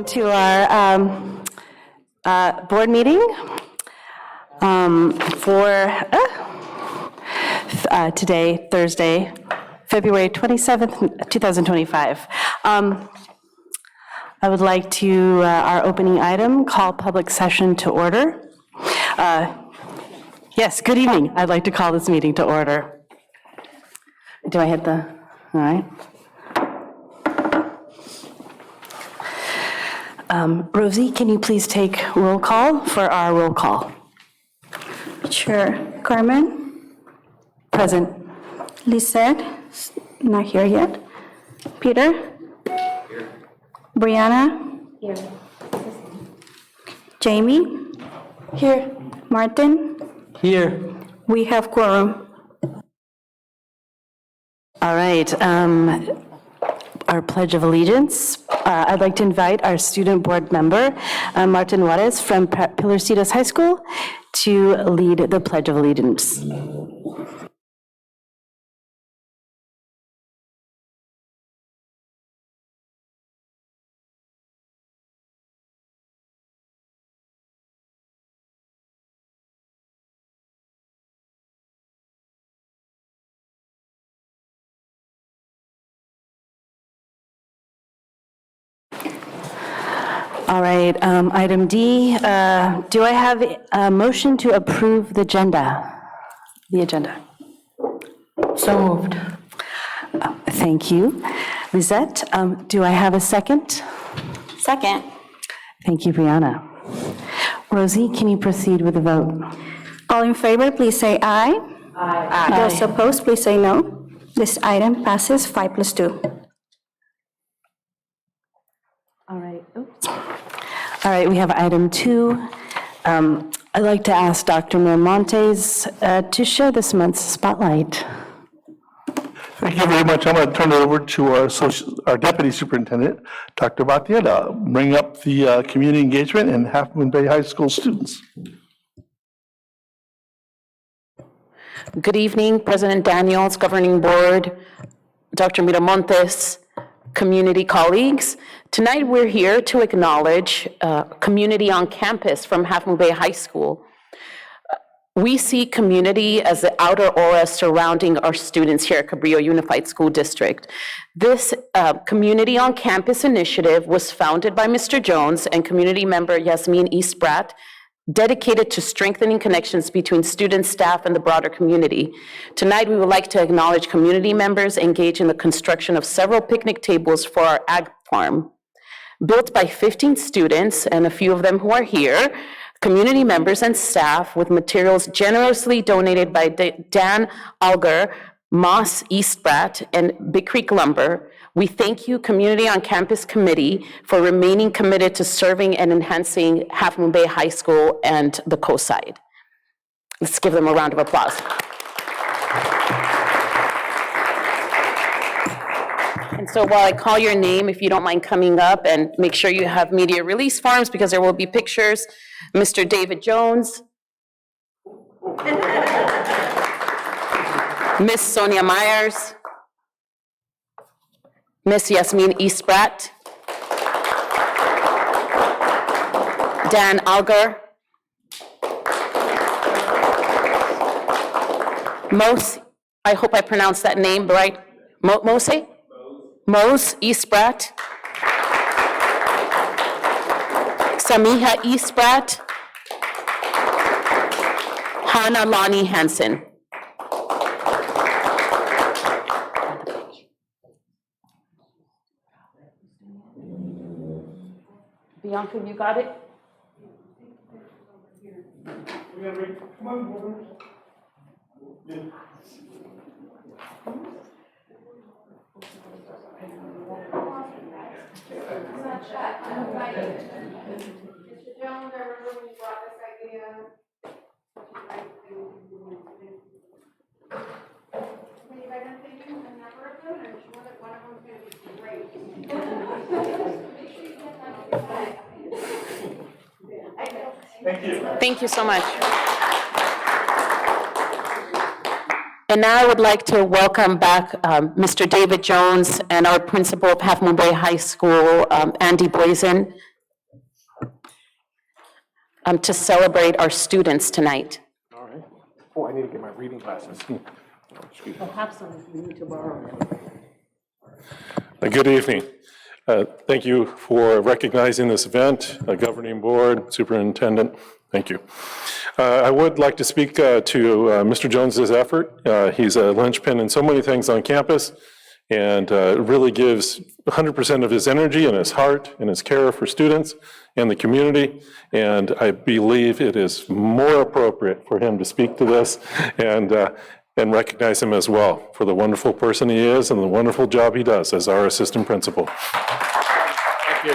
Welcome to our board meeting for today, Thursday, February 27th, 2025. I would like to, our opening item, call public session to order. Yes, good evening. I'd like to call this meeting to order. Do I hit the, all right. Rosie, can you please take roll call for our roll call? Sure. Carmen? Present. Lisette? Not here yet. Peter? Here. Brianna? Here. Jamie? Here. Martin? Here. We have quorum. All right. Our Pledge of Allegiance. I'd like to invite our student board member, Martin Juarez from Pilarcitos High School, to lead the Pledge of Allegiance. All right, item D, do I have a motion to approve the agenda? The agenda. So moved. Thank you. Lisette, do I have a second? Second. Thank you, Brianna. Rosie, can you proceed with the vote? All in favor, please say aye. Aye. Those opposed, please say no. This item passes 5+2. All right. Oops. All right, we have item 2. I'd like to ask Dr. Miramontes to share this month's spotlight. Thank you very much. I'm going to turn it over to our Deputy Superintendent, Dr. Bhatia, to bring up the community engagement and Half Moon Bay High School students. Good evening, President Daniels, Governing Board, Dr. Miramontes, community colleagues. Tonight we're here to acknowledge community on campus from Half Moon Bay High School. We see community as the outer aura surrounding our students here at Cabrillo Unified School District. This community on campus initiative was founded by Mr. Jones and community member Yasmin Eastbrat, dedicated to strengthening connections between students, staff, and the broader community. Tonight, we would like to acknowledge community members engaged in the construction of several picnic tables for our ag farm. Built by 15 students, and a few of them who are here, community members and staff with materials generously donated by Dan Alger, Moss Eastbrat, and Big Creek Lumber. We thank you, Community on Campus Committee, for remaining committed to serving and enhancing Half Moon Bay High School and the coast side. Let's give them a round of applause. And so while I call your name, if you don't mind coming up and make sure you have media release forms because there will be pictures. Mr. David Jones. Miss Sonia Myers. Miss Yasmin Eastbrat. Dan Alger. Mose, I hope I pronounced that name right. Mose Eastbrat. Samiha Eastbrat. Hannah Lonnie Hansen. Bianca, you got it? Mr. Jones, I remember when you brought this idea, can you guys think a number of them, or just one of them's going to be great? Make sure you get that. Thank you. Thank you so much. And now I would like to welcome back Mr. David Jones and our principal of Half Moon Bay High School, Andy Blazin. to celebrate our students tonight. All right. Oh, I need to get my reading glasses. Good evening. Thank you for recognizing this event, governing board, superintendent. Thank you. I would like to speak to Mr. Jones's effort. He's a linchpin in so many things on campus, and really gives 100% of his energy and his heart and his care for students and the community. And I believe it is more appropriate for him to speak to this and recognize him as well for the wonderful person he is and the wonderful job he does as our assistant principal. Thank you.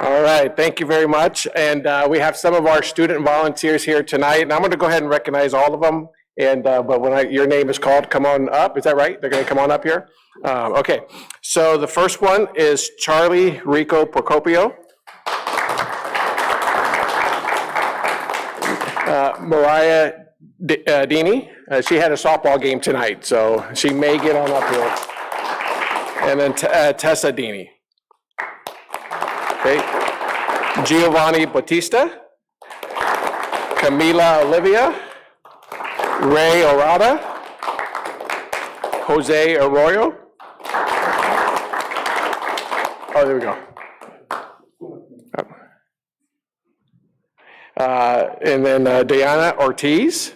All right, thank you very much. And we have some of our student volunteers here tonight, and I'm going to go ahead and recognize all of them. And but when your name is called, come on up. Is that right? They're going to come on up here? Okay, so the first one is Charlie Rico Procopio. Mariah Dini, she had a softball game tonight, so she may get on up here. And then Tessa Dini. Okay. Giovanni Bautista. Camila Olivia. Ray Orada. Jose Arroyo. Oh, there we go. And then Diana Ortiz.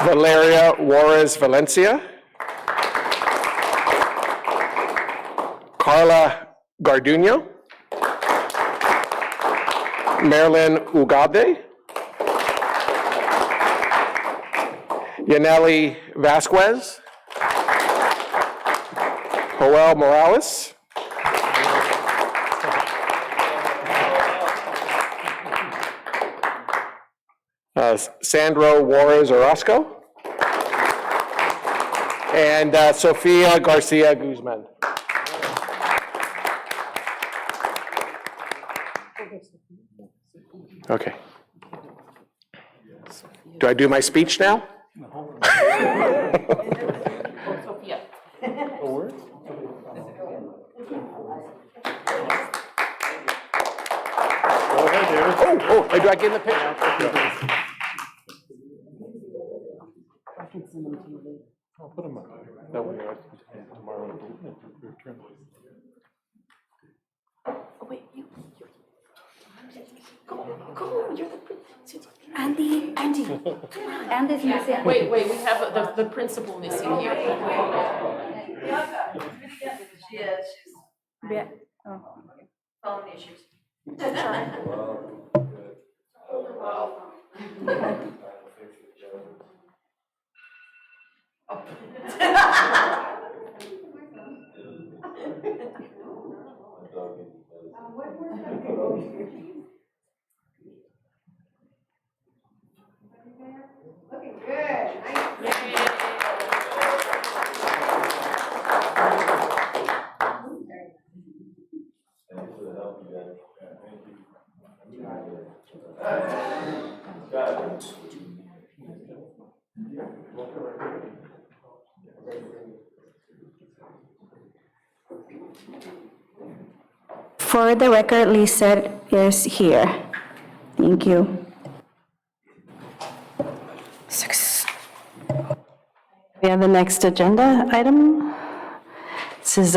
Valeria Juarez Valencia. Carla Garduño. Marilyn Ugade. Yaneli Vasquez. Joel Morales. Sandro Juarez Orozco. And Sofia Garcia Guzman. Okay. Do I do my speech now? Oh, do I get in the picture? I'll put them up. That way I can tomorrow return. Andy, Andy's missing. Wait, we have the principal missing here. She is, she's Yeah. Oh. phone issues. Looking good. For the record, Lisa is here. Thank you. We have the next agenda item. This is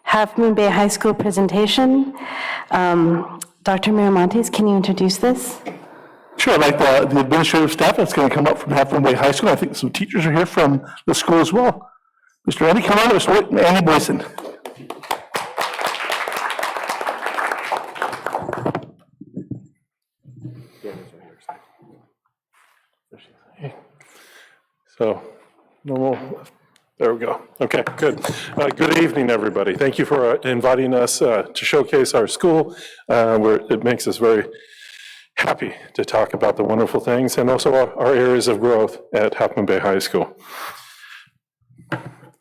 Half Moon Bay High School presentation. Dr. Miramontes, can you introduce this? Sure, I'd like the administrative staff that's going to come up from Half Moon Bay High School. I think some teachers are here from the school as well. Mr. Andy, come on, Mr. Andy Boyson. So, normal, there we go. Okay, good. Good evening, everybody. Thank you for inviting us to showcase our school. It makes us very happy to talk about the wonderful things and also our areas of growth at Half Moon Bay High School.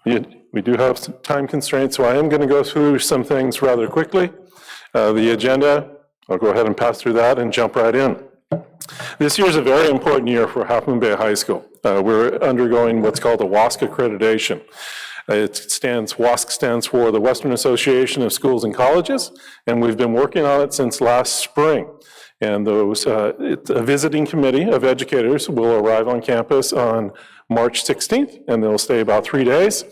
We do have some time constraints, so I am going to go through some things rather quickly. The agenda, I'll go ahead and pass through that and jump right in. This year is a very important year for Half Moon Bay High School. We're undergoing what's called a WASC accreditation. WASC stands for the Western Association of Schools and Colleges, and we've been working on it since last spring. And it's a visiting committee of educators will arrive on campus on March 16th, and they'll stay about 3 days.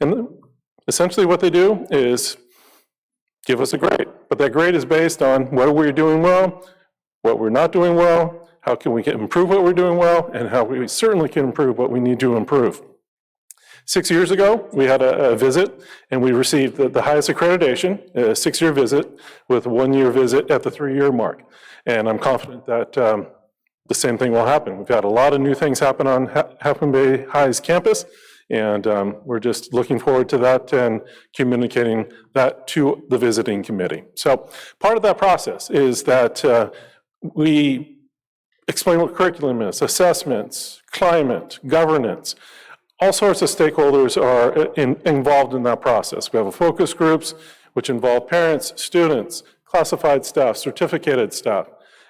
And essentially what they do is give us a grade. But that grade is based on what we're doing well, what we're not doing well, how can we improve what we're doing well, and how we certainly can improve what we need to improve. 6 years ago, we had a visit, and we received the highest accreditation, a 6-year visit, with a 1-year visit at the 3-year mark. And I'm confident that the same thing will happen. We've had a lot of new things happen on Half Moon Bay High's campus, and we're just looking forward to that and communicating that to the visiting committee. So part of that process is that we explain what curriculum is, assessments, climate, governance. All sorts of stakeholders are involved in that process. We have focus groups, which involve parents, students, classified staff, certificated staff,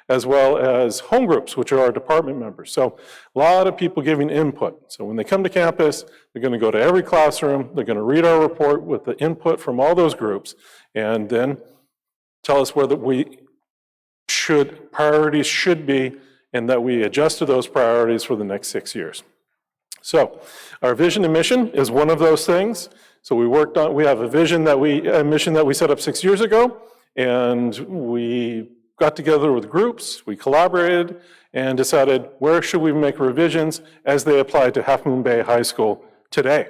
as well as home groups, which are our department members. So a lot of people giving input. So when they come to campus, they're going to go to every classroom, they're going to read our report with the input from all those groups, and then tell us whether priorities should be, and that we adjust to those priorities for the next 6 years. So our vision and mission is one of those things. So we have a mission that we set up 6 years ago, and we got together with groups, we collaborated, and decided where should we make revisions as they apply to Half Moon Bay High School today.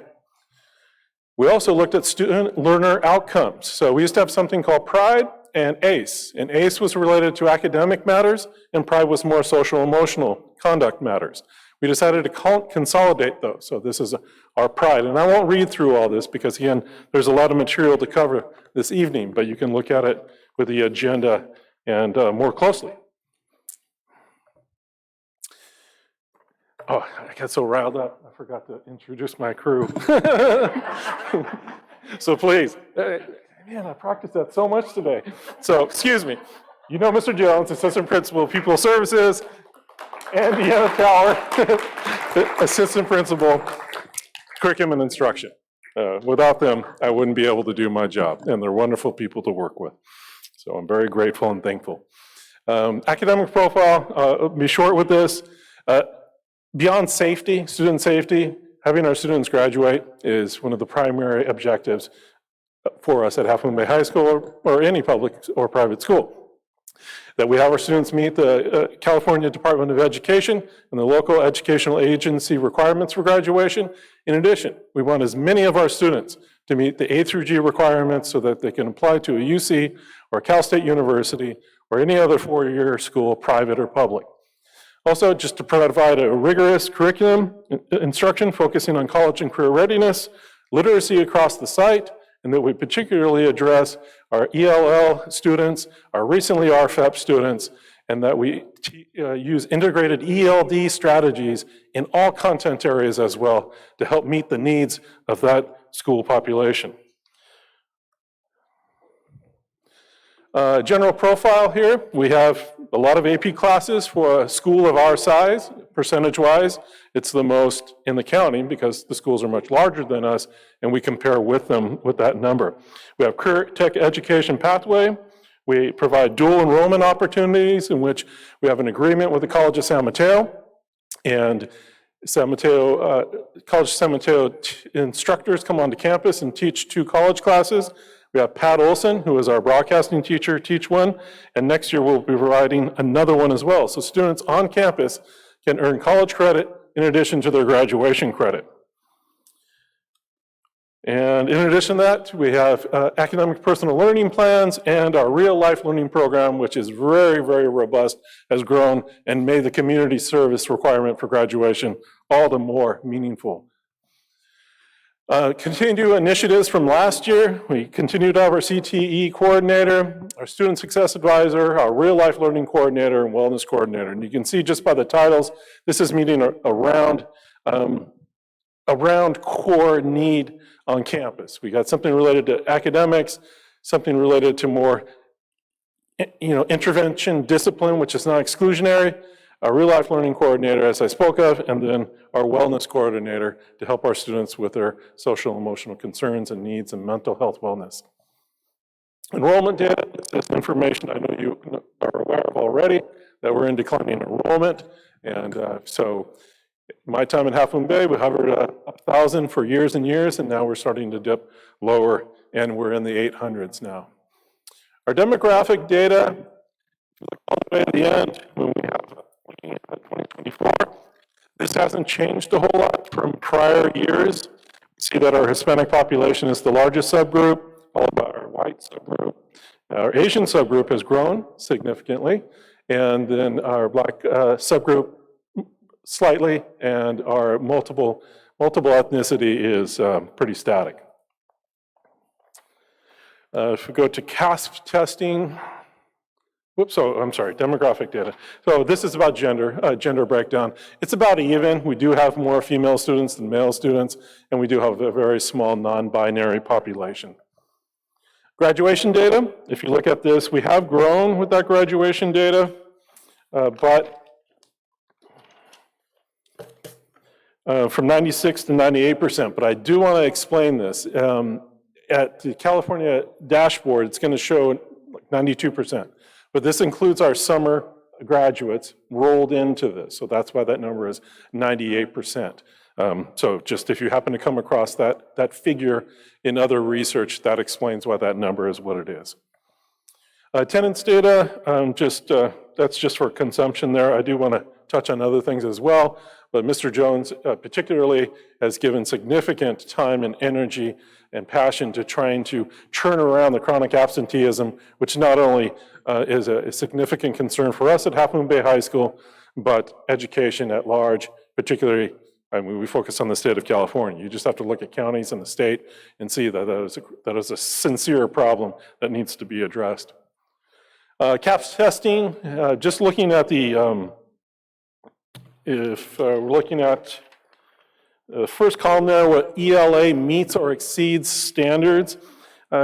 We also looked at student learner outcomes. So we used to have something called PRIDE and ACE. And ACE was related to academic matters, and PRIDE was more social emotional conduct matters. We decided to consolidate those. So this is our PRIDE. And I won't read through all this because, again, there's a lot of material to cover this evening, but you can look at it with the agenda and more closely. Oh, I got so riled up, I forgot to introduce my crew. So please, man, I practiced that so much today. So, excuse me. You know Mr. Jones, Assistant Principal of People Services, and Deanna Tower, Assistant Principal, Curriculum and Instruction. Without them, I wouldn't be able to do my job, and they're wonderful people to work with. So I'm very grateful and thankful. Academic profile, I'll be short with this. Beyond safety, student safety, having our students graduate is one of the primary objectives for us at Half Moon Bay High School or any public or private school. That we have our students meet the California Department of Education and the local educational agency requirements for graduation. In addition, we want as many of our students to meet the A through G requirements so that they can apply to a UC or Cal State University or any other four-year school, private or public. Also, just to provide a rigorous curriculum instruction focusing on college and career readiness, literacy across the site, and that we particularly address our ELL students, our recently RFEP students, and that we use integrated ELD strategies in all content areas as well to help meet the needs of that school population. General profile here, we have a lot of AP classes for a school of our size, percentage-wise. It's the most in the county because the schools are much larger than us, and we compare with them with that number. We have career tech education pathway. We provide dual enrollment opportunities in which we have an agreement with the College of San Mateo, and College of San Mateo instructors come onto campus and teach 2 college classes. We have Pat Olson, who is our broadcasting teacher, teach one, and next year we'll be providing another one as well. So students on campus can earn college credit in addition to their graduation credit. And in addition to that, we have academic personal learning plans and our real life learning program, which is very, very robust, has grown and made the community service requirement for graduation all the more meaningful. Continue initiatives from last year. We continue to have our CTE coordinator, our student success advisor, our real life learning coordinator, and wellness coordinator. And you can see just by the titles, this is meeting around core need on campus. We got something related to academics, something related to more intervention discipline, which is not exclusionary, our real-life learning coordinator, as I spoke of, and then our wellness coordinator to help our students with their social and emotional concerns and needs and mental health wellness. Enrollment data is information I know you are aware of already, that we're in declining enrollment. And so my time in Half Moon Bay, we hovered 1,000 for years and years, and now we're starting to dip lower, and we're in the 800s now. Our demographic data, all the way to the end, when we have 2024, this hasn't changed a whole lot from prior years. You see that our Hispanic population is the largest subgroup, followed by our white subgroup. Our Asian subgroup has grown significantly, and then our Black subgroup slightly, and our multiple ethnicity is pretty static. If we go to CASP testing, I'm sorry, demographic data. So this is about gender breakdown. It's about even. We do have more female students than male students, and we do have a very small non-binary population. Graduation data, if you look at this, we have grown with that graduation data, but from 96 to 98%, but I do want to explain this. At the California dashboard, it's going to show like 92%, but this includes our summer graduates rolled into this, so that's why that number is 98%. So just if you happen to come across that figure in other research, that explains why that number is what it is. Attendance data, that's just for consumption there. I do want to touch on other things as well, but Mr. Jones particularly has given significant time and energy and passion to trying to turn around the chronic absenteeism, which not only is a significant concern for us at Half Moon Bay High School, but education at large, particularly, I mean, we focus on the state of California. You just have to look at counties in the state and see that is a sincere problem that needs to be addressed. CAPS testing, just looking at the, if we're looking at the first column there, what ELA meets or exceeds standards,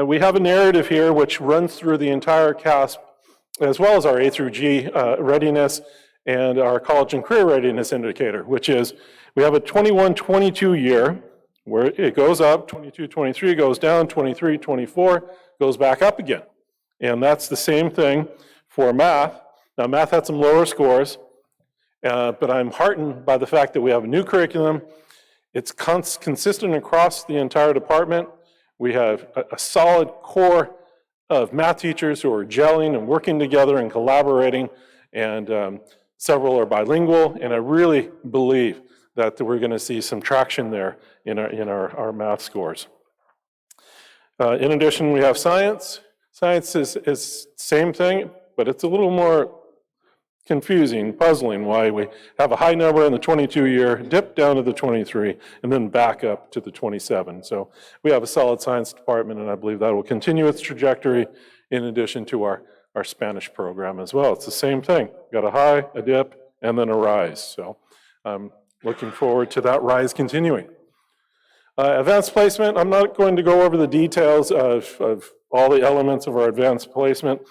we have a narrative here which runs through the entire CASP, as well as our A through G readiness and our college and career readiness indicator, which is we have a 21-22 year where it goes up, 22-23 goes down, 23-24 goes back up again. And that's the same thing for math. Now, math had some lower scores, but I'm heartened by the fact that we have a new curriculum. It's consistent across the entire department. We have a solid core of math teachers who are gelling and working together and collaborating, and several are bilingual, and I really believe that we're going to see some traction there in our math scores. In addition, we have science. Science is same thing, but it's a little more confusing, puzzling, why we have a high number in the 22 year, dip down to the 23, and then back up to the 27. So we have a solid science department, and I believe that will continue its trajectory in addition to our Spanish program as well. It's the same thing. Got a high, a dip, and then a rise. So I'm looking forward to that rise continuing. Advanced placement, I'm not going to go over the details of all the elements of our advanced placement.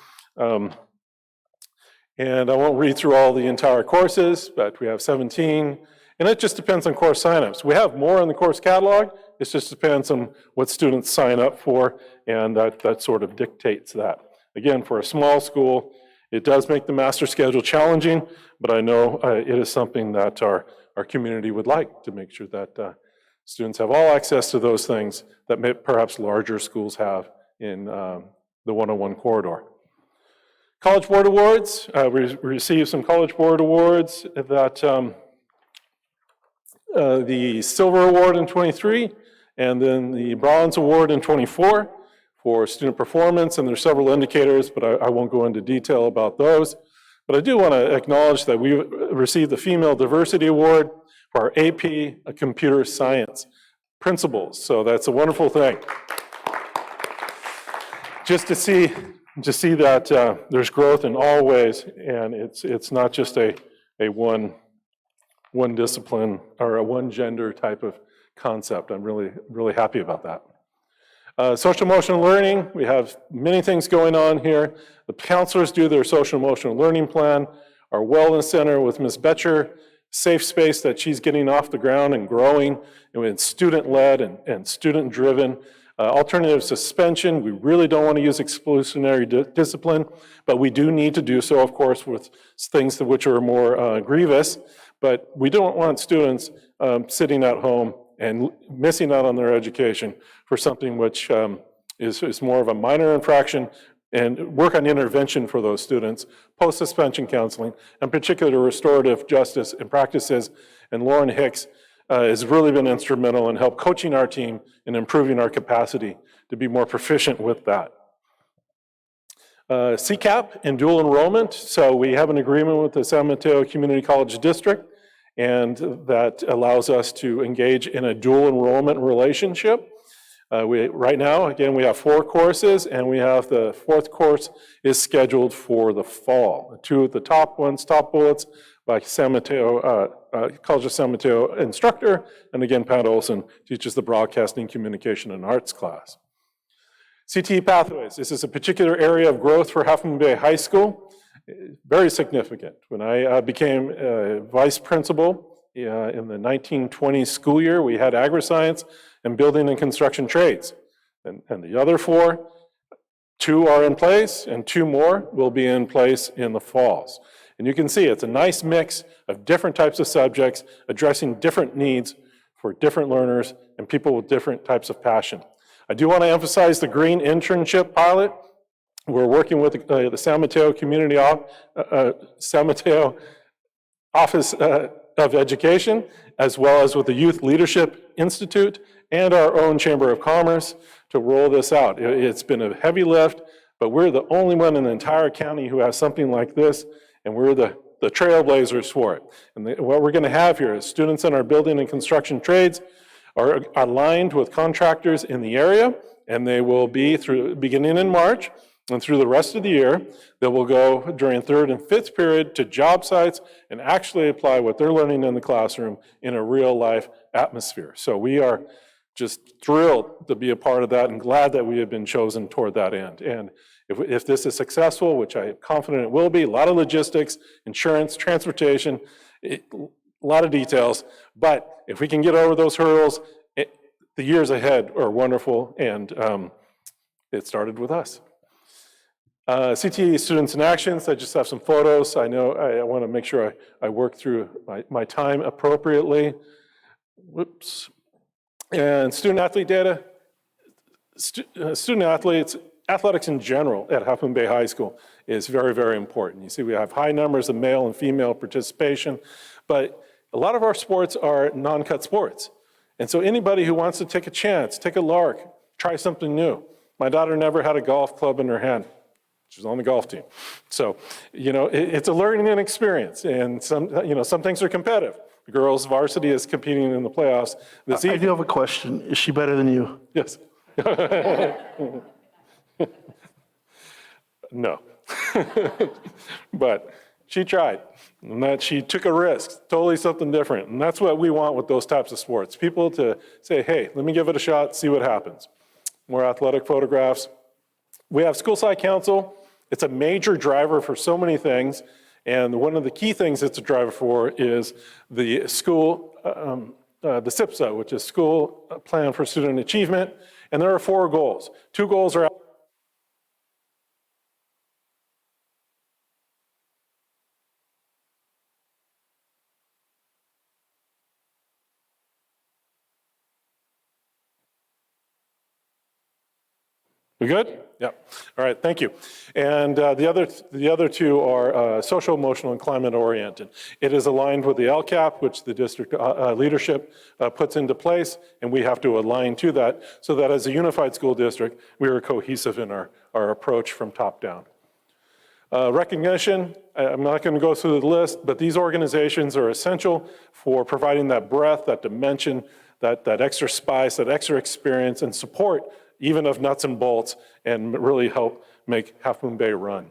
And I won't read through all the entire courses, but we have 17. And it just depends on course signups. We have more in the course catalog. It just depends on what students sign up for, and that sort of dictates that. Again, for a small school, it does make the master schedule challenging, but I know it is something that our community would like, to make sure that students have all access to those things that perhaps larger schools have in the 101 corridor. College Board Awards, we received some College Board Awards that the Silver Award in 23, and then the Bronze Award in 24 for student performance, and there's several indicators, but I won't go into detail about those. But I do want to acknowledge that we received the Female Diversity Award for our AP Computer Science principals, so that's a wonderful thing. Just to see that there's growth in all ways, and it's not just a one discipline or a one gender type of concept. I'm really happy about that. Social emotional learning, we have many things going on here. The counselors do their social emotional learning plan. our wellness center with Ms. Betcher, safe space that she's getting off the ground and growing, and it's student-led and student-driven. Alternative suspension, we really don't want to use exclusionary discipline, but we do need to do so, of course, with things which are more grievous. But we don't want students sitting at home and missing out on their education for something which is more of a minor infraction, and work on intervention for those students, post-suspension counseling, and particularly restorative justice and practices. And Lauren Hicks has really been instrumental in help coaching our team and improving our capacity to be more proficient with that. CCAP and dual enrollment. So we have an agreement with the San Mateo Community College District, and that allows us to engage in a dual enrollment relationship. Right now, again, we have 4 courses, and we have the 4th course is scheduled for the fall. 2 of the top ones, top bullets, by San Mateo, College of San Mateo instructor, and again, Pat Olson teaches the Broadcasting, Communication, and Arts class. CTE Pathways, this is a particular area of growth for Half Moon Bay High School, very significant. When I became vice principal in the 1920 school year, we had agri-science and building and construction trades. And the other 4, 2 are in place, and 2 more will be in place in the falls. And you can see it's a nice mix of different types of subjects addressing different needs for different learners and people with different types of passion. I do want to emphasize the green internship pilot. We're working with the San Mateo San Mateo Office of Education, as well as with the Youth Leadership Institute and our own Chamber of Commerce to roll this out. It's been a heavy lift, but we're the only one in the entire county who has something like this, and we're the trailblazers for it. And what we're going to have here is students in our building and construction trades are aligned with contractors in the area, and they will be beginning in March and through the rest of the year. They will go during 3rd and 5th period to job sites and actually apply what they're learning in the classroom in a real life atmosphere. So we are just thrilled to be a part of that and glad that we have been chosen toward that end. And if this is successful, which I am confident it will be, a lot of logistics, insurance, transportation, a lot of details, but if we can get over those hurdles, the years ahead are wonderful, and it started with us. CTE Students in Actions, I just have some photos. I know I want to make sure I work through my time appropriately. Whoops. And student athlete data, student athletes, athletics in general at Half Moon Bay High School is very, very important. You see, we have high numbers of male and female participation, but a lot of our sports are non-cut sports. And so anybody who wants to take a chance, take a lark, try something new. My daughter never had a golf club in her hand. She's on the golf team. So, you know, it's a learning and experience, and some things are competitive. The girls' varsity is competing in the playoffs this evening. I do have a question. Is she better than you? Yes. No. But she tried, and that she took a risk, totally something different. And that's what we want with those types of sports. People to say, hey, let me give it a shot, see what happens. More athletic photographs. We have school site council. It's a major driver for so many things. And one of the key things it's a driver for is the school, the SIPSA, which is School Plan for Student Achievement. And there are 4 goals. 2 goals are we good? Yeah. All right, thank you. And the other 2 are social, emotional, and climate oriented. It is aligned with the LCAP, which the district leadership puts into place, and we have to align to that so that as a unified school district, we are cohesive in our approach from top down. Recognition, I'm not going to go through the list, but these organizations are essential for providing that breadth, that dimension, that extra spice, that extra experience, and support even of nuts and bolts, and really help make Half Moon Bay run.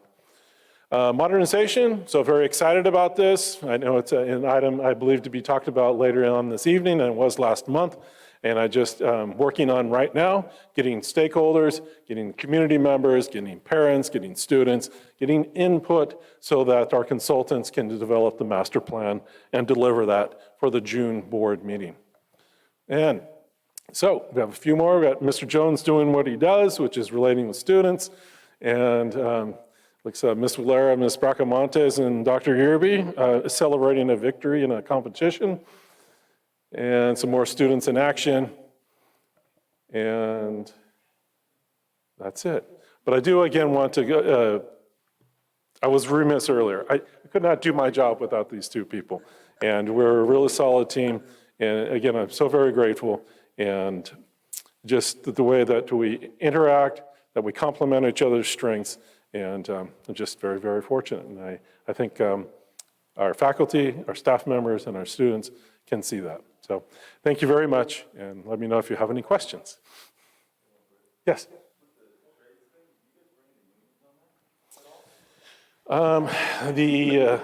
Modernization, so very excited about this. I know it's an item I believe to be talked about later on this evening, and it was last month. And I just working on right now, getting stakeholders, getting community members, getting parents, getting students, getting input so that our consultants can develop the master plan and deliver that for the June board meeting. And so we have a few more. We got Mr. Jones doing what he does, which is relating with students. And looks Ms. Valera, Ms. Bracamontes, and Dr. Yerby celebrating a victory in a competition. And some more students in action. And that's it. But I do again want to go, I was remiss earlier. I could not do my job without these two people. And we're a really solid team. And again, I'm so very grateful. And just the way that we interact, that we complement each other's strengths, and I'm just very, very fortunate. And I think our faculty, our staff members, and our students can see that. So thank you very much, and let me know if you have any questions. Yes? The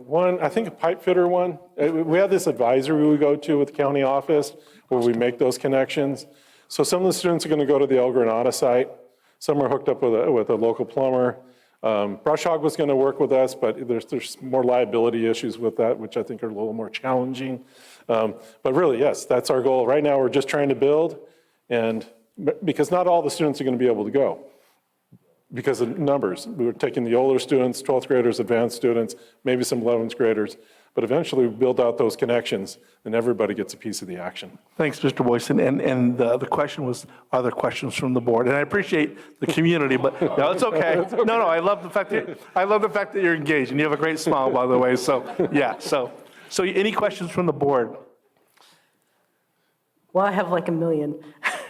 one, I think a pipe fitter one, we have this advisory we go to with the county office where we make those connections. So some of the students are going to go to the El Granada site. Some are hooked up with a local plumber. Brush Hog was going to work with us, but there's more liability issues with that, which I think are a little more challenging. But really, yes, that's our goal. Right now, we're just trying to build, and because not all the students are going to be able to go because of numbers. We were taking the older students, 12th graders, advanced students, maybe some 11th graders, but eventually we build out those connections, and everybody gets a piece of the action. Thanks, Mr. Boyson. And the question was, are there questions from the board? And I appreciate the community, but no, it's okay. No, I love the fact that you're engaged, and you have a great smile, by the way. So yeah, so any questions from the board? Well, I have like a million.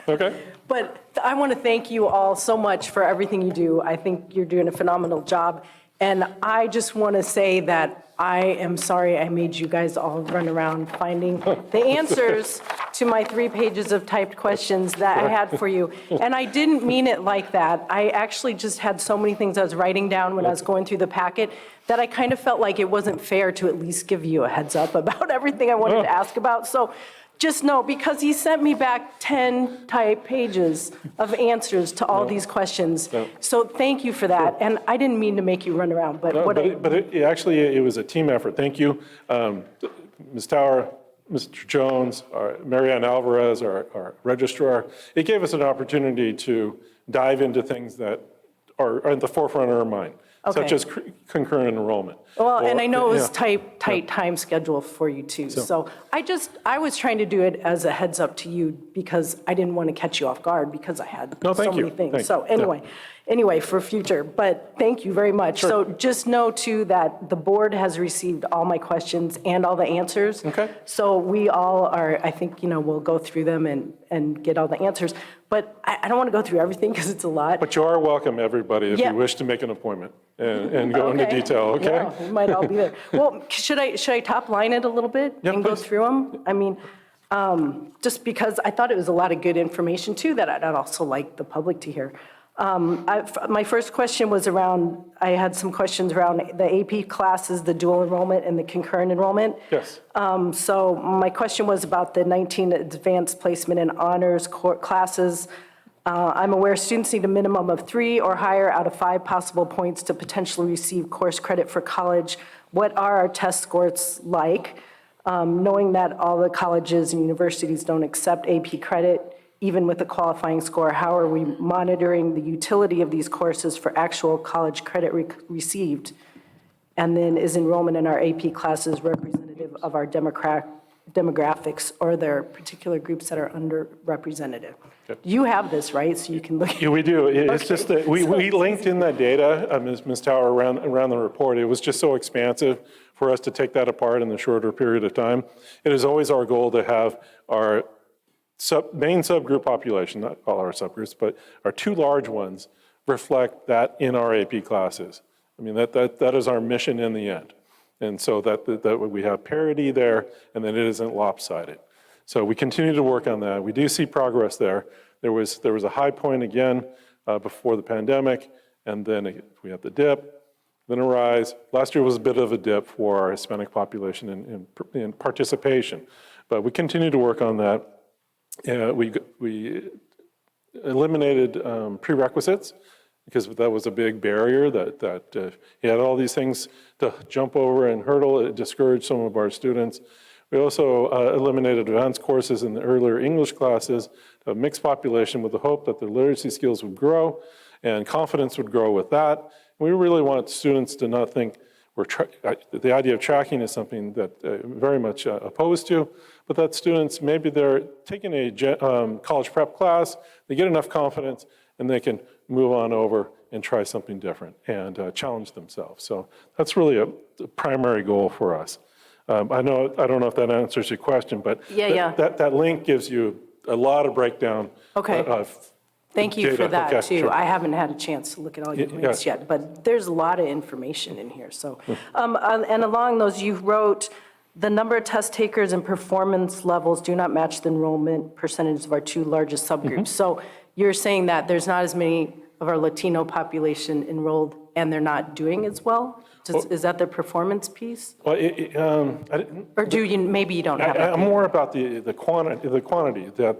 Okay. But I want to thank you all so much for everything you do. I think you're doing a phenomenal job. And I just want to say that I am sorry I made you guys all run around finding the answers to my 3 pages of typed questions that I had for you. And I didn't mean it like that. I actually just had so many things I was writing down when I was going through the packet that I kind of felt like it wasn't fair to at least give you a heads up about everything I wanted to ask about. So just know, because he sent me back 10 typed pages of answers to all these questions. So thank you for that. And I didn't mean to make you run around, but Actually, it was a team effort. Thank you. Ms. Tower, Mr. Jones, Marianne Alvarez, our registrar. It gave us an opportunity to dive into things that are at the forefront of our mind, such as concurrent enrollment. Well, and I know it was tight time schedule for you too. So I was trying to do it as a heads up to you because I didn't want to catch you off guard because I had so many things. So anyway, for future, but thank you very much. Sure. So just know too that the board has received all my questions and all the answers. Okay. So we all are, I think, we'll go through them and get all the answers. But I don't want to go through everything because it's a lot. But you are welcome, everybody, if you wish to make an appointment and go into detail, okay? Yeah, we might all be there. Well, should I top line it a little bit and go through them? I mean, just because I thought it was a lot of good information too that I'd also like the public to hear. My first question was around, I had some questions around the AP classes, the dual enrollment and the concurrent enrollment. Yes. So my question was about the 19 advanced placement and honors classes. I'm aware students need a minimum of 3 or higher out of 5 possible points to potentially receive course credit for college. What are our test scores like? Knowing that all the colleges and universities don't accept AP credit, even with a qualifying score, how are we monitoring the utility of these courses for actual college credit received? And then is enrollment in our AP classes representative of our demographics, or are there particular groups that are underrepresented? You have this, right? So you can look. Yeah, we do. It's just that we linked in that data, Ms. Tower, around the report. It was just so expansive for us to take that apart in a shorter period of time. It is always our goal to have our main subgroup population, not all our subgroups, but our 2 large ones reflect that in our AP classes. I mean, that is our mission in the end. And so that we have parity there and that it isn't lopsided. So we continue to work on that. We do see progress there. There was a high point again before the pandemic, and then we had the dip, then a rise. Last year was a bit of a dip for our Hispanic population in participation. But we continue to work on that. We eliminated prerequisites because that was a big barrier that you had all these things to jump over and hurdle. It discouraged some of our students. We also eliminated advanced courses in the earlier English classes, a mixed population with the hope that their literacy skills would grow and confidence would grow with that. We really want students to not think the idea of tracking is something that very much opposed to, but that students, maybe they're taking a college prep class, they get enough confidence, and they can move on over and try something different and challenge themselves. So that's really a primary goal for us. I don't know if that answers your question, but that link gives you a lot of breakdown. Okay. Thank you for that, too. Sure. I haven't had a chance to look at all your links yet, but there's a lot of information in here. So, and along those, you wrote, the number of test takers and performance levels do not match the enrollment percentage of our two largest subgroups. So you're saying that there's not as many of our Latino population enrolled and they're not doing as well? Is that the performance piece? Well, Or do you, maybe you don't have it? I'm more about the quantity that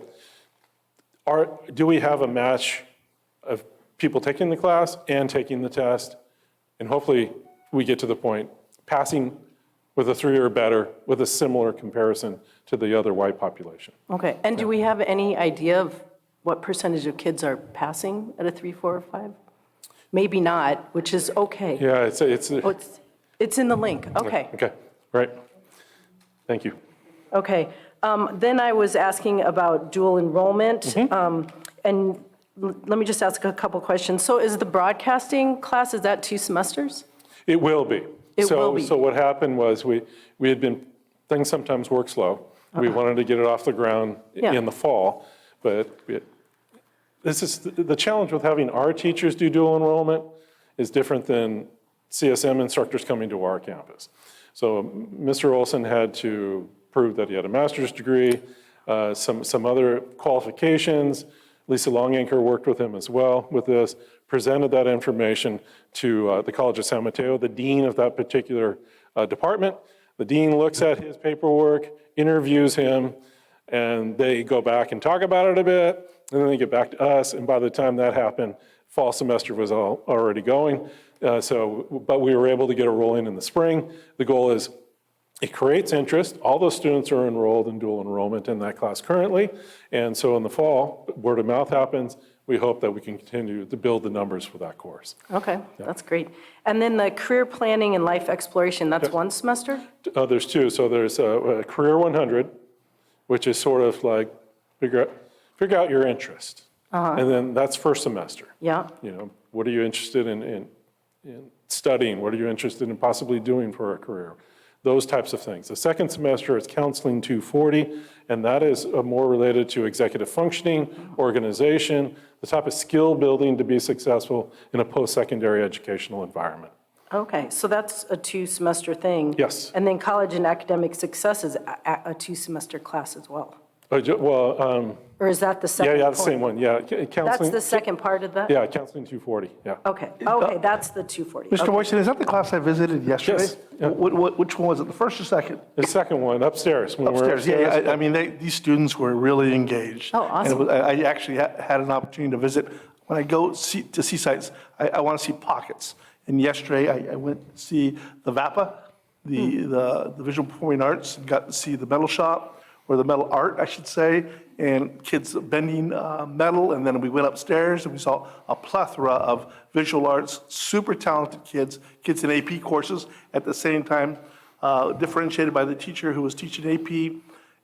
do we have a match of people taking the class and taking the test? And hopefully we get to the point passing with a 3 or better with a similar comparison to the other white population. Okay, and do we have any idea of what percentage of kids are passing at a 3, 4, or 5? Maybe not, which is okay. Yeah, It's in the link, okay. Okay, right. Thank you. Okay, then I was asking about dual enrollment. And let me just ask a couple questions. So is the broadcasting class, is that 2 semesters? It will be. It will be. So what happened was we had been, things sometimes work slow. We wanted to get it off the ground in the fall, but this is the challenge with having our teachers do dual enrollment is different than CSM instructors coming to our campus. So Mr. Olson had to prove that he had a master's degree, some other qualifications. Lisa Longanker worked with him as well with this, presented that information to the College of San Mateo, the dean of that particular department. The dean looks at his paperwork, interviews him, and they go back and talk about it a bit, and then they get back to us, and by the time that happened, fall semester was already going. But we were able to get it rolling in the spring. The goal is it creates interest. All those students are enrolled in dual enrollment in that class currently. And so in the fall, word of mouth happens. We hope that we can continue to build the numbers for that course. Okay, that's great. And then the career planning and life exploration, that's 1 semester? There's 2. So there's a Career 100, which is sort of like figure out your interest. And then that's first semester. Yeah. You know, what are you interested in studying? What are you interested in possibly doing for a career? Those types of things. The second semester is Counseling 240, and that is more related to executive functioning, organization, the type of skill building to be successful in a post-secondary educational environment. Okay, so that's a 2-semester thing. Yes. And then college and academic success is a 2-semester class as well? Or is that the second Yeah, point? the same one, yeah. Counseling. That's the second part of that? Yeah, Counseling 240, yeah. Okay, that's the 240. Mr. Okay. Boyson, is that the class I visited yesterday? Yes, yeah. Which one was it, the first or second? The second one, upstairs. When we were Upstairs, yeah. I mean, these students were really engaged. Oh, awesome. And I actually had an opportunity to visit. When I go to see sites, I want to see pockets. And yesterday, I went to see the VAPA, the Visual Performing Arts, and got to see the metal shop, or the metal art, I should say, and kids bending metal. And then we went upstairs and we saw a plethora of visual arts, super talented kids in AP courses at the same time, differentiated by the teacher who was teaching AP.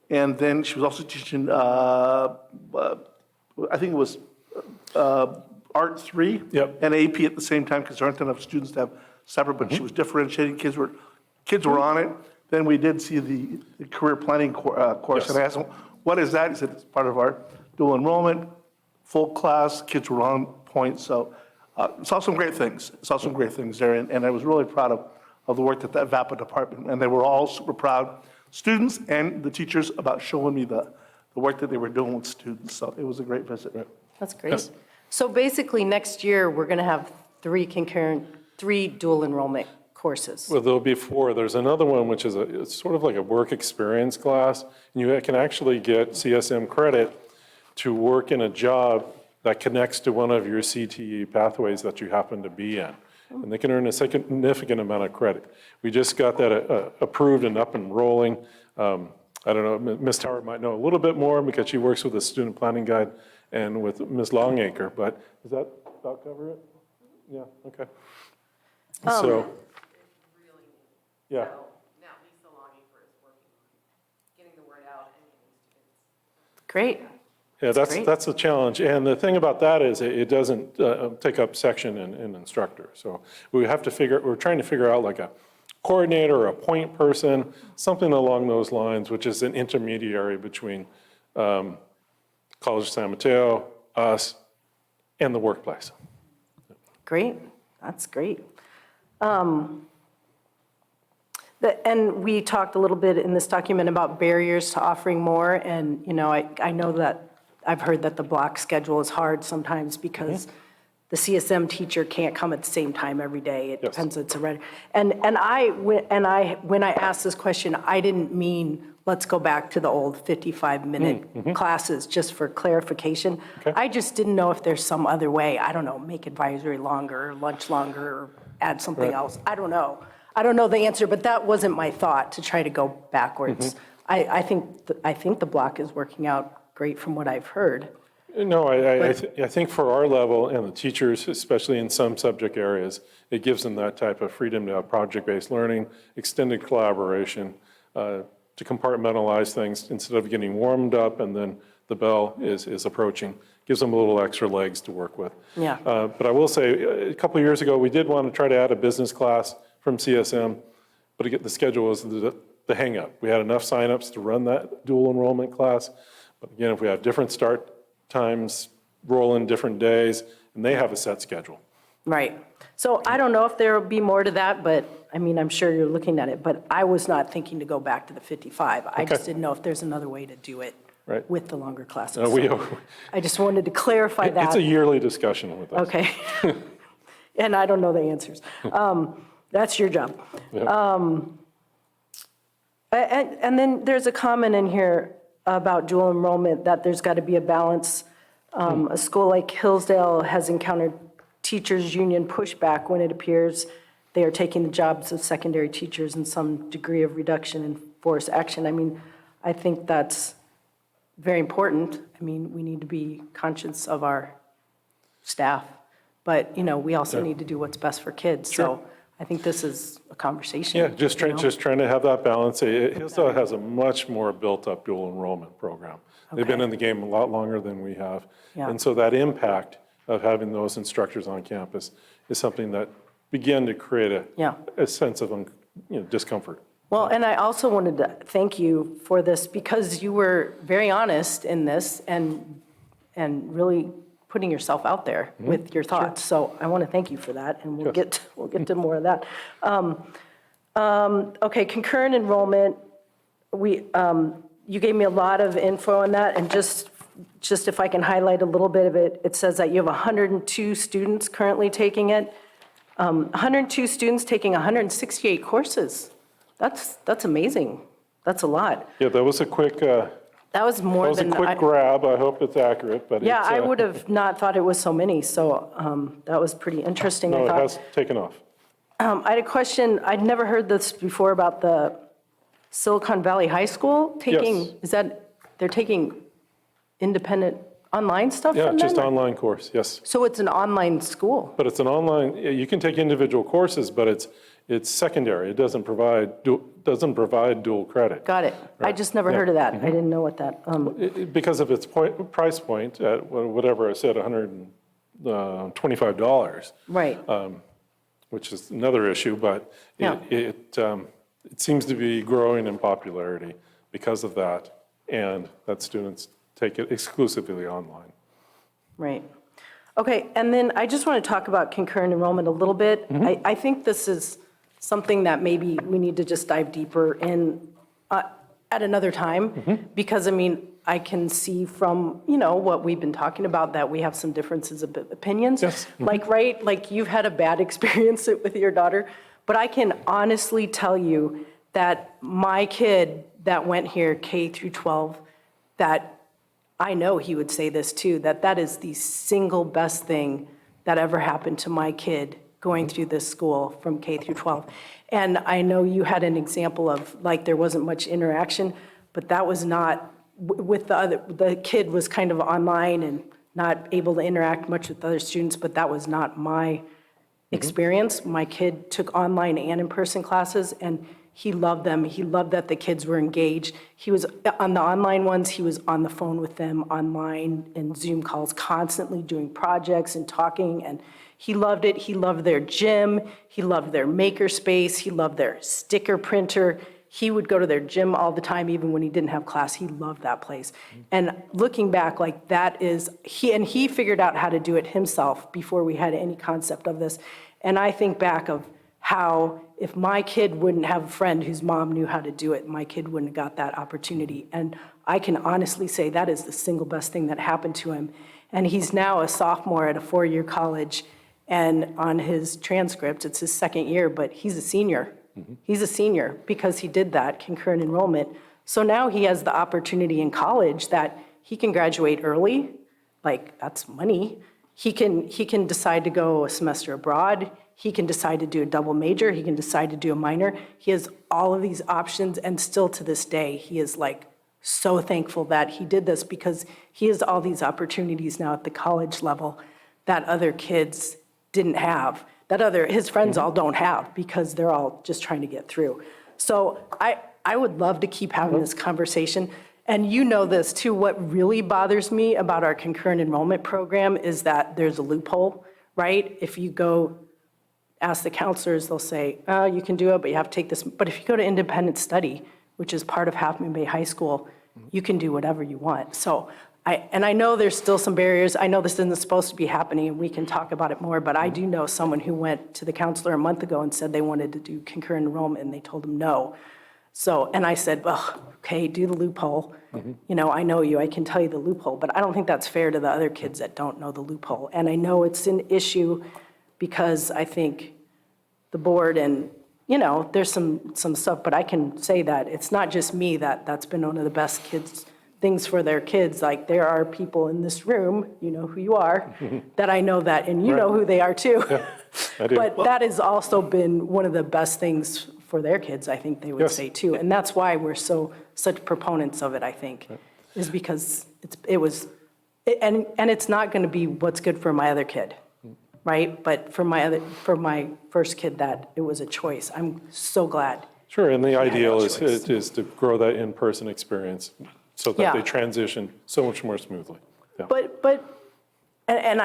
And then she was also teaching, I think it was Art 3 and AP at the same time, because there aren't enough students to have separate, but she was differentiating. Kids were on it. Then we did see the career planning course, and I asked him, what is that? He said, it's part of our dual enrollment, full class, kids were on point. So saw some great things. Saw some great things there, and I was really proud of the work that VAPA department, and they were all super proud, students and the teachers, about showing me the work that they were doing with students. So it was a great visit. That's great. So basically, next year, we're going to have 3 dual enrollment courses? Well, there'll be 4. There's another one, which is it's sort of like a work experience class. And you can actually get CSM credit to work in a job that connects to one of your CTE pathways that you happen to be in. And they can earn a significant amount of credit. We just got that approved and up and rolling. I don't know, Ms. Tower might know a little bit more because she works with the student planning guide and with Ms. Longacre, but does that about cover it? Yeah, okay. So, yeah. Now Lisa Longacre is working on getting the word out and getting students. Great. Yeah, great. that's the challenge. And the thing about that is it doesn't take up section and instructor. So we're trying to figure out like a coordinator or a point person, something along those lines, which is an intermediary between College of San Mateo, us, and the workplace. Great, that's great. And we talked a little bit in this document about barriers to offering more, and I know that I've heard that the block schedule is hard sometimes because the CSM teacher can't come at the same time every day. It depends, it's a red. And when I asked this question, I didn't mean let's go back to the old 55-minute classes just for clarification. Okay. I just didn't know if there's some other way. I don't know, make advisory longer, lunch longer, or add something else. I don't know. I don't know the answer, but that wasn't my thought to try to go backwards. I think the block is working out great from what I've heard. No, I think for our level and the teachers, especially in some subject areas, it gives them that type of freedom to have project-based learning, extended collaboration, to compartmentalize things instead of getting warmed up and then the bell is approaching. Gives them a little extra legs to work with. Yeah. But I will say, a couple of years ago, we did want to try to add a business class from CSM, but again, the schedule was the hang-up. We had enough signups to run that dual enrollment class, but again, if we have different start times, roll in different days, and they have a set schedule. Right. So I don't know if there will be more to that, but I mean, I'm sure you're looking at it, but I was not thinking to go back to the 55. I just didn't know if there's another way to do it with the longer classes. I just wanted to clarify that. It's a yearly discussion with us. Okay. And I don't know the answers. That's your job. Yeah. And then there's a comment in here about dual enrollment, that there's got to be a balance. A school like Hillsdale has encountered teachers' union pushback when it appears they are taking the jobs of secondary teachers in some degree of reduction in force action. I mean, I think that's very important. I mean, we need to be conscious of our staff, but, we also need to do what's best for kids. So I think this is a conversation. Yeah, just trying to have that balance. Hillsdale has a much more built-up dual enrollment program. They've been in the game a lot longer than we have. Yeah. And so that impact of having those instructors on campus is something that began to create a sense of discomfort. Well, and I also wanted to thank you for this because you were very honest in this and really putting yourself out there with your thoughts. So I want to thank you for that, and we'll get to more of that. Okay, concurrent enrollment. You gave me a lot of info on that, and just if I can highlight a little bit of it, it says that you have 102 students currently taking it. 102 students taking 168 courses. That's amazing. That's a lot. Yeah, that was a quick. That was more than. That was a quick grab. I hope it's accurate, but yeah, I would have not thought it was so many. So that was pretty interesting. No, I thought. it has taken off. I had a question. I'd never heard this before about the Silicon Valley High School taking. Yes. Is that they're taking independent online stuff? Yeah, from just them? online course. Yes. So it's an online school. But it's an online. You can take individual courses, but it's secondary. It doesn't provide dual credit. Got it. I just never heard of that. I didn't know what that. Because of its price point at whatever I said, $125. Right. Which is another issue, but it seems to be growing in popularity because of that, and that students take it exclusively online. Right. Okay, and then I just want to talk about concurrent enrollment a little bit. I think this is something that maybe we need to just dive deeper in at another time, because, I mean, I can see from, what we've been talking about that we have some differences of opinions. Yes. Like you've had a bad experience with your daughter, But I can honestly tell you that my kid that went here, K through 12, that I know he would say this too, that that is the single best thing that ever happened to my kid going through this school from K through 12. And I know you had an example of like there wasn't much interaction, but that was not with the kid was kind of online and not able to interact much with other students, but that was not my experience. My kid took online and in-person classes, and he loved them. He loved that the kids were engaged. He was on the online ones, he was on the phone with them online and Zoom calls constantly doing projects and talking, and he loved it. He loved their gym. He loved their maker space. He loved their sticker printer. He would go to their gym all the time, even when he didn't have class. He loved that place. And looking back, like that is, he figured out how to do it himself before we had any concept of this. And I think back of how if my kid wouldn't have a friend whose mom knew how to do it, my kid wouldn't have got that opportunity. And I can honestly say that is the single best thing that happened to him. And he's now a sophomore at a 4-year college. And on his transcript, it's his second year, but he's a senior. He's a senior because he did that concurrent enrollment. So now he has the opportunity in college that he can graduate early, like that's money. He can decide to go a semester abroad. He can decide to do a double major. He can decide to do a minor. He has all of these options, and still to this day, he is like so thankful that he did this because he has all these opportunities now at the college level that other kids didn't have, that his friends all don't have because they're all just trying to get through. So I would love to keep having this conversation. And you know this too, what really bothers me about our concurrent enrollment program is that there's a loophole, right? If you go ask the counselors, they'll say, oh, you can do it, but you have to take this. But if you go to independent study, which is part of Half Moon Bay High School, you can do whatever you want. So I know there's still some barriers. I know this isn't supposed to be happening, and we can talk about it more, but I do know someone who went to the counselor a month ago and said they wanted to do concurrent enrollment, and they told them no. So, and I said, well, okay, do the loophole. You know, I know you, I can tell you the loophole, but I don't think that's fair to the other kids that don't know the loophole. And I know it's an issue because I think the board and, you know, there's some stuff, but I can say that it's not just me that's been one of the best things for their kids. Like there are people in this room, you know who you are, that I know that, and you know who they are too. Yeah, I do. But that has also been one of the best things for their kids, I think they would say too. And that's why we're such proponents of it, I think, is because and it's not going to be what's good for my other kid, right? But for my first kid, that it was a choice. I'm so glad. Sure, and the ideal is to grow that in-person experience so that they transition so much more smoothly. Yeah. And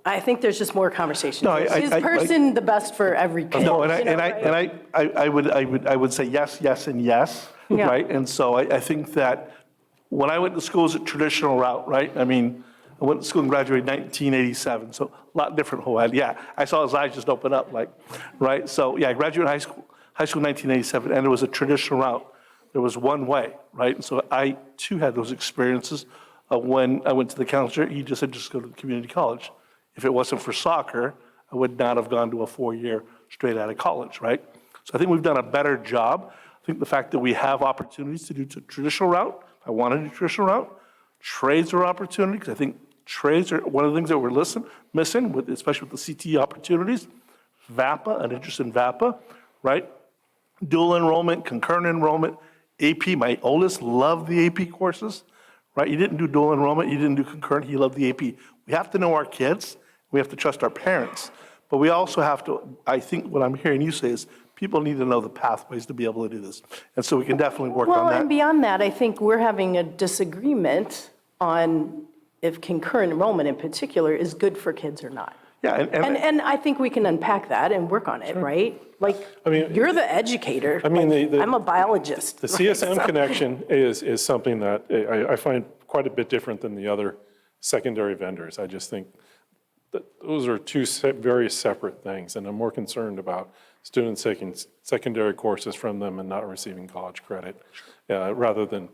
I think there's just more conversation. No, Is person the best for every kid? No, you know, right? I would say yes, yes, and yes, Yeah. right? And so I think that when I went to school, it was a traditional route, right? I mean, I went to school and graduated in 1987, so a lot different whole head. Yeah, I saw his eyes just open up, like, right? So yeah, I graduated high school in 1987, and it was a traditional route. There was one way, right? And so I too had those experiences. When I went to the counselor, he just said, just go to the community college. If it wasn't for soccer, I would not have gone to a 4-year straight out of college, right? So I think we've done a better job. I think the fact that we have opportunities to do the traditional route, I want to do traditional route. Trades are opportunities. I think trades are one of the things that we're missing, especially with the CTE opportunities. VAPA, an interest in VAPA, right? Dual enrollment, concurrent enrollment, AP. My oldest loved the AP courses, right? He didn't do dual enrollment, he didn't do concurrent, he loved the AP. We have to know our kids, we have to trust our parents, but we also have to, I think what I'm hearing you say is people need to know the pathways to be able to do this. And so we can definitely work on Well, that. and beyond that, I think we're having a disagreement on if concurrent enrollment in particular is good for kids or not. Yeah, And I think we can unpack that and work on it, right? Like, I mean, you're the educator. I mean, Like, the- I'm a biologist. The right? CSM So- connection is something that I find quite a bit different than the other secondary vendors. I just think that those are two very separate things, and I'm more concerned about students taking secondary courses from them and not receiving college credit, rather than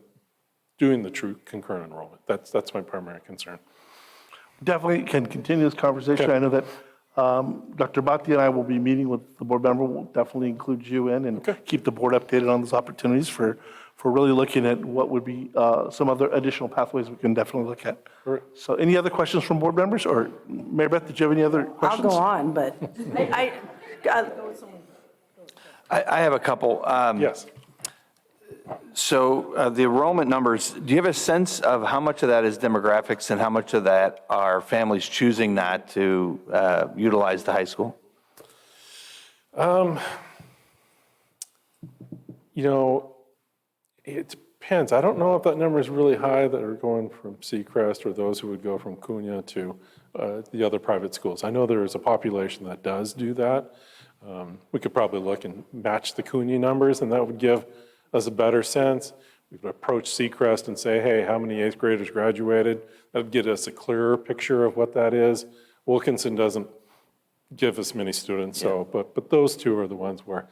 doing the true concurrent enrollment. That's my primary concern. Definitely can continue this conversation. I know that Dr. Bhatti and I will be meeting with the board member. We'll definitely include you in and keep the board updated on those opportunities for really looking at what would be some other additional pathways we can definitely look at. So any other questions from board members? Or Mary Beth, did you have any other I'll questions? go on, but I have a couple. Yes. So the enrollment numbers, do you have a sense of how much of that is demographics and how much of that are families choosing not to utilize the high school? You know, it depends. I don't know if that number is really high that are going from Seacrest or those who would go from Cunha to the other private schools. I know there is a population that does do that. We could probably look and match the Cunha numbers, and that would give us a better sense. We could approach Seacrest and say, hey, how many eighth graders graduated? That would get us a clearer picture of what that is. Wilkinson doesn't give us many students, so, but those two are the ones where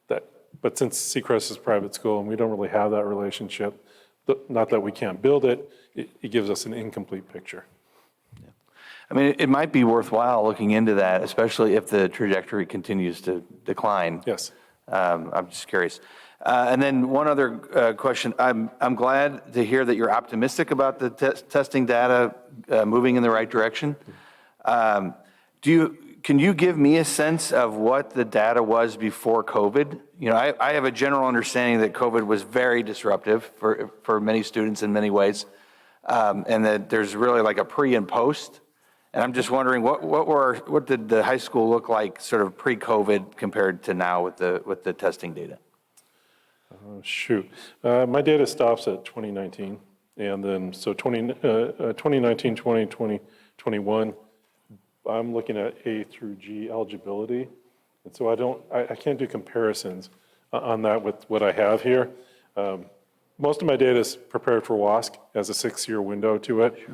that, but since Seacrest is a private school and we don't really have that relationship, not that we can't build it, it gives us an incomplete picture. I mean, it might be worthwhile looking into that, especially if the trajectory continues to decline. Yes. I'm just curious. And then one other question. I'm glad to hear that you're optimistic about the testing data moving in the right direction. Can you give me a sense of what the data was before COVID? You know, I have a general understanding that COVID was very disruptive for many students in many ways, and that there's really like a pre and post. And I'm just wondering, what did the high school look like sort of pre-COVID compared to now with the testing data? Shoot. My data stops at 2019. And then, so 2019, 2020, 21, I'm looking at A through G eligibility. And so I can't do comparisons on that with what I have here. Most of my data is prepared for WASC, has a 6-year window to it.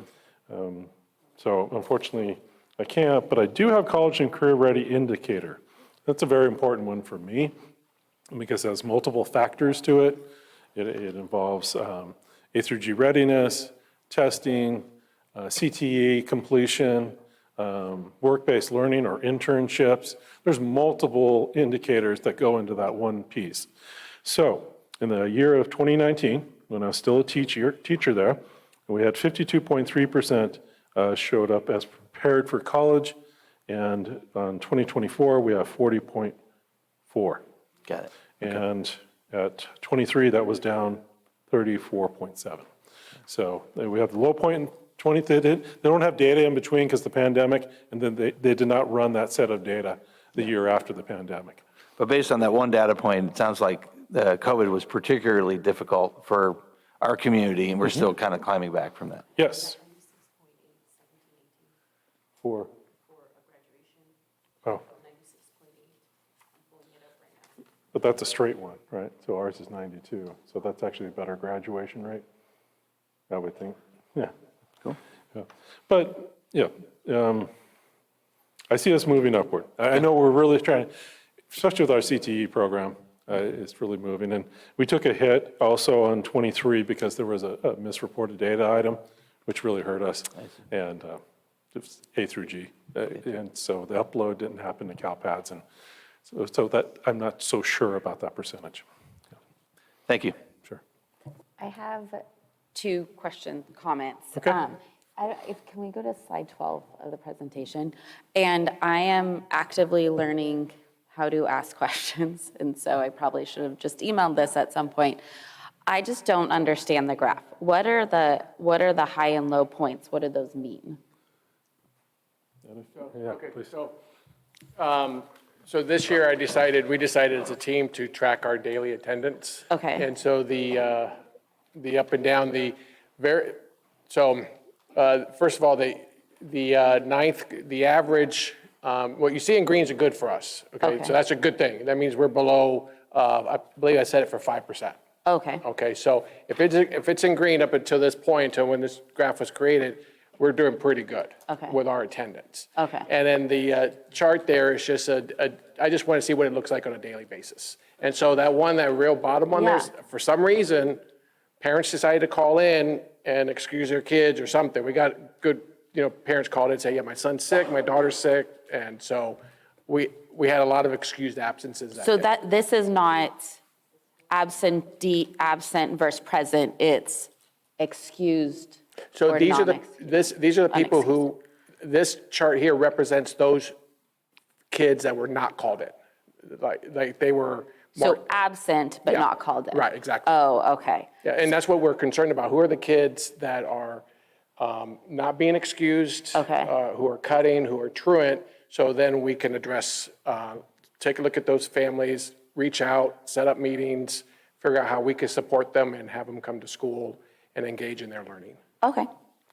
So unfortunately, I can't, but I do have college and career ready indicator. That's a very important one for me because it has multiple factors to it. It involves A through G readiness, testing, CTE completion, work-based learning or internships. There's multiple indicators that go into that one piece. So in the year of 2019, when I was still a teacher there, we had 52.3% showed up as prepared for college, and on 2024 we have 40.4. Got it. And at 23 that was down 34.7. So we have the low point in 20. They don't have data in between because the pandemic, and then they did not run that set of data the year after the pandemic. But based on that one data point, it sounds like COVID was particularly difficult for our community, and we're still kind of climbing back from that. Yes. For oh. But that's a straight one, right? So ours is 92. So that's actually a better graduation rate, I would think. Yeah. Cool. Yeah. But yeah, I see us moving upward. I know we're really trying, especially with our CTE program, it's really moving. And we took a hit also on 23 because there was a misreported data item, which really hurt us. And it was A through G. And so the upload didn't happen to CalPads. And so that I'm not so sure about that percentage. Yeah. Thank you. Sure. I have 2 comments. Okay. Can we go to slide 12 of the presentation? And I am actively learning how to ask questions, and so I probably should have just emailed this at some point. I just don't understand the graph. What are the high and low points? What do those mean? Yeah, Okay, please. so this year we decided as a team to track our daily attendance. Okay. And so the up and down, first of all, the average, what you see in greens are good for us. Okay. So that's a good thing. That means we're below, I believe I said it for 5%. Okay. Okay, so if it's in green up until this point, until when this graph was created, we're doing pretty good with our attendance. Okay. And then the chart there is just I just want to see what it looks like on a daily basis. And so that real bottom one, Yeah. for some reason, parents decided to call in and excuse their kids or something. We got good parents called in and say, yeah, my son's sick, my daughter's sick. And so we had a lot of excused absences that So day. this is not absent versus present, it's excused So or these are non-excused. these are the people who, this chart here represents those kids that were not called in. Like they were So marked. absent but Yeah. not called in. Right, exactly. Oh, okay. Yeah, and that's what we're concerned about. Who are the kids that are not being excused? Okay. Who are cutting, who are truant? So then we can address, take a look at those families, reach out, set up meetings, figure out how we can support them and have them come to school and engage in their learning. Okay,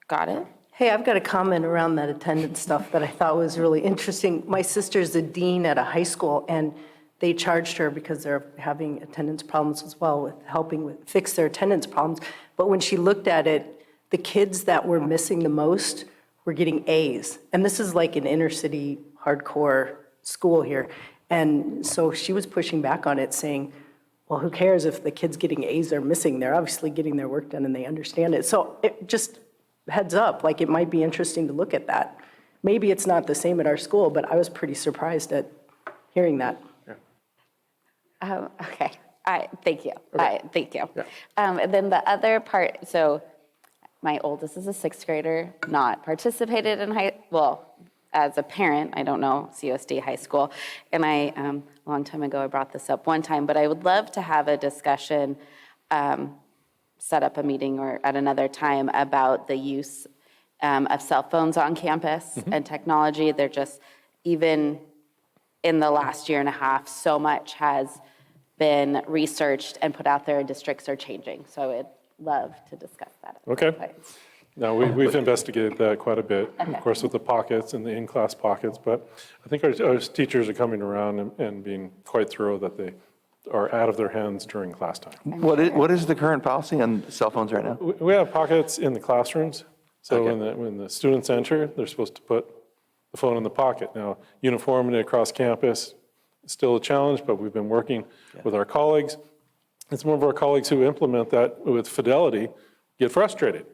got it. Hey, I've got a comment around that attendance stuff that I thought was really interesting. My sister's a dean at a high school, and they charged her because they're having attendance problems as well with helping fix their attendance problems. But when she looked at it, the kids that were missing the most were getting A's. And this is like an inner city hardcore school here. And so she was pushing back on it, saying, well, who cares if the kids getting A's are missing? They're obviously getting their work done and they understand it. So it just heads up, like it might be interesting to look at that. Maybe it's not the same at our school, but I was pretty surprised at hearing that. Okay, thank you. Thank you. And then the other part, so my oldest is a sixth grader, not participated in as a parent, I don't know CUSD high school. And a long time ago, I brought this up one time, but I would love to have a discussion, set up a meeting or at another time about the use of cell phones on campus and technology. They're just, even in the last year and a half, so much has been researched and put out there, and districts are changing. So I would love to discuss that. at some Okay. point. Now, we've investigated that quite a bit, of course, with the pockets and the in-class pockets, but I think our teachers are coming around and being quite thorough that they are out of their hands during class time. What is the current policy on cell phones right now? We have pockets in the classrooms, so when the students enter, they're supposed to put the phone in the pocket. Now, uniformity across campus is still a challenge, but we've been working with our colleagues. And some of our colleagues who implement that with fidelity get frustrated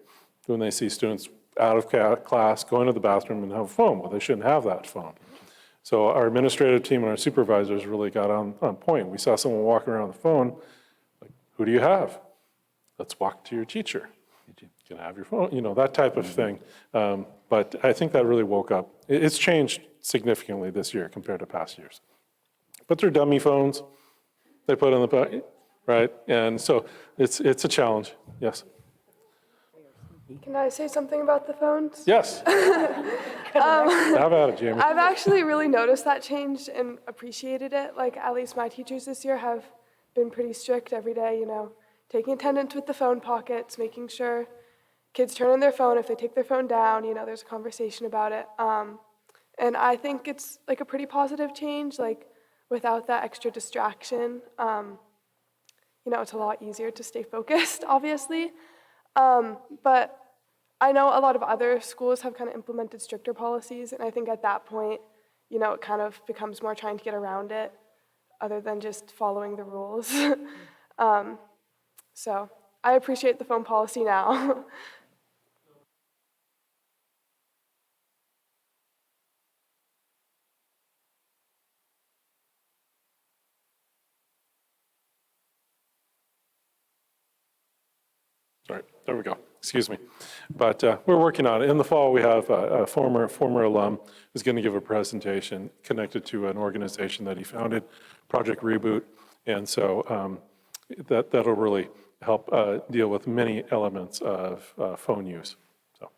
when they see students out of class, going to the bathroom and have a phone. Well, they shouldn't have that phone. So our administrative team and our supervisors really got on point. We saw someone walking around with the phone, like, who do you have? Let's walk to your teacher. You can have your phone, that type of thing. But I think that really woke up. It's changed significantly this year compared to past years. But they're dummy phones. They put in the pocket, right? And so it's a challenge, yes. Can I say something about the phones? Yes. Have at it, Jamie. I've actually really noticed that change and appreciated it. Like, at least my teachers this year have been pretty strict every day, taking attendance with the phone pockets, making sure kids turn on their phone. If they take their phone down, there's a conversation about it. And I think it's like a pretty positive change, like without that extra distraction. It's a lot easier to stay focused, obviously. But I know a lot of other schools have kind of implemented stricter policies, and I think at that point, it kind of becomes more trying to get around it other than just following the rules. So I appreciate the phone policy now. Sorry, there we go. Excuse me. But we're working on it. In the fall, we have a former alum who's going to give a presentation connected to an organization that he founded, Project Reboot. And so that'll really help deal with many elements of phone use. So,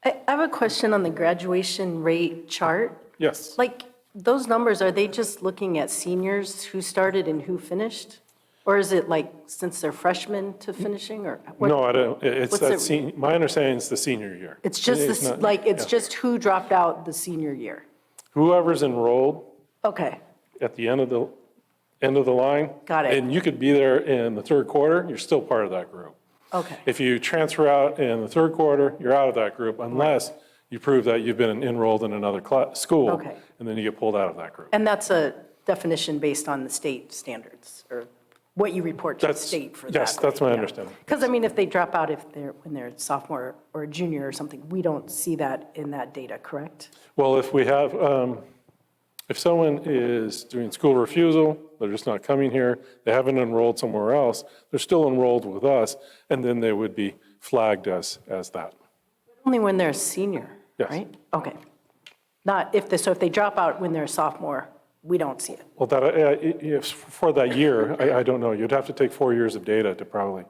I have a question on the graduation rate chart. yes. Like, those numbers, are they just looking at seniors who started and who finished? Or is it like since they're freshmen to finishing, or what? No, I don't. It's what's that my understanding is the senior year. It's just It's this, not- yeah. just who dropped out the senior year? Whoever's enrolled Okay, at the end of the line. Got it. And you could be there in the third quarter, you're still part of that group. okay. If you transfer out in the third quarter, you're out of that group unless you prove that you've been enrolled in another school. Okay. And then you get pulled out of that group. And that's a definition based on the state standards, or what you report to the state for that. Yes, that's my understanding. Because, I mean, if they drop out when they're a sophomore or a junior or something, we don't see that in that data, correct? Well, if we have, if someone is doing school refusal, they're just not coming here, they haven't enrolled somewhere else, they're still enrolled with us, and then they would be flagged as that. Only when they're a senior, Yes. right? Okay. Not if so if they drop out when they're a sophomore, we don't see it. Well, that, if for that year, I don't know, you'd have to take 4 years of data to probably,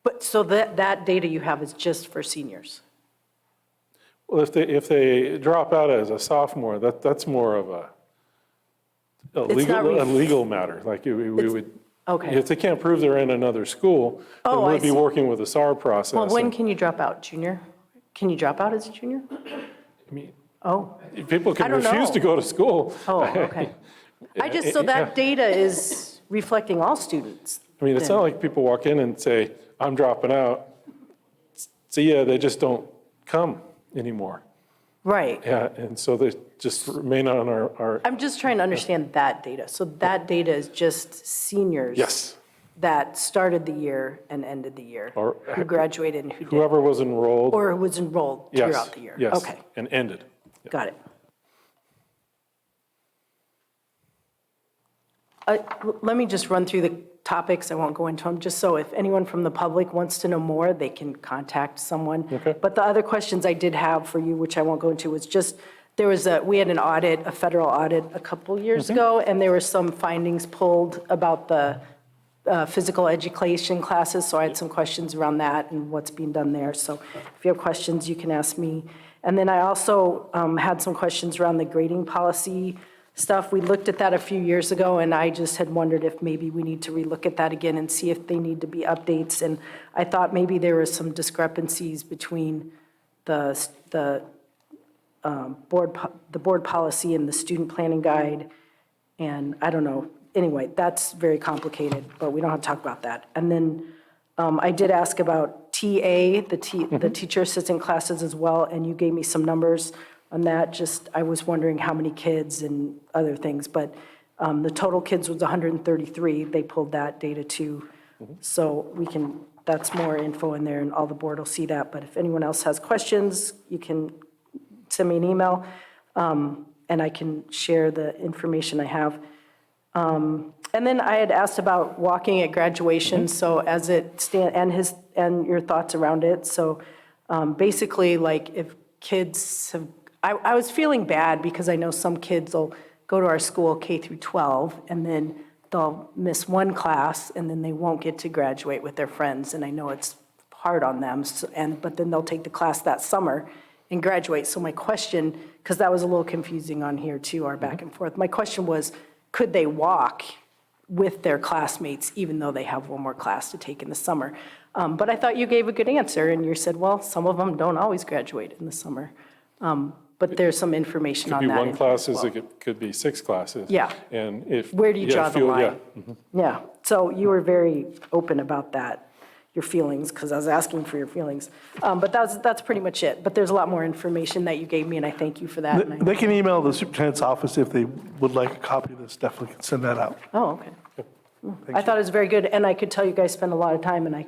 But so that data you have is just for seniors? well, if they drop out as a sophomore, that's more of a legal matter, like we would. Okay. If they can't prove they're in another school, then Oh, I we'd be see. working with the SAR process. Well, when and- can you drop out, junior? Can you drop out as a junior? I mean, Oh, people I can don't refuse know. to go to school. oh, okay. So that data is reflecting all students. I mean, it's not like people walk in and say, I'm dropping out. See ya, they just don't come anymore. Right. Yeah, and so they just remain on our, I'm just trying to understand that data. So that data is just seniors? yes, That started the year and ended the year? Or- Who graduated and who didn't? whoever was enrolled. Or who was enrolled Yes, throughout the year? yes, Okay, and ended. got it. Let me just run through the topics. I won't go into them, just so if anyone from the public wants to know more, they can contact someone. Okay. But the other questions I did have for you, which I won't go into, was just, we had an audit, a federal audit a couple years ago, and there were some findings pulled about the physical education classes, so I had some questions around that and what's being done there. So if you have questions, you can ask me. And then I also had some questions around the grading policy stuff. We looked at that a few years ago, and I just had wondered if maybe we need to relook at that again and see if they need to be updates. And I thought maybe there were some discrepancies between the board policy and the student planning guide, and I don't know. Anyway, that's very complicated, but we don't have to talk about that. And then I did ask about TA, the teacher assistant classes as well, and you gave me some numbers on that. Just, I was wondering how many kids and other things, but the total kids was 133. They pulled that data too. So that's more info in there, and all the board will see that. But if anyone else has questions, you can send me an email, and I can share the information I have. And then I had asked about walking at graduation, so as it stands, and your thoughts around it. So basically, like if kids have, I was feeling bad because I know some kids will go to our school K through 12, and then they'll miss one class, and then they won't get to graduate with their friends, and I know it's hard on them, but then they'll take the class that summer and graduate. So my question, because that was a little confusing on here too, our back and forth, my question was, could they walk with their classmates even though they have one more class to take in the summer? But I thought you gave a good answer, and you said, well, some of them don't always graduate in the summer. But there's some information on Could be that. one as classes, well. it could be 6 classes. Yeah. And if. Where do you yeah, draw the feel- line? yeah. Yeah, so you were very open about that, your feelings, because I was asking for your feelings. But that's pretty much it. But there's a lot more information that you gave me, and I thank you for that. and I- They can email the superintendent's office if they would like a copy of this, definitely can send that out. Oh, okay. I thought it was very good, and I could tell you guys spent a lot of time, and I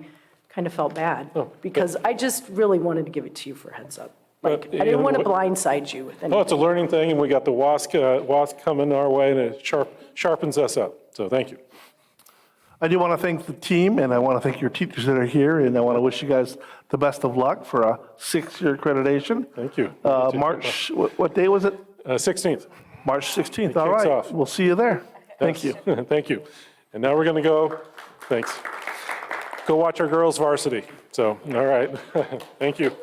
kind of felt bad, because I just really wanted to give it to you for a heads up. Like, I didn't want to blindside you with anything. Oh, it's a learning thing, and we got the WASC coming our way, and it sharpens us up. So thank you. I do want to thank the team, and I want to thank your teachers that are here, and I want to wish you guys the best of luck for a 6-year accreditation. Thank you. March, what day was it? 16th. March 16th, It all kicks right. off. We'll see you there. Thank you. Yes. Thank you. And now we're going to go, thanks. Go watch our girls varsity. So, all right. Thank you.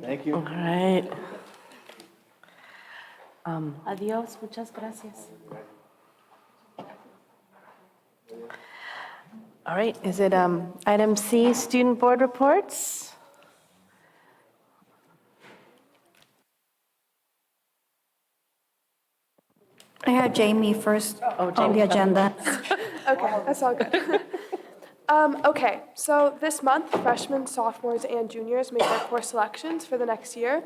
Thank you. All right. Adiós, muchas gracias. All right, is it item C, student board reports? I have Jamie first on the agenda. Okay, that's all good. Okay, so this month, freshmen, sophomores, and juniors make their course selections for the next year.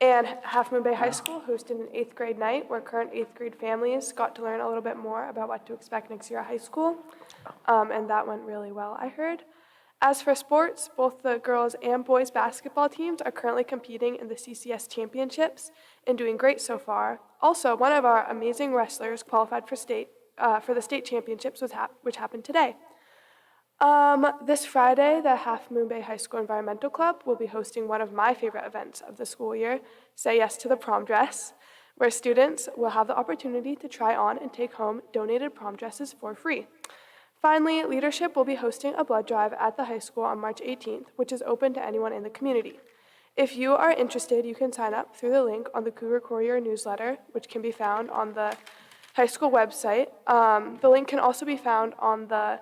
And Half Moon Bay High School hosted an 8th grade night where current 8th grade families got to learn a little bit more about what to expect next year at high school. And that went really well, I heard. As for sports, both the girls and boys basketball teams are currently competing in the CCS championships and doing great so far. Also, one of our amazing wrestlers qualified for the state championships, which happened today. This Friday, the Half Moon Bay High School Environmental Club will be hosting one of my favorite events of the school year, Say Yes to the Prom Dress, where students will have the opportunity to try on and take home donated prom dresses for free. Finally, leadership will be hosting a blood drive at the high school on March 18th, which is open to anyone in the community. If you are interested, you can sign up through the link on the Cougar Courier newsletter, which can be found on the high school website. The link can also be found on the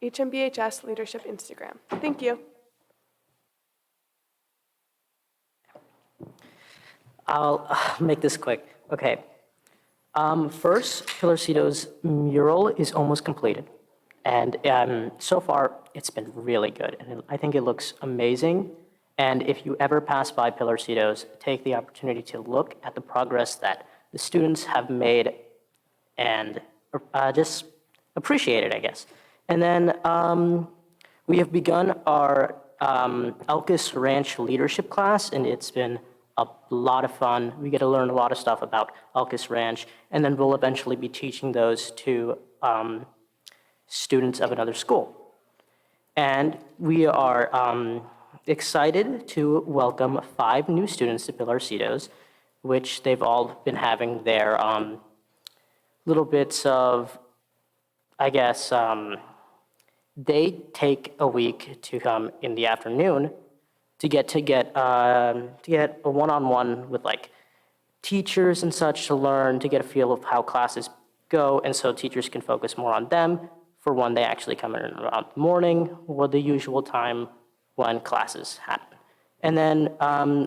HMBHS Leadership Instagram. Thank you. I'll make this quick. Okay. First, Pilarcito's mural is almost completed. And so far, it's been really good. And I think it looks amazing. And if you ever pass by Pilarcito's, take the opportunity to look at the progress that the students have made and just appreciate it, I guess. And then we have begun our Elkis Ranch leadership class, and it's been a lot of fun. We get to learn a lot of stuff about Elkis Ranch, and then we'll eventually be teaching those to students of another school. And we are excited to welcome 5 new students to Pilarcito's, which they've all been having their little bits of, I guess, they take a week to come in the afternoon to get a one-on-one with like teachers and such to learn, to get a feel of how classes go, and so teachers can focus more on them for when they actually come in around the morning or the usual time when classes happen. And then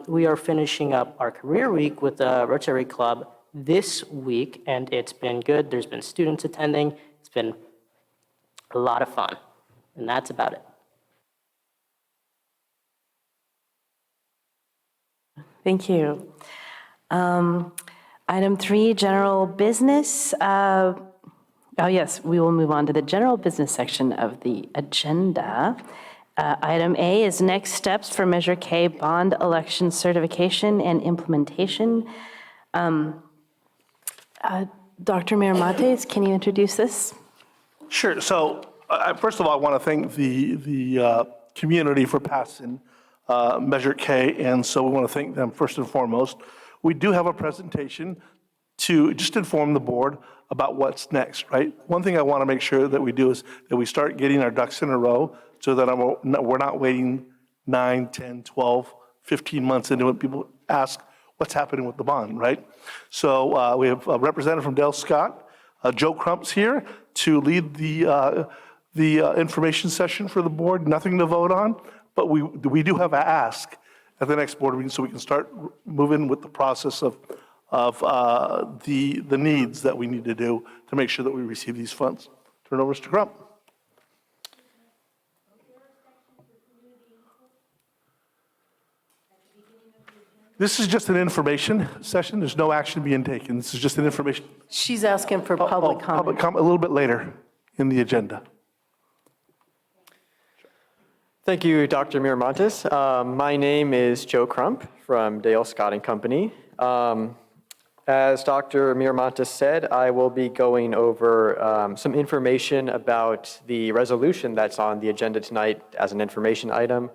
we are finishing up our career week with the Rotary Club this week, and it's been good. There's been students attending. It's been a lot of fun, and that's about it. Thank you. Item 3, general business. Oh, yes, we will move on to the general business section of the agenda. Item A is next steps for Measure K bond election certification and implementation. Dr. Miramontes, can you introduce this? Sure. So first of all, I want to thank the community for passing Measure K, and so we want to thank them first and foremost. We do have a presentation to just inform the board about what's next, right? One thing I want to make sure that we do is that we start getting our ducks in a row so that we're not waiting 9, 10, 12, 15 months into it. People ask, what's happening with the bond, right? So we have a representative from Dale Scott. Joe Crump's here to lead the information session for the board. Nothing to vote on, but we do have an ask at the next board meeting so we can start moving with the process of the needs that we need to do to make sure that we receive these funds. Turn over, Mr. Crump. This is just an information session. There's no action being taken. This is just an information. She's asking for public comment. Public comment a little bit later in the agenda. Thank you, Dr. Miramontes. My name is Joe Crump from Dale Scott & Company. As Dr. Miramontes said, I will be going over some information about the resolution that's on the agenda tonight as an information item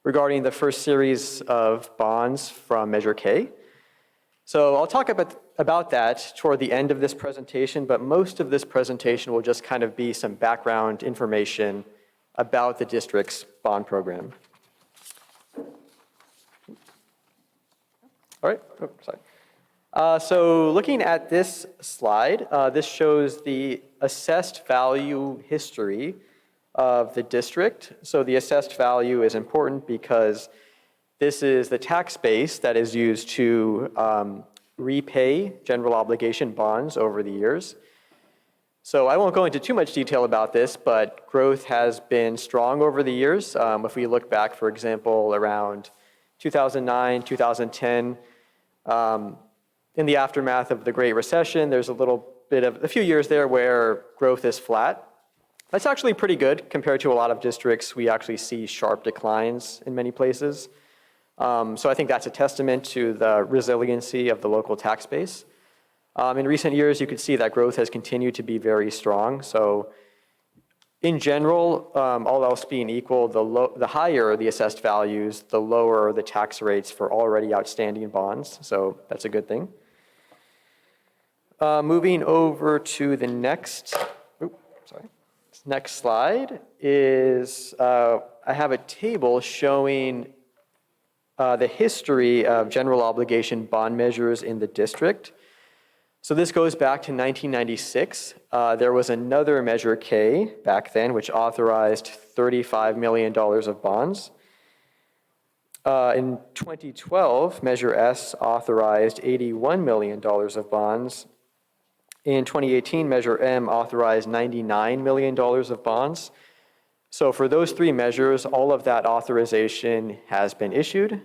regarding the first series of bonds from Measure K. So I'll talk about that toward the end of this presentation, but most of this presentation will just kind of be some background information about the district's bond program. All right, oh, sorry. So looking at this slide, this shows the assessed value history of the district. So the assessed value is important because this is the tax base that is used to repay general obligation bonds over the years. So I won't go into too much detail about this, but growth has been strong over the years. If we look back, for example, around 2009, 2010, in the aftermath of the Great Recession, there's a few years there where growth is flat. That's actually pretty good compared to a lot of districts. We actually see sharp declines in many places. So I think that's a testament to the resiliency of the local tax base. In recent years, you could see that growth has continued to be very strong. So in general, all else being equal, the higher the assessed values, the lower the tax rates for already outstanding bonds. So that's a good thing. Moving over to the next slide is I have a table showing the history of general obligation bond measures in the district. So this goes back to 1996. There was another Measure K back then, which authorized $35 million of bonds. In 2012, Measure S authorized $81 million of bonds. In 2018, Measure M authorized $99 million of bonds. So for those three measures, all of that authorization has been issued.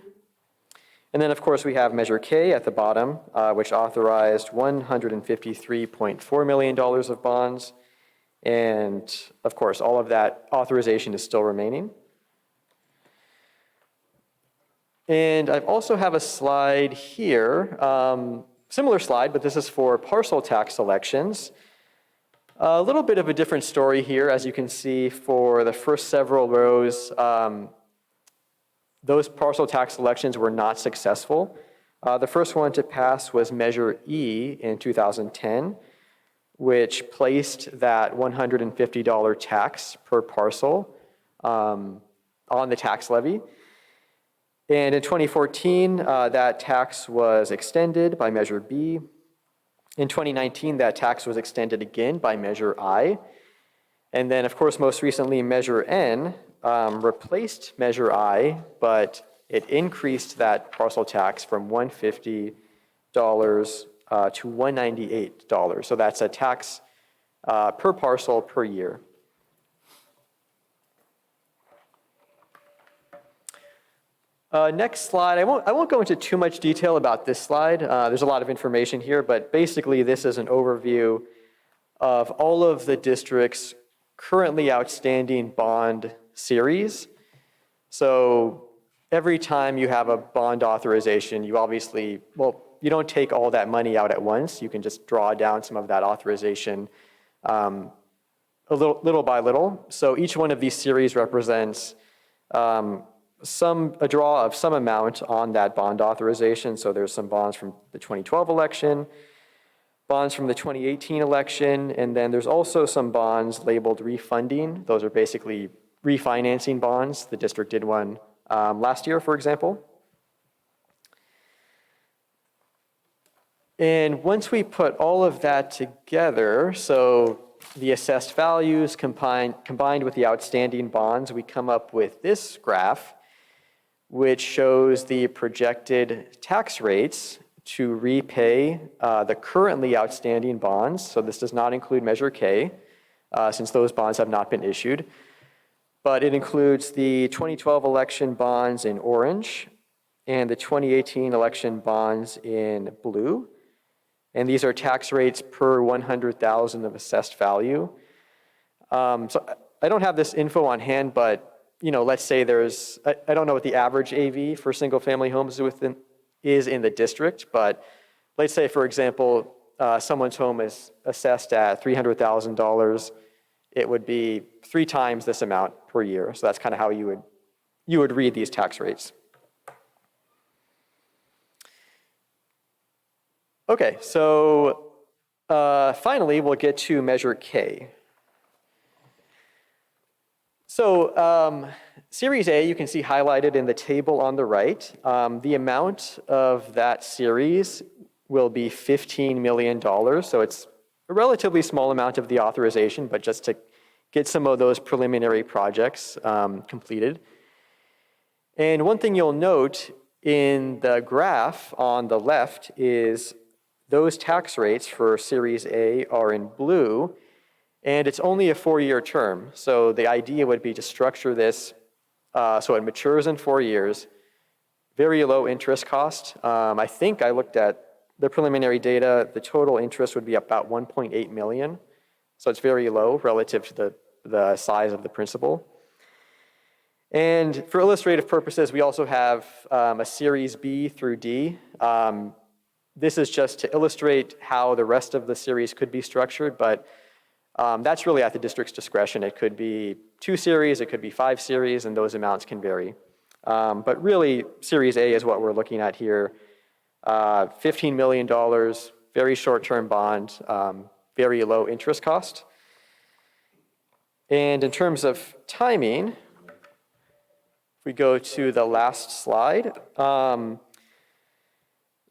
And then, of course, we have Measure K at the bottom, which authorized $153.4 million of bonds. And, of course, all of that authorization is still remaining. And I also have a slide here, similar slide, but this is for parcel tax elections. A little bit of a different story here. As you can see, for the first several rows, those parcel tax elections were not successful. The first one to pass was Measure E in 2010, which placed that $150 tax per parcel on the tax levy. And in 2014, that tax was extended by Measure B. In 2019, that tax was extended again by Measure I. And then, of course, most recently, Measure N replaced Measure I, but it increased that parcel tax from $150 to $198. So that's a tax per parcel per year. Next slide. I won't go into too much detail about this slide. There's a lot of information here, but basically this is an overview of all of the district's currently outstanding bond series. So every time you have a bond authorization, you obviously, you don't take all that money out at once. You can just draw down some of that authorization little by little. So each one of these series represents a draw of some amount on that bond authorization. So there's some bonds from the 2012 election, bonds from the 2018 election, and then there's also some bonds labeled refunding. Those are basically refinancing bonds. The district did one last year, for example. And once we put all of that together, so the assessed values combined with the outstanding bonds, we come up with this graph, which shows the projected tax rates to repay the currently outstanding bonds. So this does not include Measure K, since those bonds have not been issued. But it includes the 2012 election bonds in orange and the 2018 election bonds in blue. And these are tax rates per 100,000 of assessed value. So I don't have this info on hand, but let's say there's, I don't know what the average AV for single family homes is in the district, but let's say, for example, someone's home is assessed at $300,000. It would be 3 times this amount per year. So that's kind of how you would read these tax rates. Okay, so finally, we'll get to Measure K. So Series A, you can see highlighted in the table on the right. The amount of that series will be $15 million. So it's a relatively small amount of the authorization, but just to get some of those preliminary projects completed. And one thing you'll note in the graph on the left is those tax rates for Series A are in blue, And it's only a 4-year term. So the idea would be to structure this so it matures in 4 years, very low interest cost. I think I looked at the preliminary data, the total interest would be about 1.8 million. So it's very low relative to the size of the principal. And for illustrative purposes, we also have a series B through D. This is just to illustrate how the rest of the series could be structured, but that's really at the district's discretion. It could be 2 series, it could be 5 series, and those amounts can vary. But really, Series A is what we're looking at here. $15 million, very short-term bond, very low interest cost. And in terms of timing, if we go to the last slide,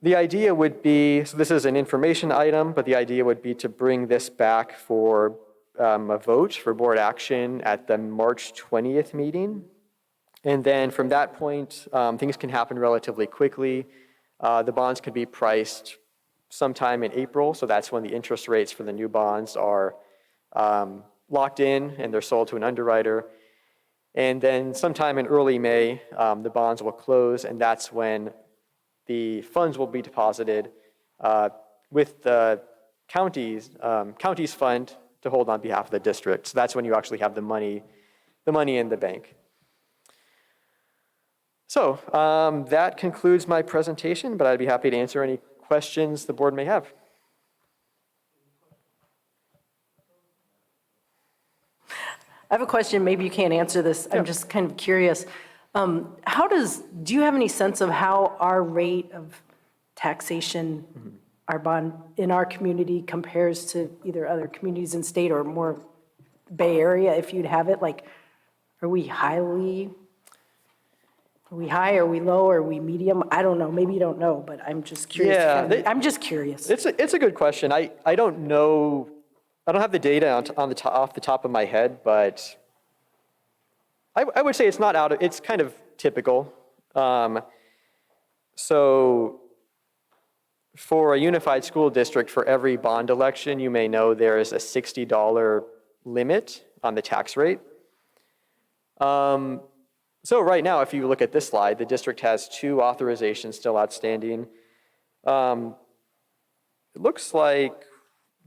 the idea would be, so this is an information item, but the idea would be to bring this back for a vote for board action at the March 20th meeting. And then from that point, things can happen relatively quickly. The bonds could be priced sometime in April, so that's when the interest rates for the new bonds are locked in and they're sold to an underwriter. And then sometime in early May, the bonds will close, and that's when the funds will be deposited with the county's fund to hold on behalf of the district. So that's when you actually have the money in the bank. So that concludes my presentation, but I'd be happy to answer any questions the board may have. I have a question, maybe you can't answer this. I'm just kind of curious. Do you have any sense of how our rate of taxation, our bond in our community compares to either other communities in state or more Bay Area, if you'd have it? Like, are we high, are we low, are we medium? I don't know, maybe you don't know, but I'm just curious. Yeah, I'm just curious. It's a good question. I don't know, I don't have the data off the top of my head, but I would say it's not out of, it's kind of typical. So for a unified school district, for every bond election, you may know there is a $60 limit on the tax rate. So right now, if you look at this slide, the district has 2 authorizations still outstanding. It looks like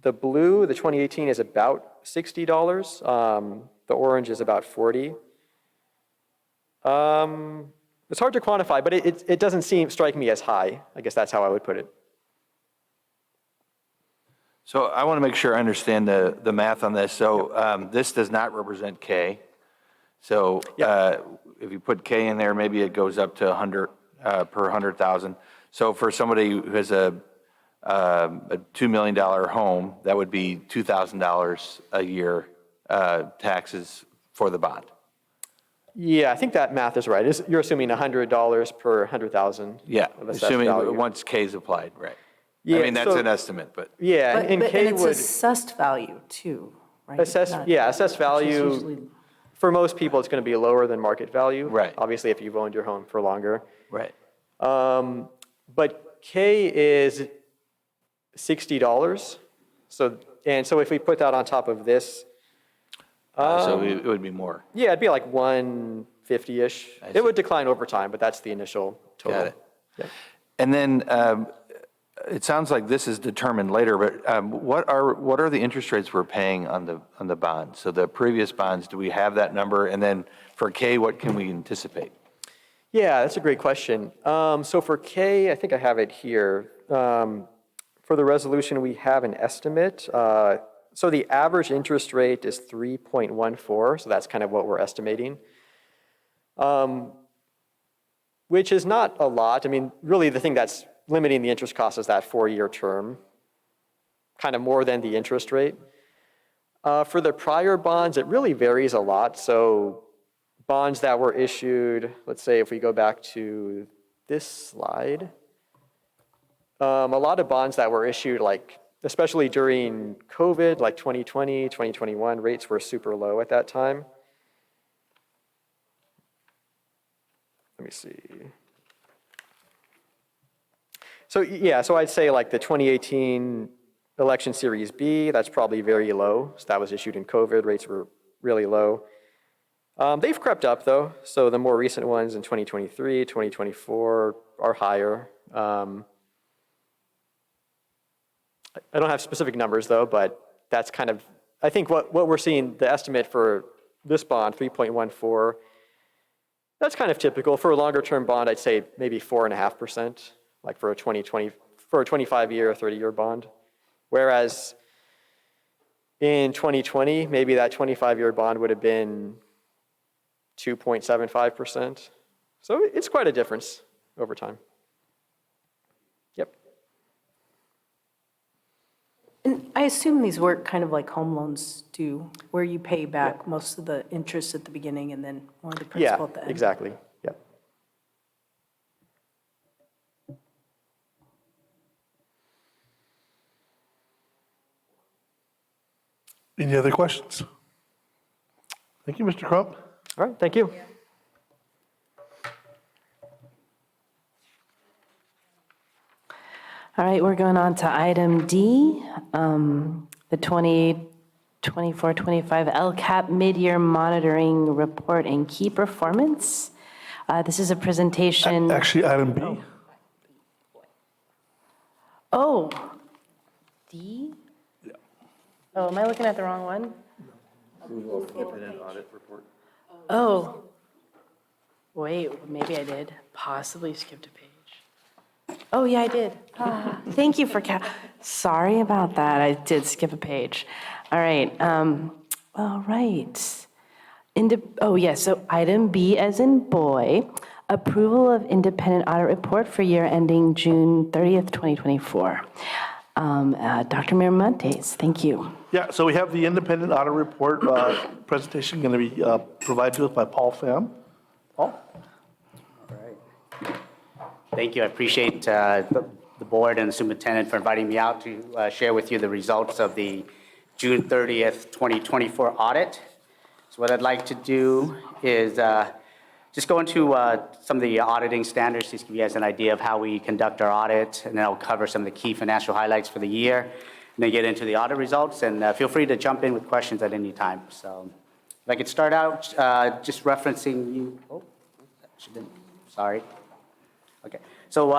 the blue, the 2018, is about $60. The orange is about $40. It's hard to quantify, but it doesn't strike me as high. I guess that's how I would put it. So I want to make sure I understand the math on this. So this does not represent K. So if you put K in there, maybe it goes up to 100 per 100,000. So for somebody who has a $2 million home, that would be $2,000 a year taxes for the bond. Yeah, I think that math is right. You're assuming $100 per 100,000. Yeah, assuming once K is applied, right? Yeah, I mean, that's an estimate, but. Yeah, and K it's would. assessed value too, right? Assessed value. Usually. For most people, it's going to be lower than market value. Right. Obviously, if you've owned your home for longer. Right. But K is $60. So if we put that on top of this. So it would be more. Yeah, it'd be like 150-ish. It would decline over time, but that's the initial total. Got it. Yeah. And then it sounds like this is determined later, but what are the interest rates we're paying on the bond? So the previous bonds, do we have that number? And then for K, what can we anticipate? Yeah, that's a great question. So for K, I think I have it here. For the resolution, we have an estimate. So the average interest rate is 3.14, so that's kind of what we're estimating, which is not a lot. I mean, really the thing that's limiting the interest cost is that 4-year term, kind of more than the interest rate. For the prior bonds, it really varies a lot. So bonds that were issued, let's say if we go back to this slide, a lot of bonds that were issued, like especially during COVID, like 2020, 2021, rates were super low at that time. Let me see. So yeah, so I'd say like the 2018 Election Series B, that's probably very low. So that was issued in COVID, rates were really low. They've crept up though. So the more recent ones in 2023, 2024 are higher. I don't have specific numbers though, but that's kind of, I think what we're seeing, the estimate for this bond, 3.14, that's kind of typical. For a longer term bond, I'd say maybe 4.5%, like for a 25-year or 30-year bond. Whereas in 2020, maybe that 25-year bond would have been 2.75%. So it's quite a difference over time. Yep. And I assume these work kind of like home loans do, where you pay back most of the interest at the beginning and then more of the principal at the Yeah, end. exactly. Yep. Any other questions? Thank you, Mr. Crump. All right, thank you. All right, we're going on to item D, the 2024-25 LCAP Mid-Year Monitoring Report and Key Performance. This is a presentation. Actually, item B. Oh, D? Oh, am I looking at the wrong one? Oh, wait, maybe I did. Possibly skipped a page. Oh, yeah, I did. Thank you for, sorry about that. I did skip a page. All right. All right. Oh, yes, so item B as in boy, approval of independent audit report for year ending June 30th, 2024. Dr. Miramontes, thank you. Yeah, so we have the independent audit report presentation going to be provided to us by Paul Pham. Paul? Thank you. I appreciate the board and the superintendent for inviting me out to share with you the results of the June 30th, 2024 audit. So what I'd like to do is just go into some of the auditing standards, just give you guys an idea of how we conduct our audit, and then I'll cover some of the key financial highlights for the year, and then get into the audit results, and feel free to jump in with questions at any time. So if I could start out just referencing you. Oh, sorry. Okay, so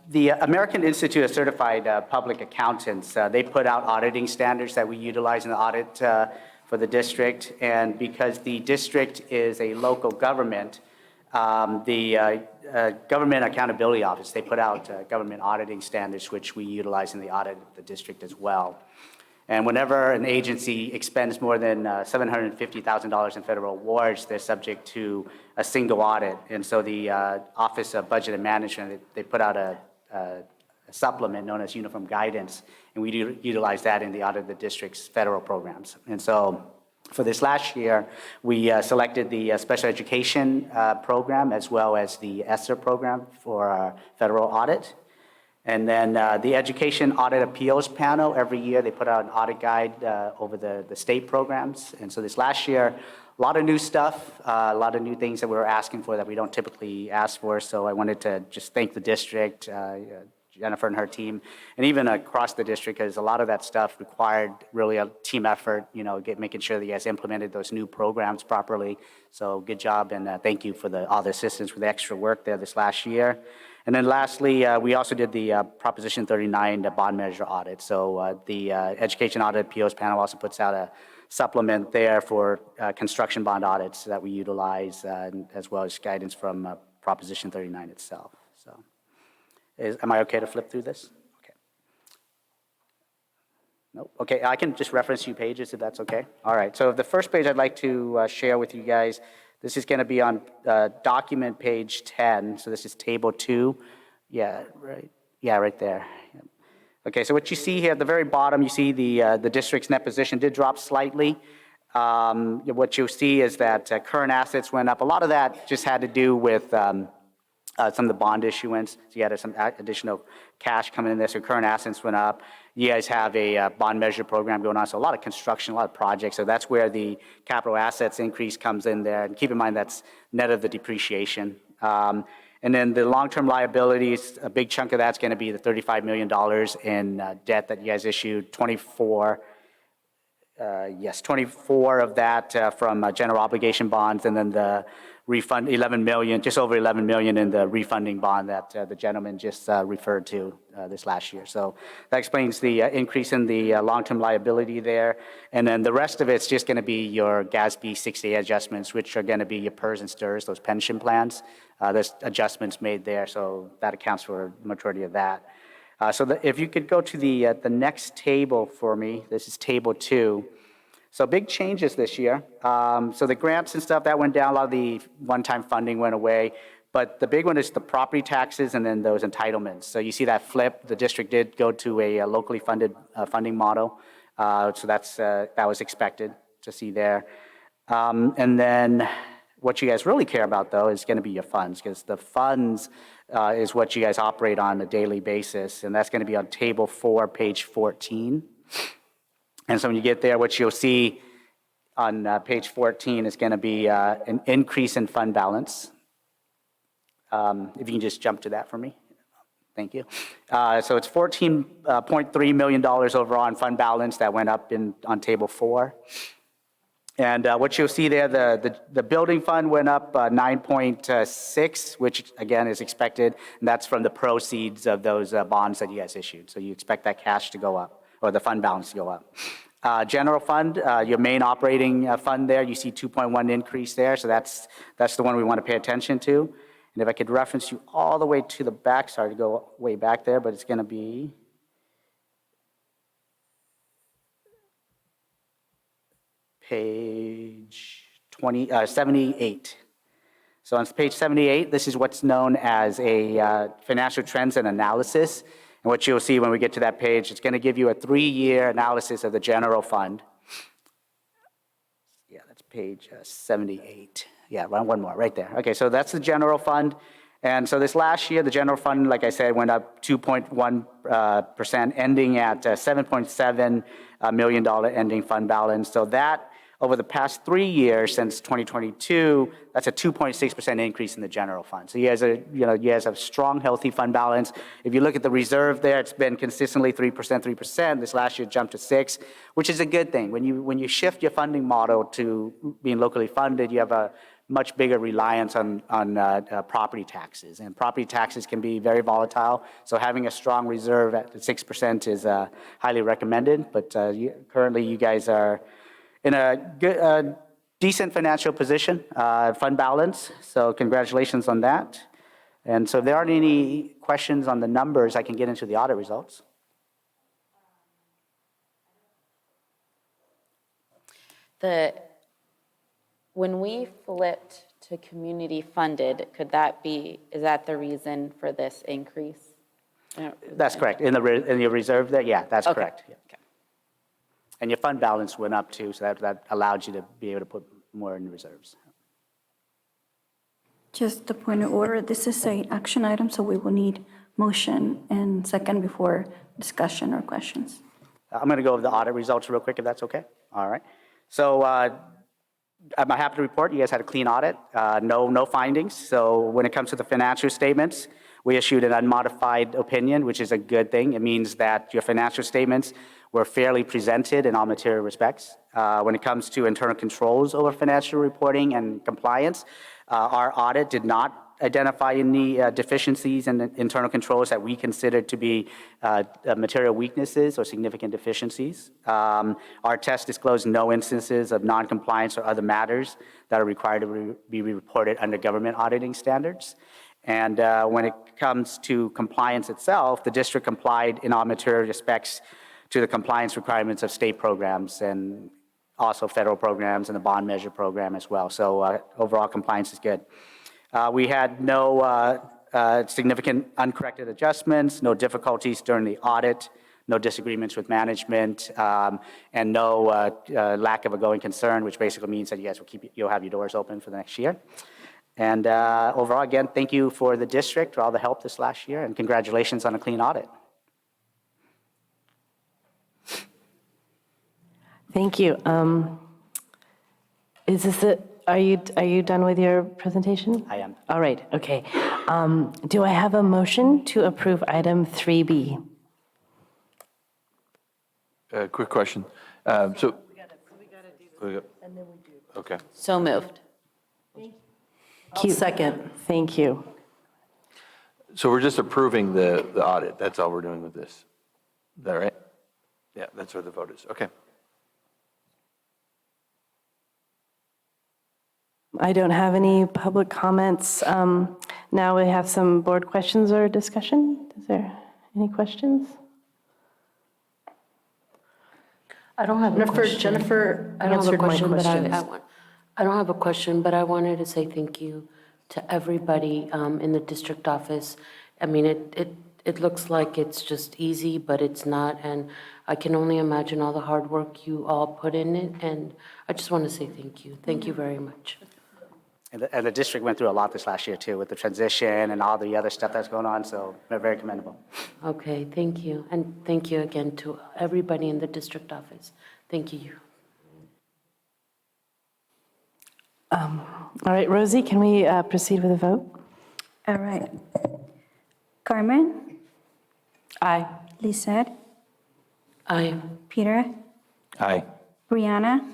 the American Institute of Certified Public Accountants, they put out auditing standards that we utilize in the audit for the district, and because the district is a local government, the Government Accountability Office, they put out government auditing standards, which we utilize in the audit of the district as well. And whenever an agency expends more than $750,000 in federal awards, they're subject to a single audit. And so the Office of Budget and Management, they put out a supplement known as Uniform Guidance, and we do utilize that in the audit of the district's federal programs. And so for this last year, we selected the special education program as well as the ESSER program for our federal audit. And then the Education Audit Appeals Panel, every year they put out an audit guide over the state programs. And so this last year, a lot of new stuff, a lot of new things that we were asking for that we don't typically ask for. So I wanted to just thank the district, Jennifer and her team, and even across the district, because a lot of that stuff required really a team effort, making sure that you guys implemented those new programs properly. So good job, and thank you for all the assistance for the extra work there this last year. And then lastly, we also did the Proposition 39, the bond measure audit. So the Education Audit Appeals Panel also puts out a supplement there for construction bond audits that we utilize, as well as guidance from Proposition 39 itself. So am I okay to flip through this? Okay. Nope. Okay, I can just reference you pages if that's okay. All right, so the first page I'd like to share with you guys, this is going to be on document page 10. So this is table 2. Yeah, right. Yeah, right there. Yep. Okay, so what you see here at the very bottom, you see the district's net position did drop slightly. What you'll see is that current assets went up. A lot of that just had to do with some of the bond issuance. So you had some additional cash coming in there, so current assets went up. You guys have a bond measure program going on, so a lot of construction, a lot of projects. So that's where the capital assets increase comes in there. And keep in mind that's net of the depreciation. And then the long-term liabilities, a big chunk of that's going to be the $35 million in debt that you guys issued, 24 of that from general obligation bonds, and then the refund, 11 million, just over 11 million in the refunding bond that the gentleman just referred to this last year. So that explains the increase in the long-term liability there. And then the rest of it's just going to be your GASB 60 adjustments, which are going to be your PERS and STIRS, those pension plans. There's adjustments made there, so that accounts for the majority of that. If you could go to the next table for me, this is table 2. So big changes this year. So the grants and stuff, that went down. A lot of the one-time funding went away. But the big one is the property taxes and then those entitlements. So you see that flip. The district did go to a locally funded funding model. So that was expected to see there. And then what you guys really care about, though, is going to be your funds, because the funds is what you guys operate on a daily basis. And that's going to be on table 4, page 14. And so when you get there, what you'll see on page 14 is going to be an increase in fund balance. If you can just jump to that for me. Thank you. So it's $14.3 million overall in fund balance that went up on table 4. And what you'll see there, the building fund went up 9.6, which again is expected. And that's from the proceeds of those bonds that you guys issued. So you expect that cash to go up, or the fund balance to go up. General fund, your main operating fund there, you see 2.1 increase there. So that's the one we want to pay attention to. And if I could reference you all the way to the back, sorry to go way back there, but it's going to be page 78. So on page 78, this is what's known as a financial trends and analysis. And what you'll see when we get to that page, it's going to give you a 3-year analysis of the general fund. Yeah, that's page 78. Yeah, one more, right there. Okay, so that's the general fund. And so this last year, the general fund, like I said, went up 2.1%, ending at $7.7 million ending fund balance. So that, over the past 3 years since 2022, that's a 2.6% increase in the general fund. So you guys have a strong, healthy fund balance. If you look at the reserve there, it's been consistently 3%. This last year jumped to 6%, which is a good thing. When you shift your funding model to being locally funded, you have a much bigger reliance on property taxes. And property taxes can be very volatile. So having a strong reserve at 6% is highly recommended. But currently, you guys are in a decent financial position, fund balance. So congratulations on that. And so if there aren't any questions on the numbers, I can get into the audit results. When we flipped to community funded, is that the reason for this increase? That's correct. In your reserve there, yeah, that's correct. Yeah. Okay. And your fund balance went up too, so that allowed you to be able to put more in reserves. Just a point of order, this is an action item, so we will need motion and second before discussion or questions. I'm going to go over the audit results real quick, if that's okay. All right. So I'm happy to report you guys had a clean audit, no findings. So when it comes to the financial statements, we issued an unmodified opinion, which is a good thing. It means that your financial statements were fairly presented in all material respects. When it comes to internal controls over financial reporting and compliance, our audit did not identify any deficiencies in the internal controls that we considered to be material weaknesses or significant deficiencies. Our test disclosed no instances of non-compliance or other matters that are required to be reported under government auditing standards. And when it comes to compliance itself, the district complied in all material respects to the compliance requirements of state programs and also federal programs and the bond measure program as well. So overall compliance is good. We had no significant uncorrected adjustments, no difficulties during the audit, no disagreements with management, and no lack of a going concern, which basically means that you guys you'll have your doors open for the next year. And overall, again, thank you for the district for all the help this last year, and congratulations on a clean audit. Thank you. are you done with your presentation? I am. All right, okay. Do I have a motion to approve item 3B? Quick question. So. Okay. So moved. Second. Thank you. So we're just approving the audit. That's all we're doing with this. Is that right? Yeah, that's what the vote is. Okay. I don't have any public comments. Now we have some board questions or discussion. Is there any questions? I don't have a question. Jennifer I don't have a answered my question, but questions. I don't have a question, but I wanted to say thank you to everybody in the district office. I mean, it looks like it's just easy, but it's not, and I can only imagine all the hard work you all put in it, and I just want to say thank you. Thank you very much. And the district went through a lot this last year too, with the transition and all the other stuff that's going on, so they're very commendable. Okay, thank you. And thank you again to everybody in the district office. Thank you. All right, Rosie, can we proceed with a vote? All right. Carmen, Aye. Lisette, Aye. Peter, Aye. Brianna,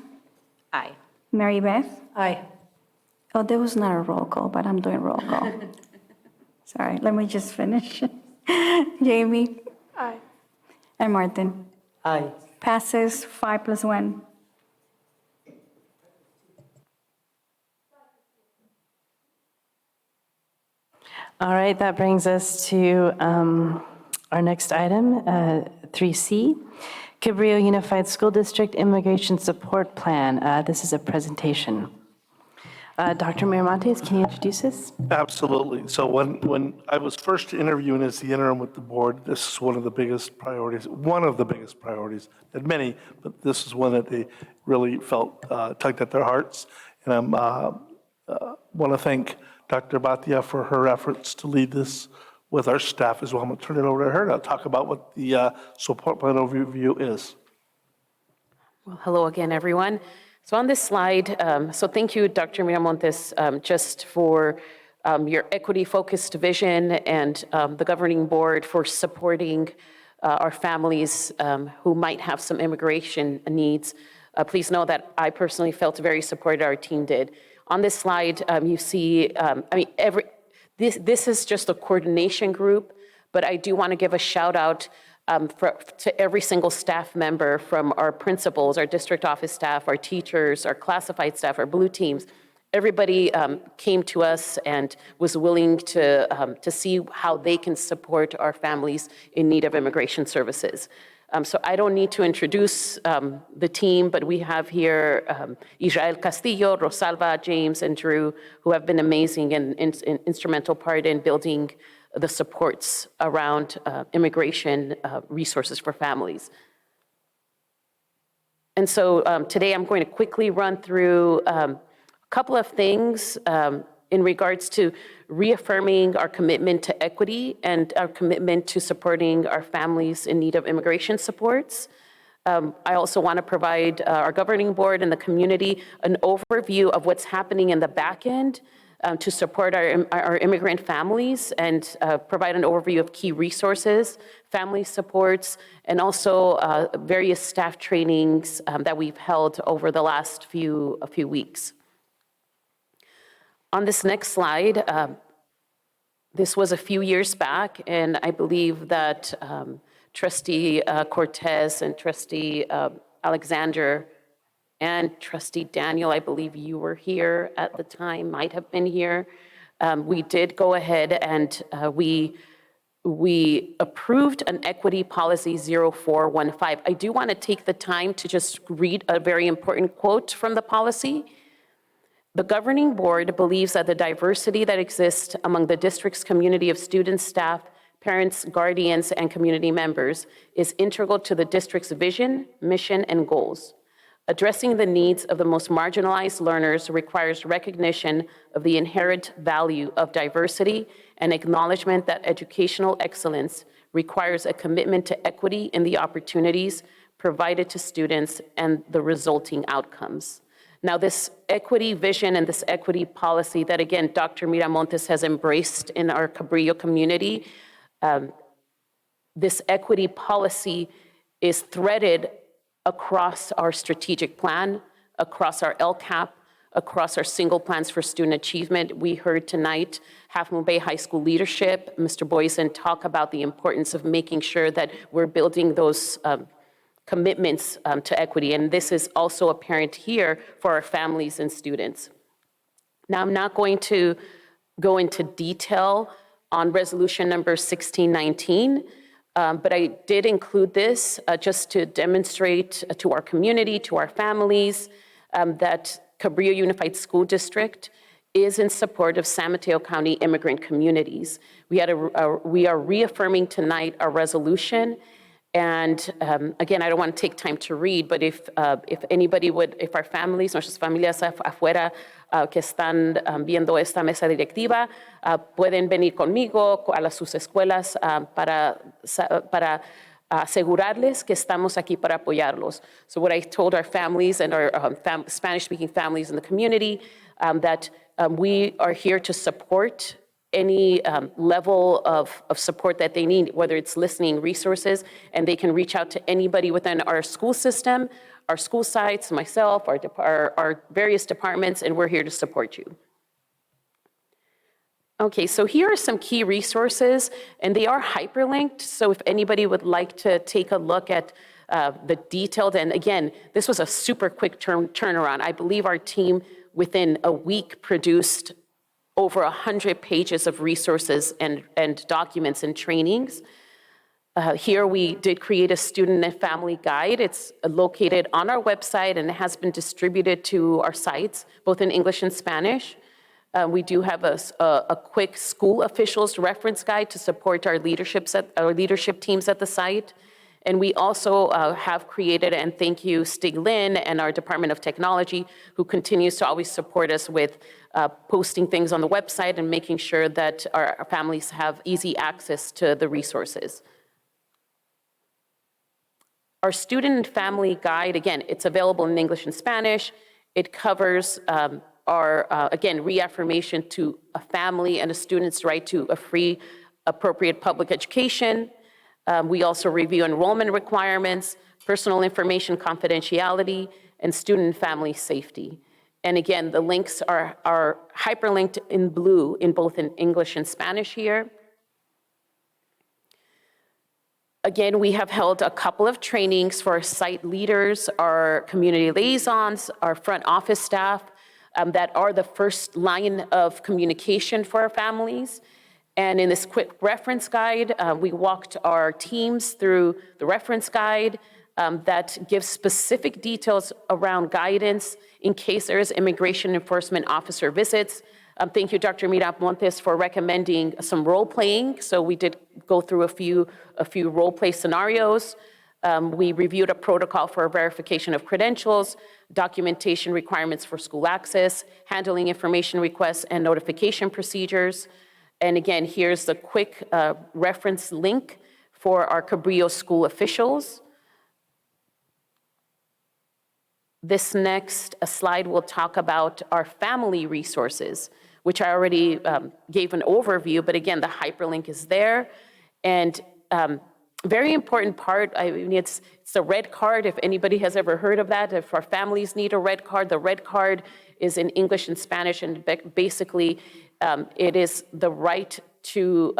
Aye. Mary Beth. Aye. Oh, there was not a roll call, but I'm doing roll call. Sorry, let me just finish. Jamie Aye. and Martin. Aye. Passes 5+1. All right, that brings us to our next item, 3C, Cabrillo Unified School District Immigration Support Plan. This is a presentation. Dr. Miramontes, can you introduce this? Absolutely. So when I was first interviewing as the interim with the board, this is one of the biggest priorities, and many, but this is one that they really felt tugged at their hearts. And I want to thank Dr. Bhatia for her efforts to lead this with our staff as well. I'm going to turn it over to her to talk about what the support plan overview is. Well, hello again, everyone. So on this slide, so thank you, Dr. Miramontes, just for your equity-focused vision and the governing board for supporting our families who might have some immigration needs. Please know that I personally felt very supported, our team did. On this slide, you see, this is just a coordination group, but I do want to give a shout out to every single staff member, from our principals, our district office staff, our teachers, our classified staff, our blue teams. Everybody came to us and was willing to see how they can support our families in need of immigration services. So I don't need to introduce the team, but we have here Israel Castillo, Rosalba, James, and Drew, who have been amazing and instrumental part in building the supports around immigration resources for families. And so today I'm going to quickly run through a couple of things in regards to reaffirming our commitment to equity and our commitment to supporting our families in need of immigration supports. I also want to provide our governing board and the community an overview of what's happening in the back end to support our immigrant families, and provide an overview of key resources, family supports, and also various staff trainings that we've held over the last few weeks. On this next slide, this was a few years back, and I believe that Trustee Cortez and Trustee Alexander and Trustee Daniel, I believe you were here at the time, might have been here. We did go ahead and we approved an equity policy 0415. I do want to take the time to just read a very important quote from the policy. The governing board believes that the diversity that exists among the district's community of students, staff, parents, guardians, and community members is integral to the district's vision, mission, and goals. Addressing the needs of the most marginalized learners requires recognition of the inherent value of diversity and acknowledgement that educational excellence requires a commitment to equity in the opportunities provided to students and the resulting outcomes. Now, this equity vision and this equity policy that, again, Dr. Miramontes has embraced in our Cabrillo community, this equity policy is threaded across our strategic plan, across our LCAP, across our single plans for student achievement. We heard tonight Half Moon Bay High School leadership, Mr. Boysen, talk about the importance of making sure that we're building those commitments to equity. And this is also apparent here for our families and students. Now, I'm not going to go into detail on resolution number 1619, but I did include this just to demonstrate to our community, to our families, that Cabrillo Unified School District is in support of San Mateo County immigrant communities. We are reaffirming tonight our resolution. And again, I don't want to take time to read, but if anybody would, if our families, nuestras familias afuera que están viendo esta mesa directiva, pueden venir conmigo a sus escuelas para asegurarles que estamos aquí para apoyarlos. So what I told our families and our Spanish-speaking families in the community, that we are here to support any level of support that they need, whether it's listening resources, and they can reach out to anybody within our school system, our school sites, myself, our various departments, and we're here to support you. Okay, so here are some key resources, and they are hyperlinked, so if anybody would like to take a look at the detailed, and again, this was a super quick turnaround. I believe our team within a week produced over 100 pages of resources and documents and trainings. Here we did create a student and family guide. It's located on our website and it has been distributed to our sites, both in English and Spanish. We do have a quick school officials reference guide to support our leadership teams at the site. And we also have created, and thank you, Stig Lin and our Department of Technology, who continues to always support us with posting things on the website and making sure that our families have easy access to the resources. Our student and family guide, again, it's available in English and Spanish. It covers our, again, reaffirmation to a family and a student's right to a free, appropriate public education. We also review enrollment requirements, personal information confidentiality, and student and family safety. And again, the links are hyperlinked in blue in both in English and Spanish here. Again, we have held a couple of trainings for our site leaders, our community liaisons, our front office staff that are the first line of communication for our families. And in this quick reference guide, we walked our teams through the reference guide that gives specific details around guidance in case there is immigration enforcement officer visits. Thank you, Dr. Miramontes, for recommending some role playing. So we did go through a few role play scenarios. We reviewed a protocol for verification of credentials, documentation requirements for school access, handling information requests and notification procedures. And again, here's the quick reference link for our Cabrillo school officials. This next slide will talk about our family resources, which I already gave an overview, but again, the hyperlink is there. And very important part, I mean, it's a red card, if anybody has ever heard of that. If our families need a red card, the red card is in English and Spanish, and basically it is the right to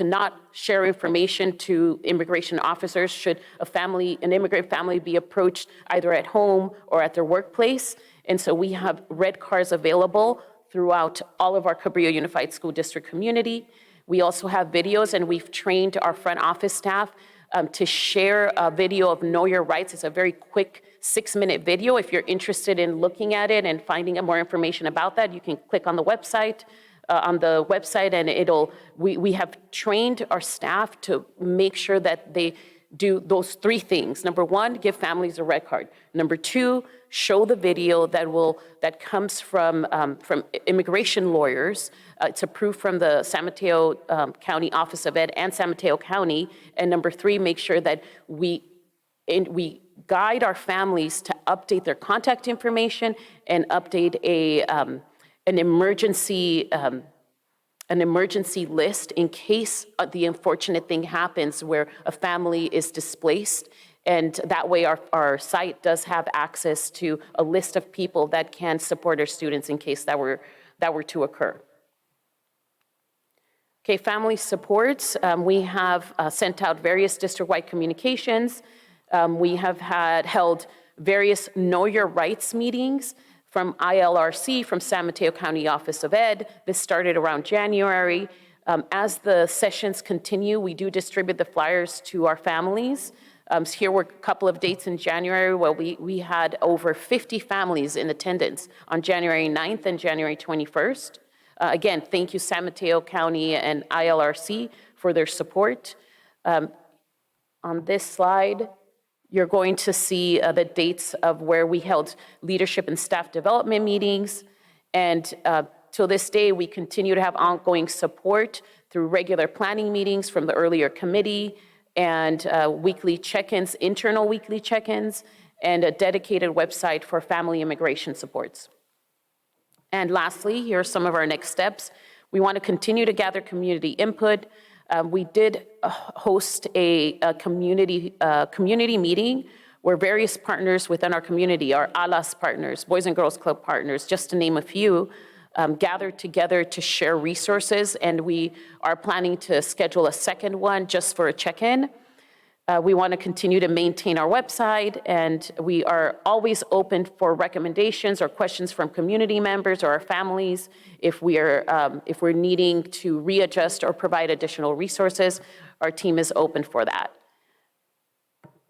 not share information to immigration officers should an immigrant family be approached either at home or at their workplace. And so we have red cards available throughout all of our Cabrillo Unified School District community. We also have videos, and we've trained our front office staff to share a video of Know Your Rights. It's a very quick 6-minute video. If you're interested in looking at it and finding out more information about that, you can click on the website. And we have trained our staff to make sure that they do those 3 things. Number 1, give families a red card. Number 2, show the video that comes from immigration lawyers. It's approved from the San Mateo County Office of Ed and San Mateo County. And number 3, make sure that we guide our families to update their contact information and update an emergency list in case the unfortunate thing happens where a family is displaced. And that way our site does have access to a list of people that can support our students in case that were to occur. Okay, family supports. We have sent out various district-wide communications. We have held various Know Your Rights meetings from ILRC, from San Mateo County Office of Ed. This started around January. As the sessions continue, we do distribute the flyers to our families. Here were a couple of dates in January where we had over 50 families in attendance on January 9th and January 21st. Again, thank you San Mateo County and ILRC for their support. On this slide, you're going to see the dates of where we held leadership and staff development meetings. And till this day, we continue to have ongoing support through regular planning meetings from the earlier committee and weekly check-ins, internal weekly check-ins, and a dedicated website for family immigration supports. And lastly, here are some of our next steps. We want to continue to gather community input. We did host a community meeting where various partners within our community, our ALAS partners, Boys and Girls Club partners, just to name a few, gathered together to share resources, and we are planning to schedule a second one just for a check-in. We want to continue to maintain our website, and we are always open for recommendations or questions from community members or our families if we're needing to readjust or provide additional resources. Our team is open for that.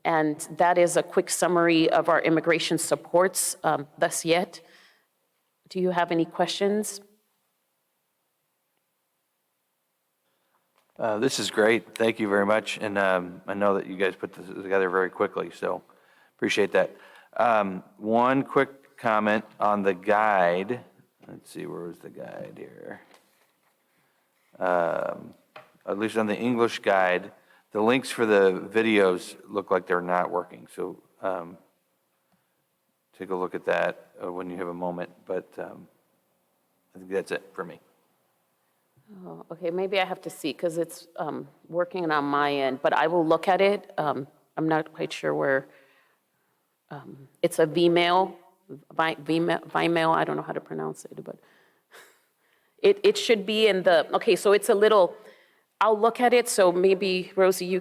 And that is a quick summary of our immigration supports thus yet. Do you have any questions? This is great. Thank you very much. And I know that you guys put this together very quickly, so appreciate that. One quick comment on the guide. Let's see, where was the guide here? At least on the English guide, the links for the videos look like they're not working. So take a look at that when you have a moment. But I think that's it for me. Oh, okay, maybe I have to see because it's working on my end, but I will look at it. I'm not quite sure where. It's a Vimeo, I don't know how to pronounce it, but it should be in the, okay, so it's a little, I'll look at it, so maybe, Rosie,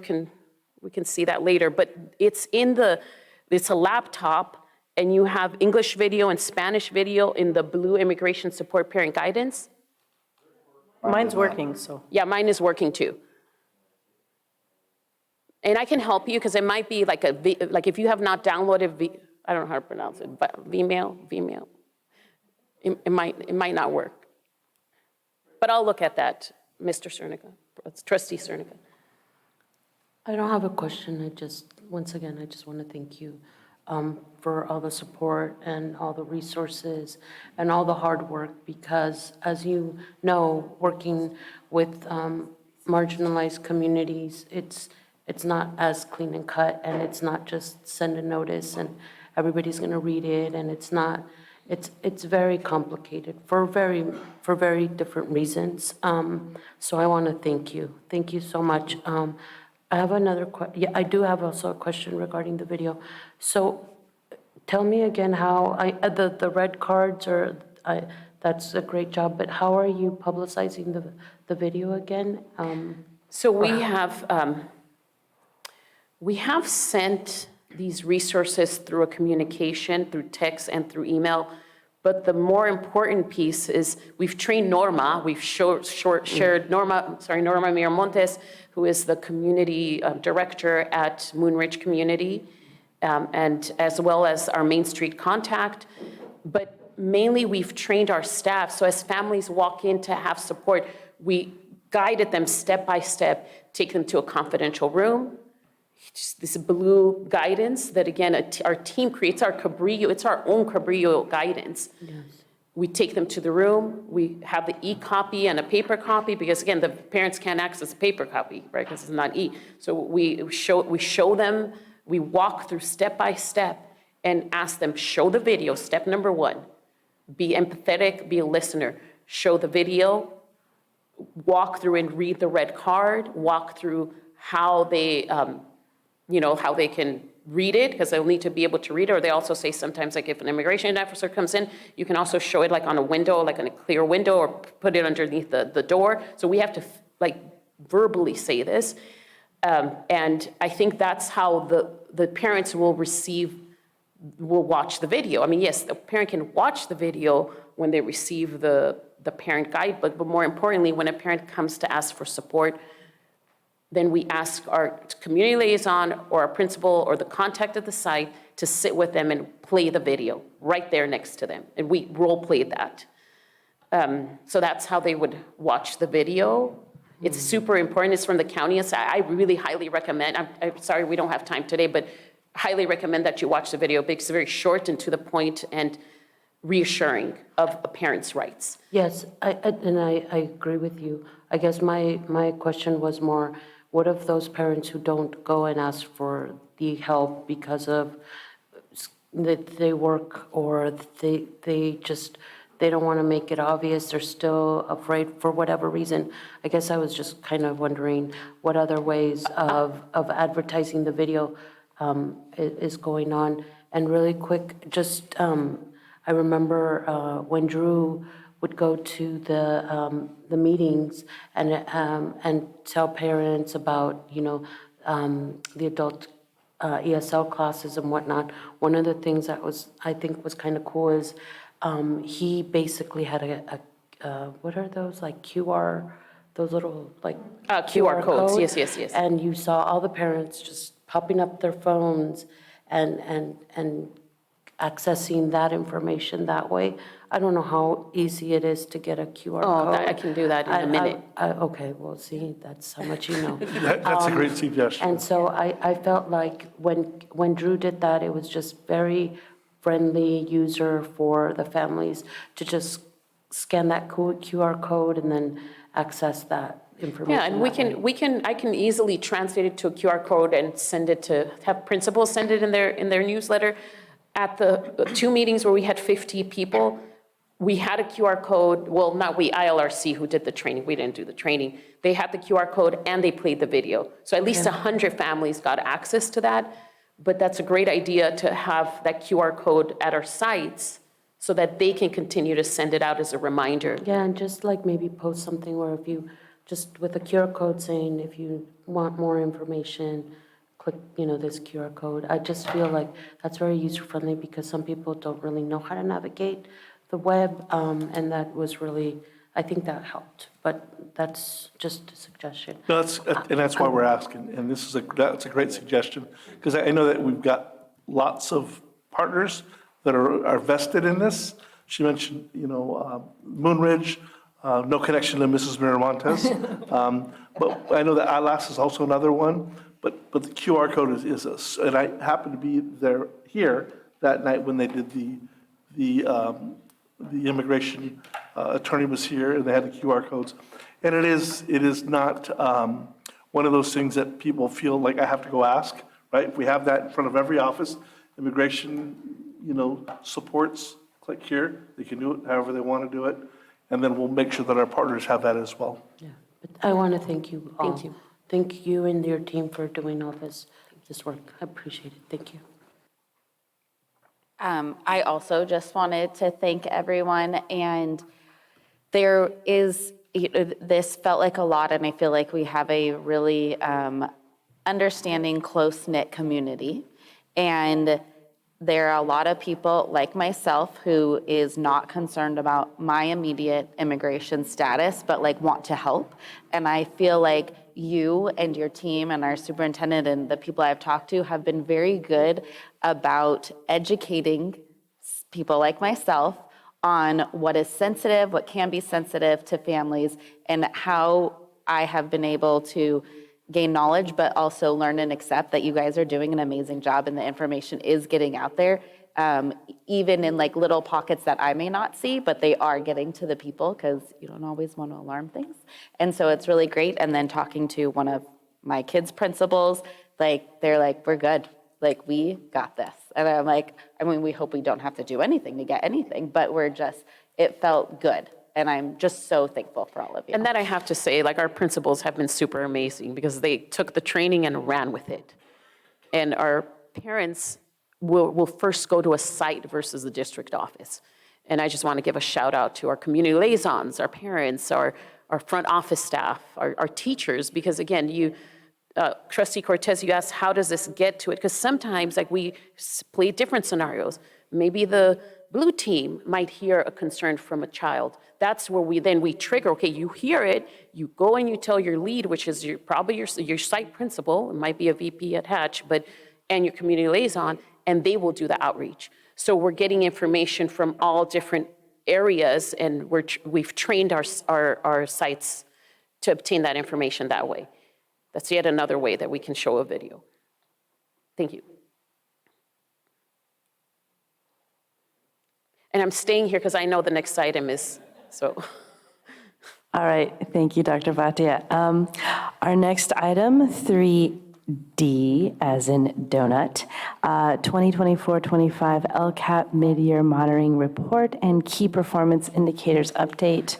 we can see that later, but it's it's a laptop, and you have English video and Spanish video in the blue immigration support parent guidance. Mine's working, so. Yeah, mine is working too. And I can help you because it might be like like if you have not downloaded, I don't know how to pronounce it, but Vimeo. It might not work. But I'll look at that, Mr. Cernica, Trustee Cernica. I don't have a question. Once again, I just want to thank you for all the support and all the resources and all the hard work, because as you know, working with marginalized communities, it's not as clean and cut, and it's not just send a notice and everybody's going to read it, and it's very complicated for very different reasons. So I want to thank you. Thank you so much. I have another question. Yeah, I do have also a question regarding the video. So tell me again how the red cards are, that's a great job, but how are you publicizing the video again? So we have sent these resources through a communication, through text and through email. But the more important piece is we've trained Norma. We've shared Norma Miramontes, who is the community director at Moonridge Community, and as well as our Main Street contact. But mainly we've trained our staff. So as families walk in to have support, we guided them step by step, take them to a confidential room. Just this blue guidance that, again, our team creates, our Cabrillo, it's our own Cabrillo guidance. Yes. We take them to the room, we have the e-copy and a paper copy, because again, the parents can't access a paper copy, right, because it's not e. So we show them, We walk through step by step and ask them, show the video, step number 1. Be empathetic, be a listener. Show the video, walk through and read the red card, walk through how they, how they can read it, because they'll need to be able to read it. Or they also say sometimes, like if an immigration officer comes in, you can also show it like on a window, like on a clear window, or put it underneath the door. So we have to like verbally say this. And I think that's how the parents will watch the video. I mean, yes, the parent can watch the video when they receive the parent guide, but more importantly, when a parent comes to ask for support, then we ask our community liaison or our principal or the contact at the site to sit with them and play the video right there next to them. And we role played that. So that's how they would watch the video. It's super important. It's from the county. I really highly recommend, I'm sorry we don't have time today, but highly recommend that you watch the video because it's very short and to the point and reassuring of a parent's rights. Yes, I agree with you. I guess my question was more, what of those parents who don't go and ask for the help because of that they work or they don't want to make it obvious, they're still afraid for whatever reason. I guess I was just kind of wondering what other ways of advertising the video is going on. And really quick, just I remember when Drew would go to the meetings and tell parents about the adult ESL classes and whatnot. One of the things that I think was kind of cool is he basically had a what are those, like QR, those little like QR codes. Yes. And you saw all the parents just popping up their phones and accessing that information that way. I don't know how easy it is to get a QR code. I can do that in a minute. Okay, well, see, that's how much you know. That's a great suggestion. And so I felt like when Drew did that, it was just very friendly user for the families to just scan that QR code and then access that information. Yeah, and I can easily translate it to a QR code and send it to, have principals send it in their newsletter. At the 2 meetings where we had 50 people, we had a QR code, well, not we, ILRC who did the training, we didn't do the training. They had the QR code and they played the video. So at least 100 families got access to that. But that's a great idea to have that QR code at our sites so that they can continue to send it out as a reminder. Yeah, and just like maybe post something where if you, just with a QR code saying if you want more information, click, this QR code. I just feel like that's very user-friendly because some people don't really know how to navigate the web, and that was really, I think that helped. But that's just a suggestion. No, that's why we're asking, and that's a great suggestion, because I know that we've got lots of partners that are vested in this. She mentioned, Moonridge, no connection to Mrs. Miramontes. But I know that ILAS is also another one, but the QR code is and I happened to be here that night when they did the immigration attorney was here and they had the QR codes. And it is not one of those things that people feel like I have to go ask, right? If we have that in front of every office, immigration, supports, click here, they can do it however they want to do it. And then we'll make sure that our partners have that as well. Yeah, but I want to thank you all. Thank you. Thank you and your team for doing all this work. I appreciate it. Thank you. I also just wanted to thank everyone, and this felt like a lot, and I feel like we have a really understanding, close-knit community, and there are a lot of people like myself who is not concerned about my immediate immigration status, but want to help, and I feel like you and your team and our superintendent and the people I've talked to have been very good about educating people like myself on what is sensitive, what can be sensitive to families, and how I have been able to gain knowledge, but also learn and accept that you guys are doing an amazing job and the information is getting out there, even in little pockets that I may not see, but they are getting to the people because you don't always want to alarm things. And so it's really great. And then talking to one of my kids' principals, they're like, we're good. Like, we got this. And I'm like, I mean, we hope we don't have to do anything to get anything, but it felt good. And I'm just so thankful for all of you. And then I have to say, like, our principals have been super amazing because they took the training and ran with it. And our parents will first go to a site versus the district office. And I just want to give a shout out to our community liaisons, our parents, our front office staff, our teachers, because again, Trustee Cortez, you asked, how does this get to it? Because sometimes, like, we play different scenarios. Maybe the blue team might hear a concern from a child. That's where we trigger, okay, you hear it, you go and you tell your lead, which is probably your site principal, it might be a VP at Hatch, and your community liaison, and they will do the outreach. So we're getting information from all different areas, and we've trained our sites to obtain that information that way. That's yet another way that we can show a video. Thank you. And I'm staying here because I know the next item is, so. All right, thank you, Dr. Bhatia. Our next item, 3D, as in donut, 2024-25 LCAP Mid-Year Monitoring Report and Key Performance Indicators Update.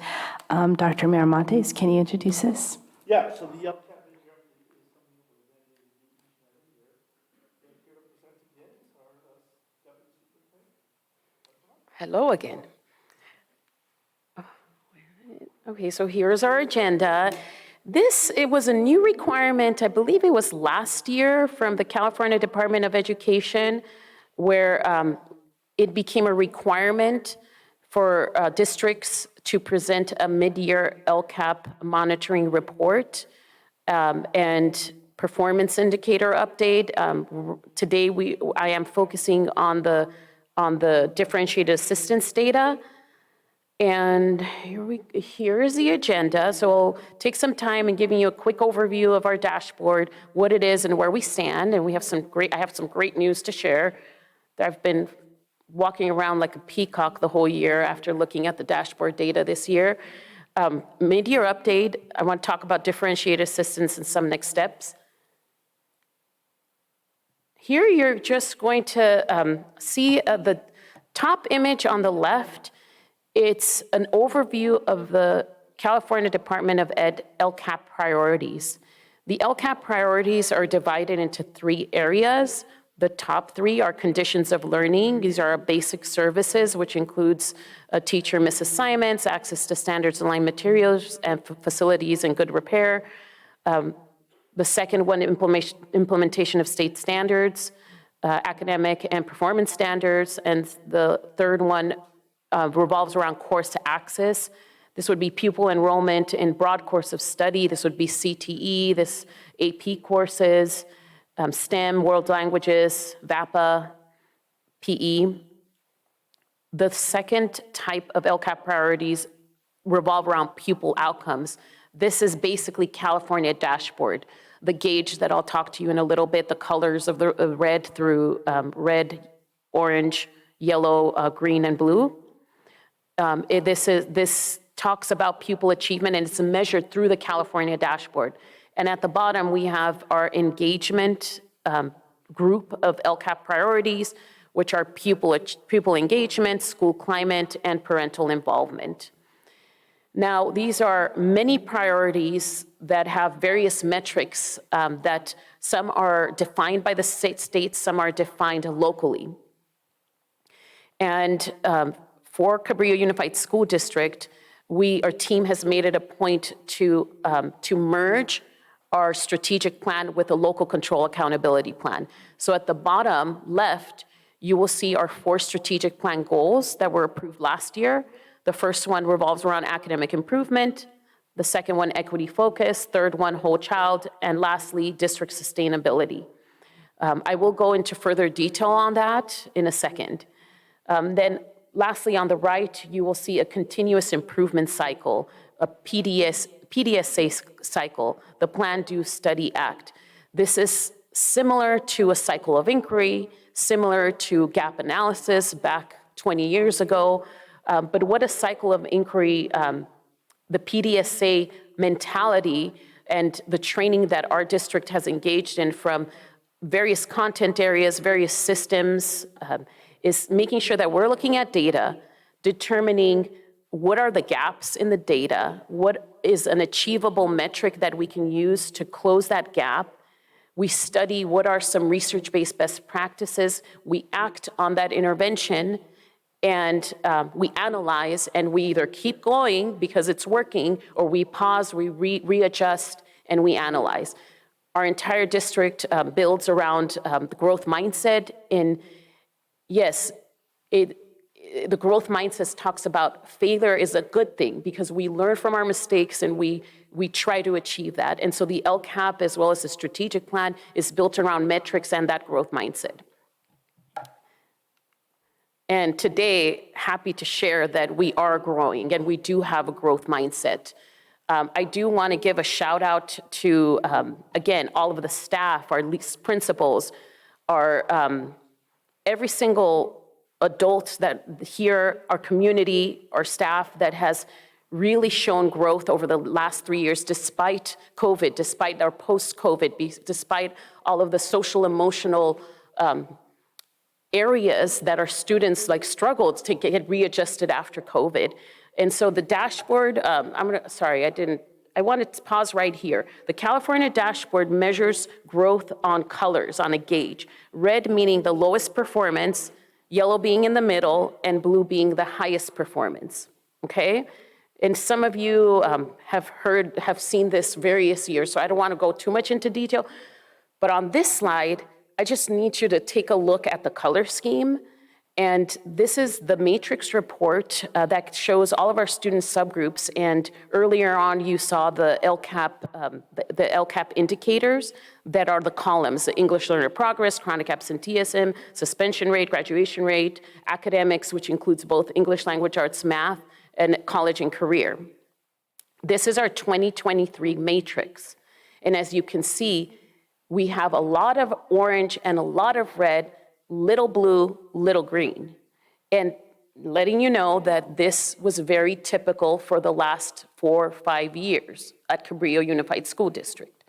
Dr. Miramontes, can you introduce this? Yeah, so the LCAP mid-year update is something that we're going to do each and every year. And here to present again is our Deputy Superintendent. Hello again. Okay, so here's our agenda. It was a new requirement, I believe it was last year, from the California Department of Education, where it became a requirement for districts to present a mid-year LCAP monitoring report and performance indicator update. Today, I am focusing on the differentiated assistance data. And here is the agenda. So I'll take some time in giving you a quick overview of our dashboard, what it is and where we stand. And I have some great news to share. I've been walking around like a peacock the whole year after looking at the dashboard data this year. Mid-year update, I want to talk about differentiated assistance and some next steps. Here you're just going to see the top image on the left. It's an overview of the California Department of Ed LCAP priorities. The LCAP priorities are divided into 3 areas. The top 3 are conditions of learning. These are our basic services, which includes teacher misassignments, access to standards-aligned materials and facilities and good repair. The second one, implementation of state standards, academic and performance standards. And the third one revolves around course to access. This would be pupil enrollment in broad course of study. This would be CTE, this AP courses, STEM, world languages, VAPA, PE. The second type of LCAP priorities revolve around pupil outcomes. This is basically California dashboard. The gauge that I'll talk to you in a little bit, the colors of the red through red, orange, yellow, green, and blue. This talks about pupil achievement, and it's measured through the California dashboard. And at the bottom, we have our engagement group of LCAP priorities, which are pupil engagement, school climate, and parental involvement. Now, these are many priorities that have various metrics that some are defined by the states, some are defined locally. And for Cabrillo Unified School District, our team has made it a point to merge our strategic plan with a local control accountability plan. So at the bottom left, you will see our 4 strategic plan goals that were approved last year. The first one revolves around academic improvement, the second one, equity focus, third one, whole child, and lastly, district sustainability. I will go into further detail on that in a second. Then lastly, on the right, you will see a continuous improvement cycle, a PDSA cycle, the Plan, Do, Study, Act. This is similar to a cycle of inquiry, similar to gap analysis back 20 years ago. But what a cycle of inquiry, the PDSA mentality and the training that our district has engaged in from various content areas, various systems, is making sure that we're looking at data, determining what are the gaps in the data, what is an achievable metric that we can use to close that gap. We study what are some research-based best practices. We act on that intervention, and we analyze, and we either keep going because it's working, or we pause, we readjust, and we analyze. Our entire district builds around the growth mindset. And yes, the growth mindset talks about failure is a good thing because we learn from our mistakes and we try to achieve that. And so the LCAP, as well as the strategic plan, is built around metrics and that growth mindset. And today, happy to share that we are growing and we do have a growth mindset. I do want to give a shout out to, again, all of the staff, our principals, our every single adult that here, our community, our staff that has really shown growth over the last 3 years, despite COVID, despite our post-COVID, despite all of the social, emotional areas that our students struggled to get readjusted after COVID. And so the dashboard, I wanted to pause right here. The California dashboard measures growth on colors, on a gauge. Red meaning the lowest performance, yellow being in the middle, and blue being the highest performance, okay? And some of you have seen this various years, so I don't want to go too much into detail. But on this slide, I just need you to take a look at the color scheme. And this is the matrix report that shows all of our student subgroups. And earlier on, you saw the LCAP indicators that are the columns: the English learner progress, chronic absenteeism, suspension rate, graduation rate, academics, which includes both English language arts, math, and college and career. This is our 2023 matrix. And as you can see, we have a lot of orange and a lot of red, little blue, little green. And letting you know that this was very typical for the last 4 or 5 years at Cabrillo Unified School District.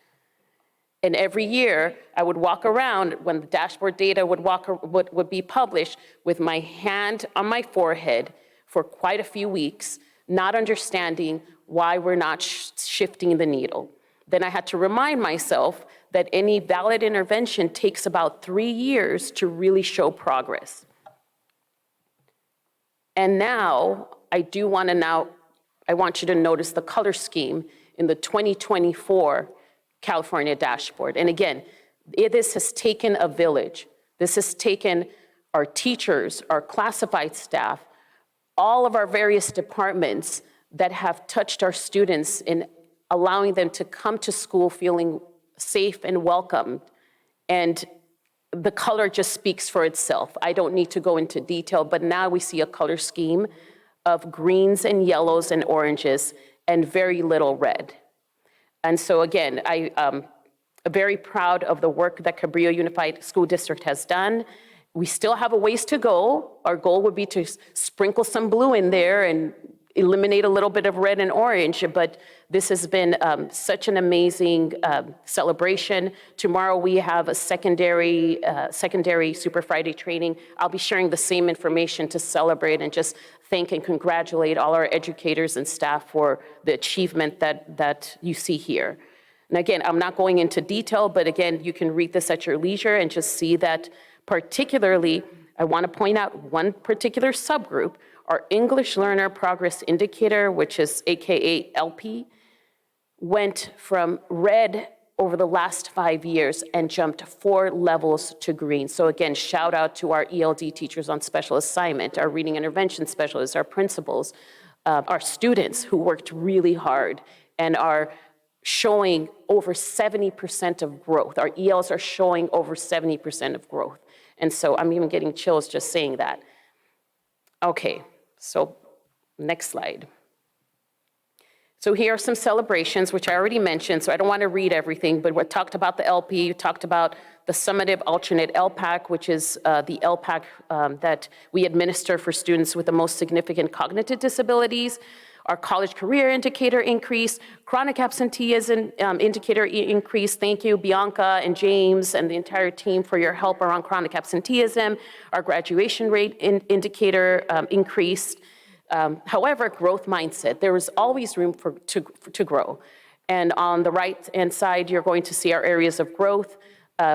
And every year, I would walk around when the dashboard data would be published with my hand on my forehead for quite a few weeks, not understanding why we're not shifting the needle. Then I had to remind myself that any valid intervention takes about 3 years to really show progress. And now, I want you to notice the color scheme in the 2024 California dashboard. And again, this has taken a village. This has taken our teachers, our classified staff, all of our various departments that have touched our students in allowing them to come to school feeling safe and welcomed. And the color just speaks for itself. I don't need to go into detail, but now we see a color scheme of greens and yellows and oranges and very little red. And so again, I'm very proud of the work that Cabrillo Unified School District has done. We still have a ways to go. Our goal would be to sprinkle some blue in there and eliminate a little bit of red and orange, but this has been such an amazing celebration. Tomorrow we have a secondary Super Friday training. I'll be sharing the same information to celebrate and just thank and congratulate all our educators and staff for the achievement that you see here. And again, I'm not going into detail, but again, you can read this at your leisure and just see that particularly, I want to point out one particular subgroup. Our English Learner Progress Indicator, which is AKA LP, went from red over the last 5 years and jumped 4 levels to green. So again, shout out to our ELD teachers on special assignment, our reading intervention specialists, our principals, our students who worked really hard and are showing over 70% of growth. Our ELs are showing over 70% of growth. And so I'm even getting chills just saying that. Okay. So next slide. So here are some celebrations, which I already mentioned, so I don't want to read everything, but we talked about the LP, we talked about the summative alternate LPAC, which is the LPAC that we administer for students with the most significant cognitive disabilities. Our college career indicator increased, chronic absenteeism indicator increased. Thank you, Bianca and James and the entire team for your help around chronic absenteeism. Our graduation rate indicator increased. However, growth mindset, there is always room to grow. And on the right-hand side, you're going to see our areas of growth.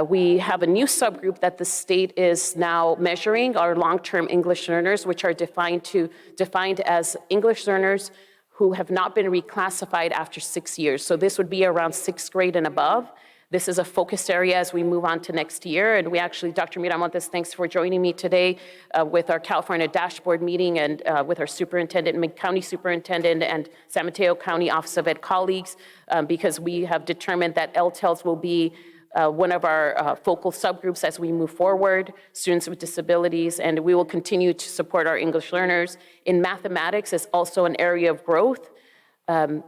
We have a new subgroup that the state is now measuring, our long-term English learners, which are defined as English learners who have not been reclassified after 6 years. So this would be around 6th grade and above. This is a focused area as we move on to next year. And we actually, Dr. Miramontes, thanks for joining me today with our California dashboard meeting and with our superintendent, county superintendent, and San Mateo County Office of Ed colleagues, because we have determined that LTELs will be one of our focal subgroups as we move forward, students with disabilities, and we will continue to support our English learners. In mathematics is also an area of growth.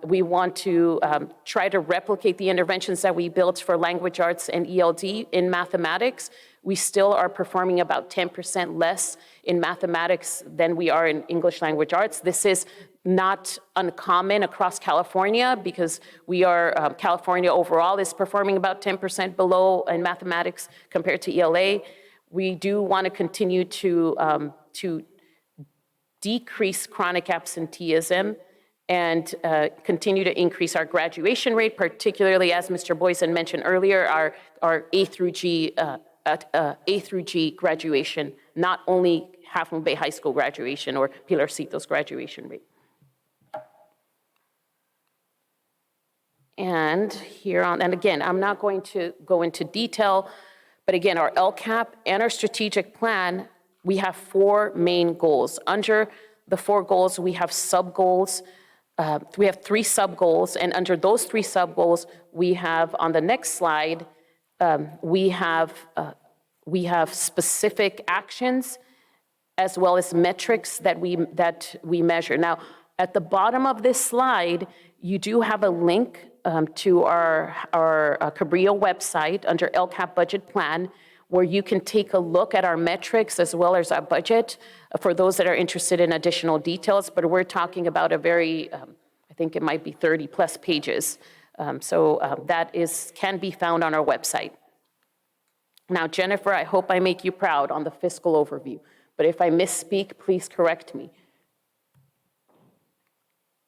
We want to try to replicate the interventions that we built for language arts and ELD in mathematics. We still are performing about 10% less in mathematics than we are in English language arts. This is not uncommon across California because we are, California overall is performing about 10% below in mathematics compared to ELA. We do want to continue to decrease chronic absenteeism and continue to increase our graduation rate, particularly as Mr. Boysen mentioned earlier, our A through G graduation, not only Half Moon Bay High School graduation or Pilarcito's graduation rate. And here on, and again, I'm not going to go into detail, but again, our LCAP and our strategic plan, we have 4 main goals. Under the 4 goals, we have sub-goals. We have 3 sub-goals, and under those 3 sub-goals, we have, on the next slide, we have specific actions as well as metrics that we measure. Now, at the bottom of this slide, you do have a link to our Cabrillo website under LCAP budget plan, where you can take a look at our metrics as well as our budget for those that are interested in additional details. But we're talking about a very, I think it might be 30+ pages. That can be found on our website. Now, Jennifer, I hope I make you proud on the fiscal overview, but if I misspeak, please correct me.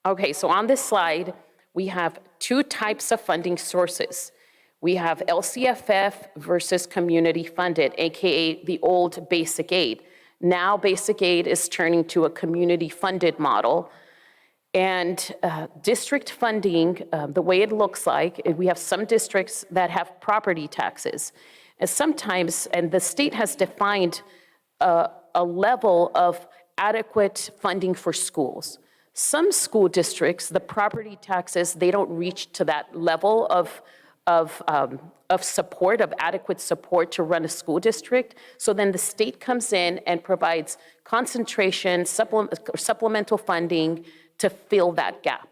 Okay, so on this slide, we have 2 types of funding sources. We have LCFF versus community funded, AKA the old basic aid. Now basic aid is turning to a community funded model. And district funding, the way it looks like, we have some districts that have property taxes. And sometimes, and the state has defined a level of adequate funding for schools. Some school districts, the property taxes, they don't reach to that level of support, of adequate support to run a school district. So then the state comes in and provides concentration, supplemental funding to fill that gap.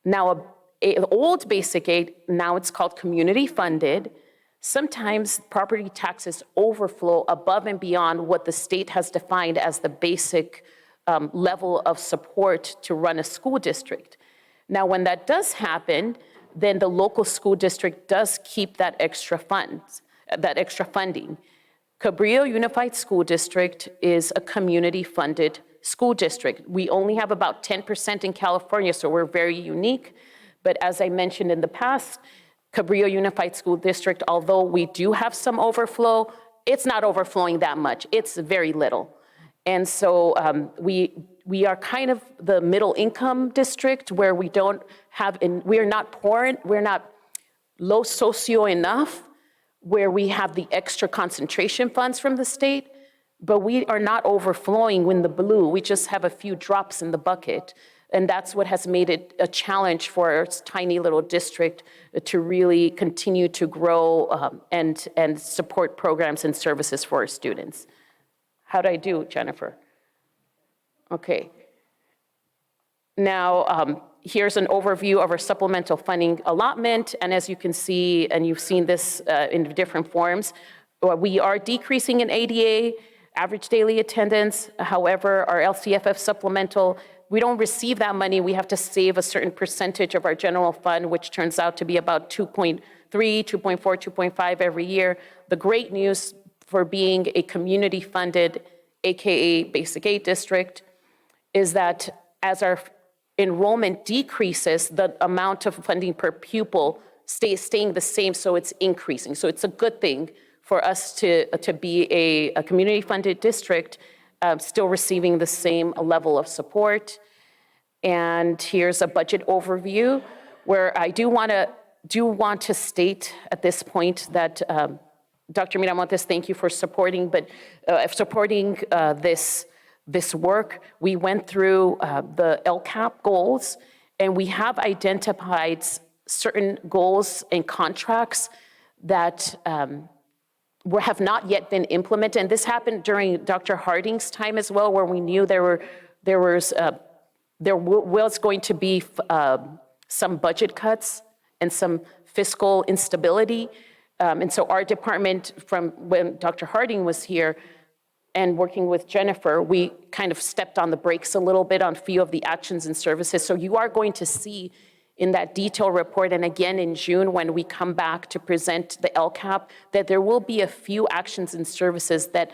Now, an old basic aid, now it's called community funded. Sometimes property taxes overflow above and beyond what the state has defined as the basic level of support to run a school district. Now, when that does happen, then the local school district does keep that extra funds, that extra funding. Cabrillo Unified School District is a community-funded school district. We only have about 10% in California, so we're very unique. But as I mentioned in the past, Cabrillo Unified School District, although we do have some overflow, it's not overflowing that much. It's very little. And so we are kind of the middle income district where we don't have, we are not poor, we're not low socio enough where we have the extra concentration funds from the state, but we are not overflowing in the blue. We just have a few drops in the bucket. And that's what has made it a challenge for our tiny little district to really continue to grow and support programs and services for our students. How'd I do, Jennifer? Okay. Now, here's an overview of our supplemental funding allotment. And as you can see, and you've seen this in different forms, we are decreasing in ADA, average daily attendance. However, our LCFF supplemental we don't receive that money. We have to save a certain percentage of our general fund, which turns out to be about 2.3, 2.4, 2.5 every year. The great news for being a community-funded, AKA Basic Aid district, is that as our enrollment decreases, the amount of funding per pupil staying the same, so it's increasing. So it's a good thing for us to be a community-funded district, still receiving the same level of support. And here's a budget overview where I do want to state at this point that Dr. Miramontes, thank you for supporting this work. We went through the LCAP goals, and we have identified certain goals and contracts that have not yet been implemented. And this happened during Dr. Harding's time as well, where we knew there was going to be some budget cuts and some fiscal instability. And so our department, from when Dr. Harding was here and working with Jennifer, we kind of stepped on the brakes a little bit on a few of the actions and services. So you are going to see in that detail report, and again in June when we come back to present the LCAP, that there will be a few actions and services that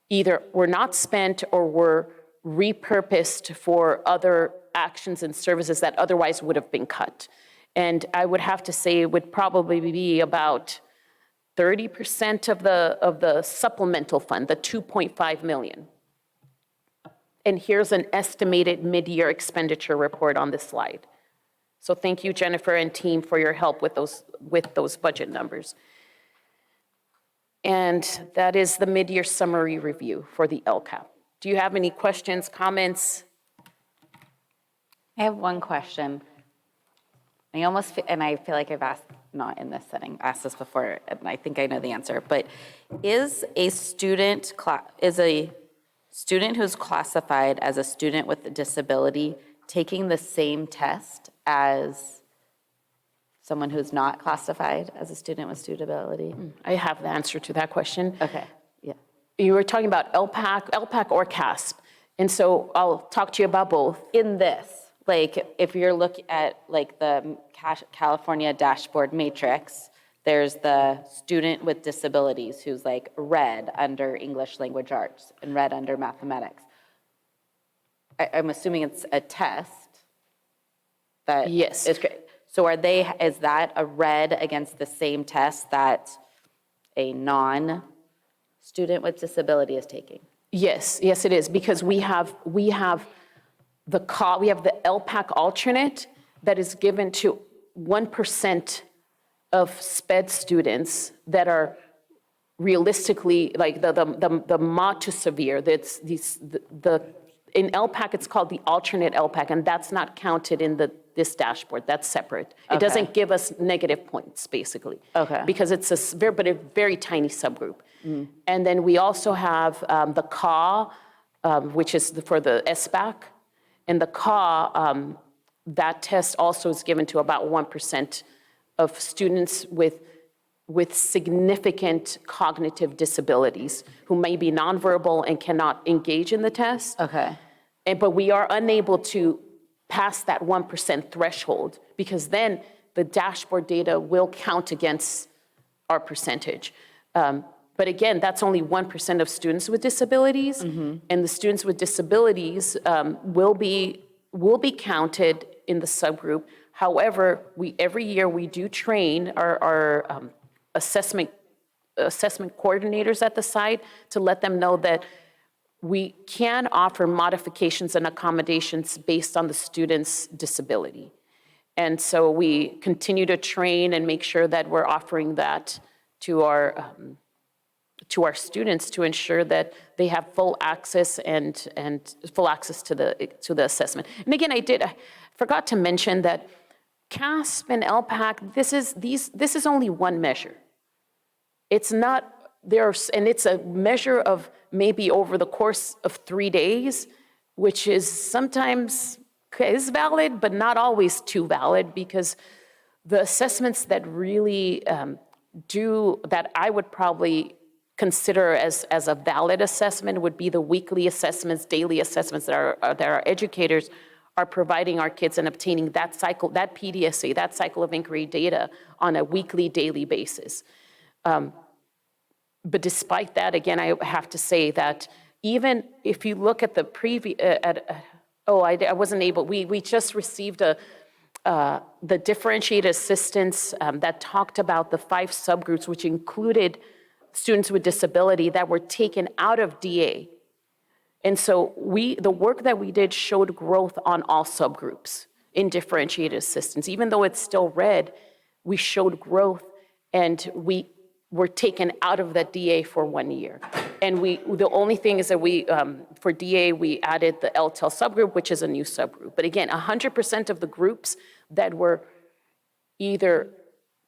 either were not spent or were repurposed for other actions and services that otherwise would have been cut. And I would have to say it would probably be about 30% of the supplemental fund, the 2.5 million. And here's an estimated mid-year expenditure report on this slide. So thank you, Jennifer and team, for your help with those budget numbers. And that is the mid-year summary review for the LCAP. Do you have any questions, comments? I have one question. And I feel like I've asked, not in this setting, asked this before, and I think I know the answer, but is a student who's classified as a student with a disability taking the same test as someone who's not classified as a student with disability? I have the answer to that question. Okay, yeah. You were talking about LPAC or CASP, and so I'll talk to you about both. In this, like if you're looking at like the California dashboard matrix, there's the student with disabilities who's like red under English language arts and red under mathematics. I'm assuming it's a test that yes. is great. So is that a red against the same test that a non-student with disability is taking? Yes, it is, because we have the LPAC alternate that is given to 1% of SPED students that are realistically like the mod to severe. That's in LPAC it's called the alternate LPAC, and that's not counted in this dashboard. That's separate. It doesn't give us negative points basically. Okay. Because it's a very tiny subgroup. Mm. And then we also have the CAW, which is for the SBAC. And the CAW, that test also is given to about 1% of students with significant cognitive disabilities who may be nonverbal and cannot engage in the test. Okay. But we are unable to pass that 1% threshold, because then the dashboard data will count against our percentage. But again, that's only 1% of students with disabilities, and the students with disabilities will be counted in the subgroup. However, every year we do train our assessment coordinators at the site to let them know that we can offer modifications and accommodations based on the student's disability. And so we continue to train and make sure that we're offering that to our students to ensure that they have full access and full access to the assessment. And again, I forgot to mention that CASP and LPAC, this is only one measure. It's not and it's a measure of maybe over the course of 3 days, which is sometimes is valid, but not always too valid, because the assessments that really that I would probably consider as a valid assessment would be the weekly assessments, daily assessments that our educators are providing our kids and obtaining that cycle, that PDSA, that cycle of inquiry data on a weekly, daily basis. But despite that, again, I have to say that even if you look at the previous, I wasn't able, we just received the differentiated assistance that talked about the 5 subgroups, which included students with disability that were taken out of DA. And so the work that we did showed growth on all subgroups in differentiated assistance. Even though it's still red, we showed growth, and we were taken out of that DA for 1 year. And the only thing is that for DA, we added the LTEL subgroup, which is a new subgroup. But again, 100% of the groups that were either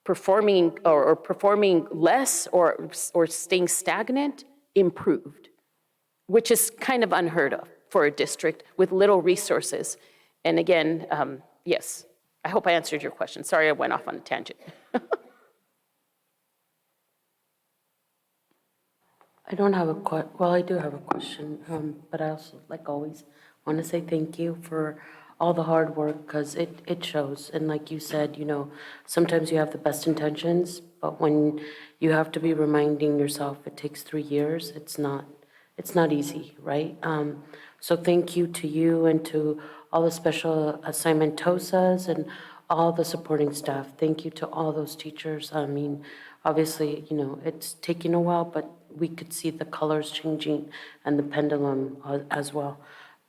performing or performing less or staying stagnant improved, which is kind of unheard of for a district with little resources. And again, yes, I hope I answered your question. Sorry, I went off on a tangent. I don't have well, I do have a question, but I also, like always, want to say thank you for all the hard work, because it shows. And like you said, sometimes you have the best intentions, but when you have to be reminding yourself it takes 3 years, it's not easy, right? So thank you to you and to all the special assignment TOSAs and all the supporting staff. Thank you to all those teachers. I mean, obviously, it's taking a while, but we could see the colors changing and the pendulum as well.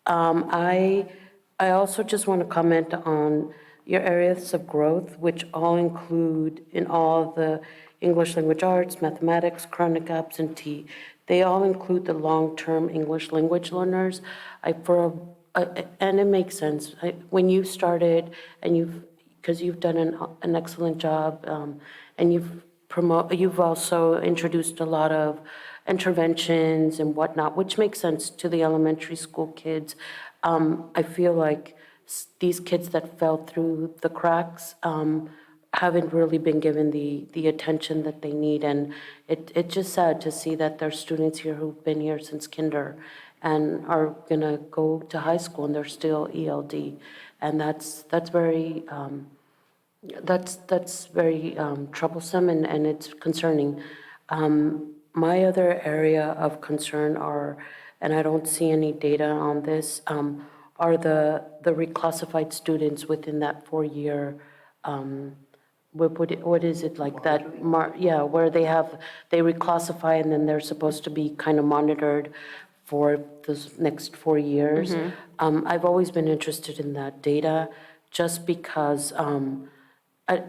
I also just want to comment on your areas of growth, which all include in all the English language arts, mathematics, chronic absentee. They all include the long-term English language learners. And it makes sense. When you started, and because you've done an excellent job, and you've also introduced a lot of interventions and whatnot, which makes sense to the elementary school kids. I feel like these kids that fell through the cracks haven't really been given the attention that they need. And it's just sad to see that there's students here who've been here since kinder and are gonna go to high school and they're still ELD. And that's very troublesome, and it's concerning. My other area of concern and I don't see any data on this, are the reclassified students within that 4-year, what is it like that? Where they reclassify and then they're supposed to be kind of monitored for those next 4 years. I've always been interested in that data, just because I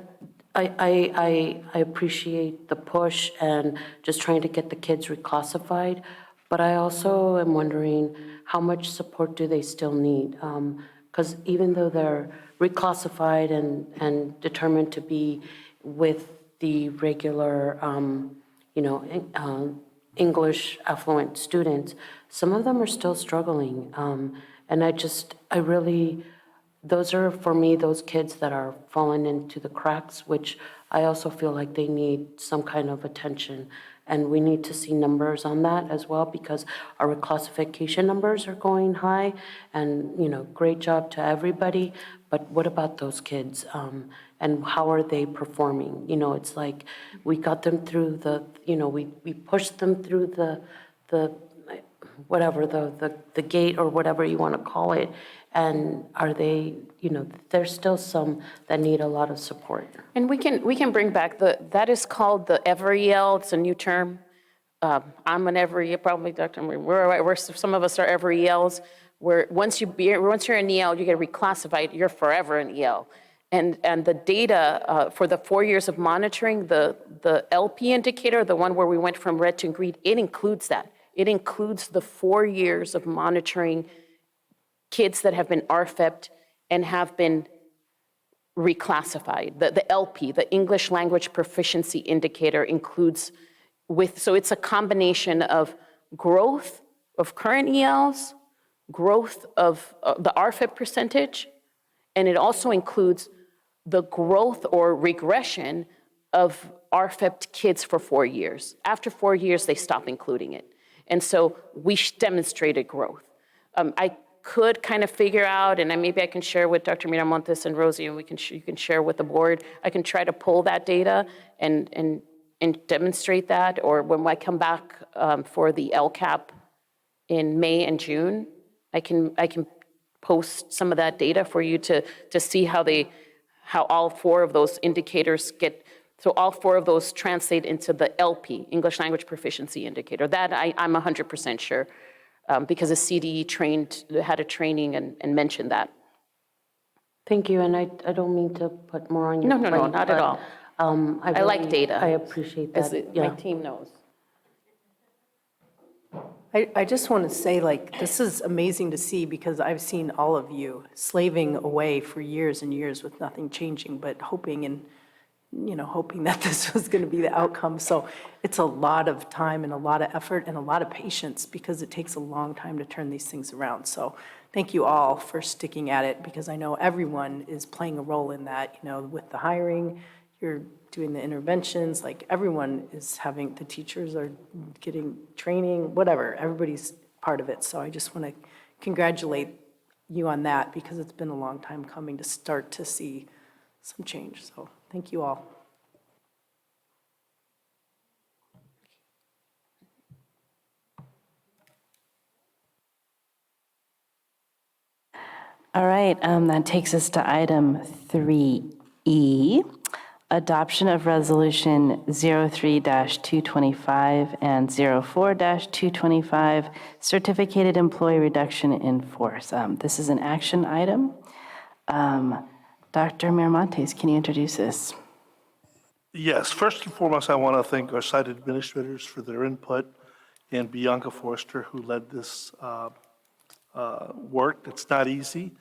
appreciate the push and just trying to get the kids reclassified, but I also am wondering how much support do they still need? Because even though they're reclassified and determined to be with the regular, English affluent students, some of them are still struggling. And I really, those are, for me, those kids that are falling into the cracks, which I also feel like they need some kind of attention. And we need to see numbers on that as well, because our reclassification numbers are going high. And, great job to everybody. But what about those kids? And how are they performing? It's like we got them through we pushed them through the gate, or whatever you want to call it. And are they, there's still some that need a lot of support. And we can bring back that is called the EverEL. It's a new term. I'm an EverEL, probably Dr. We're some of us are EverELs, where once you're an EL, you get reclassified, you're forever an EL. And the data for the 4 years of monitoring, the LP indicator, the one where we went from red to green, it includes that. It includes the 4 years of monitoring kids that have been RFEP'd and have been reclassified. The LP, the English Language Proficiency Indicator, includes so it's a combination of growth of current ELs, growth of the RFEP percentage, and it also includes the growth or regression of RFEP'd kids for 4 years. After 4 years, they stop including it. And so we demonstrated growth. could kind of figure out, and maybe I can share with Dr. Miramontes and Rosie, and you can share with the board. I can try to pull that data and demonstrate that, or when I come back for the LCAP in May and June, I can post some of that data for you to see how all four of those indicators so all four of those translate into the LP, English Language Proficiency Indicator. That I'm 100% sure, because the CDE had a training and mentioned that. Thank you, and I don't mean to put more on your plate. No, not at all. I like data. I appreciate that. My team knows. I just want to say, like, this is amazing to see because I've seen all of you slaving away for years and years with nothing changing, but hoping that this was going to be the outcome. So it's a lot of time and a lot of effort and a lot of patience because it takes a long time to turn these things around. So thank you all for sticking at it because I know everyone is playing a role in that, with the hiring, you're doing the interventions, like everyone is the teachers are getting training, whatever, everybody's part of it. So I just want to congratulate you on that because it's been a long time coming to start to see some change. So thank you all. All right, that takes us to item 3E, adoption of resolution 03-225 and 04-225, certificated employee reduction in force. This is an action item. Dr. Miramontes, can you introduce this? Yes, first and foremost, I want to thank our site administrators for their input and Bianca Forster, who led this work. It's not easy.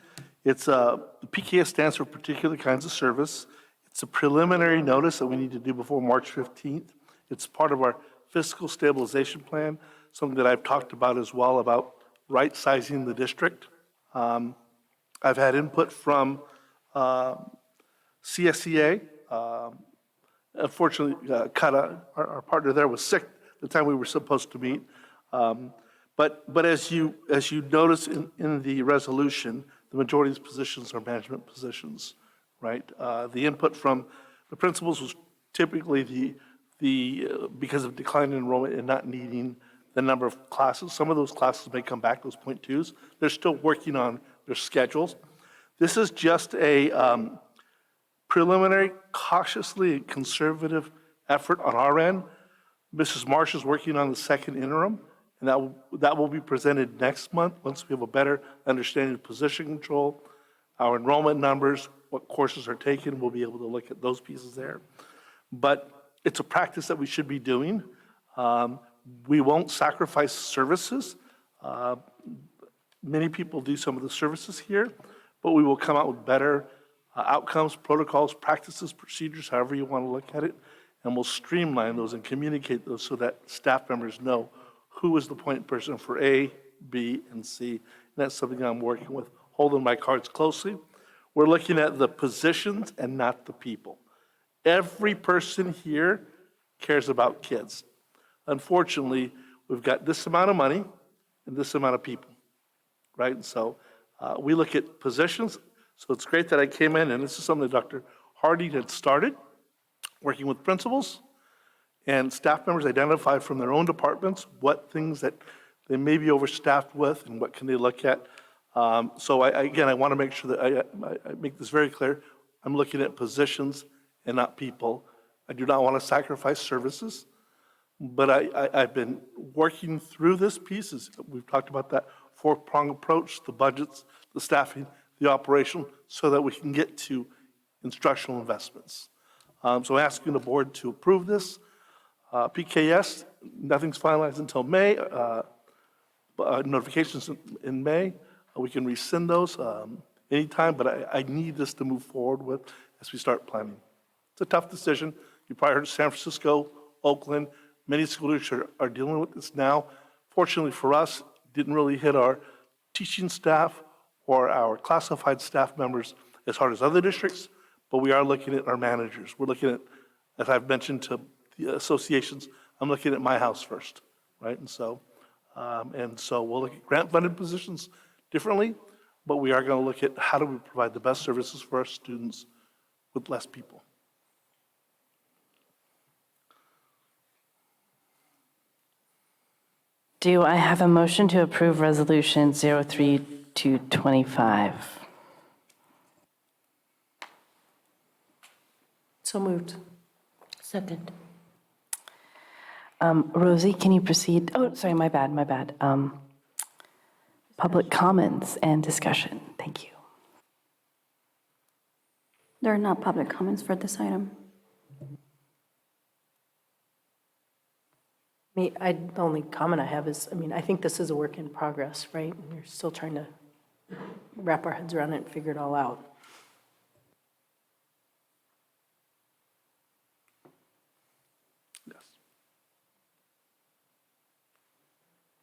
The PKS stands for particular kinds of service. It's a preliminary notice that we need to do before March 15th. It's part of our fiscal stabilization plan, something that I've talked about as well, about right-sizing the district. I've had input from CSEA. Unfortunately, Kata, our partner there, was sick the time we were supposed to meet. But as you notice in the resolution, the majority of these positions are management positions, right? The input from the principals was typically because of decline in enrollment and not needing the number of classes. Some of those classes may come back, those 0.2s. They're still working on their schedules. This is just a preliminary, cautiously conservative effort on our end. Mrs. Marsh is working on the second interim, and that will be presented next month once we have a better understanding of position control, our enrollment numbers, what courses are taken. We'll be able to look at those pieces there. But it's a practice that we should be doing. We won't sacrifice services. Many people do some of the services here, but we will come out with better outcomes, protocols, practices, procedures, however you want to look at it, and we'll streamline those and communicate those so that staff members know who is the point person for A, B, and C. And that's something I'm working with, holding my cards closely. We're looking at the positions and not the people. Every person here cares about kids. Unfortunately, we've got this amount of money and this amount of people, right? And so we look at positions. So it's great that I came in, and this is something that Dr. Hardy had started, working with principals and staff members identify from their own departments what things that they may be overstaffed with and what can they look at. So I want to make sure that I make this very clear. I'm looking at positions and not people. I do not want to sacrifice services, but I've been working through this piece. We've talked about that four-prong approach, the budgets, the staffing, the operation, so that we can get to instructional investments. So I'm asking the board to approve this. PKS, nothing's finalized until May. Notifications in May. We can rescind those anytime, but I need this to move forward with as we start planning. It's a tough decision. You probably heard San Francisco, Oakland, many school districts are dealing with this now. Fortunately for us, it didn't really hit our teaching staff or our classified staff members as hard as other districts, but we are looking at our managers. We're looking at, as I've mentioned to the associations, I'm looking at my house first, right? And so we'll look at grant-funded positions, differently, but we are going to look at how do we provide the best services for our students with less people. Do I have a motion to approve Resolution 03-25? So moved. Second. Rosie, can you proceed? Oh, sorry, my bad. Public comments and discussion. Thank you. There are not public comments for this item. The only comment I have is, I think this is a work in progress, right? And we're still trying to wrap our heads around it and figure it all out. Yes.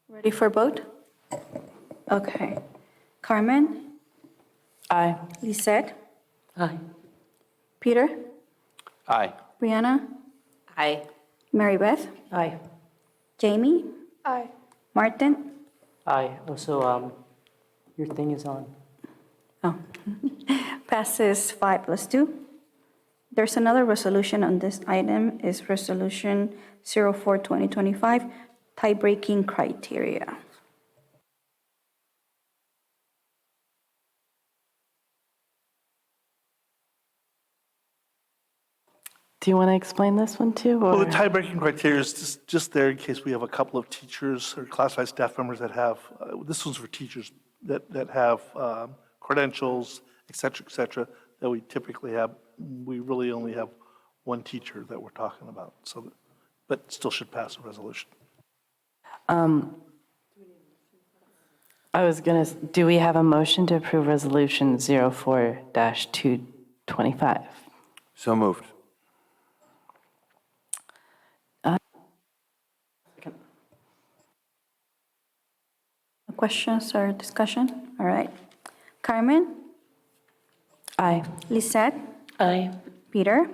Ready for vote? Okay. Carmen? Aye. Lisette? Aye. Peter? Aye. Brianna? Aye. Mary Beth? Aye. Jamie? Aye. Martin? Aye. Also, your thing is on. Oh. Passes 5+2. There's another resolution on this item, is Resolution 04-2025, tie-breaking criteria. Do you want to explain this one too? Well, Or? the tie-breaking criteria is just there in case we have a couple of teachers or classified staff members that have, this one's for teachers that have credentials, et cetera, that we typically have. We really only have one teacher that we're talking about, so, but still should pass a resolution. I was going to, do we have a motion to approve Resolution 04-225? So moved. Questions or discussion? All right. Carmen? Aye. Lisette? Aye. Peter?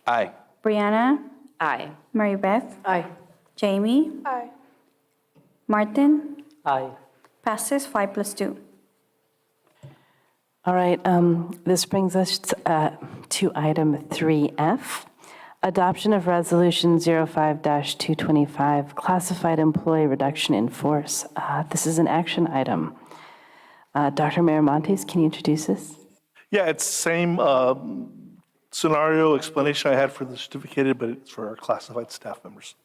Aye. Brianna? Aye. Mary Beth? Aye. Jamie? Aye. Martin? Aye. Passes 5+2. All right, this brings us to item 3F, adoption of Resolution 05-225, classified employee reduction in force. This is an action item. Dr. Miramontes, can you introduce this? Yeah, it's the same scenario explanation I had for the certificated, but it's for our classified staff members.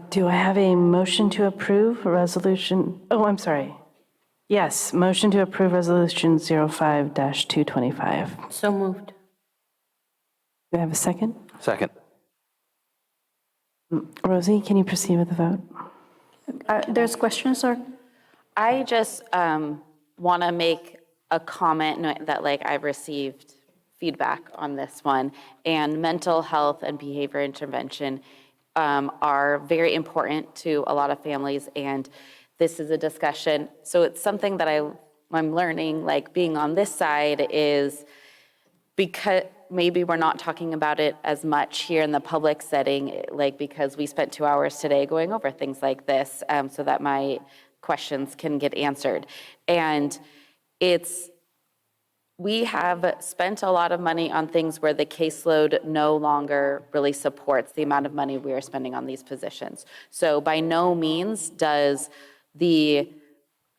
Do I have a motion to approve a resolution? Oh, I'm sorry. Yes, motion to approve Resolution 05-225. So moved. Do I have a second? Second. Rosie, can you proceed with the vote? There's questions or? I just want to make a comment that I've received feedback on this one, and mental health and behavior intervention are very important to a lot of families, and this is a discussion. So it's something that I'm learning, being on this side, is because maybe we're not talking about it as much here in the public setting, because we spent 2 hours today going over things like this, so that my questions can get answered. And we have spent a lot of money on things where the caseload no longer really supports the amount of money we are spending on these positions. So by no means does the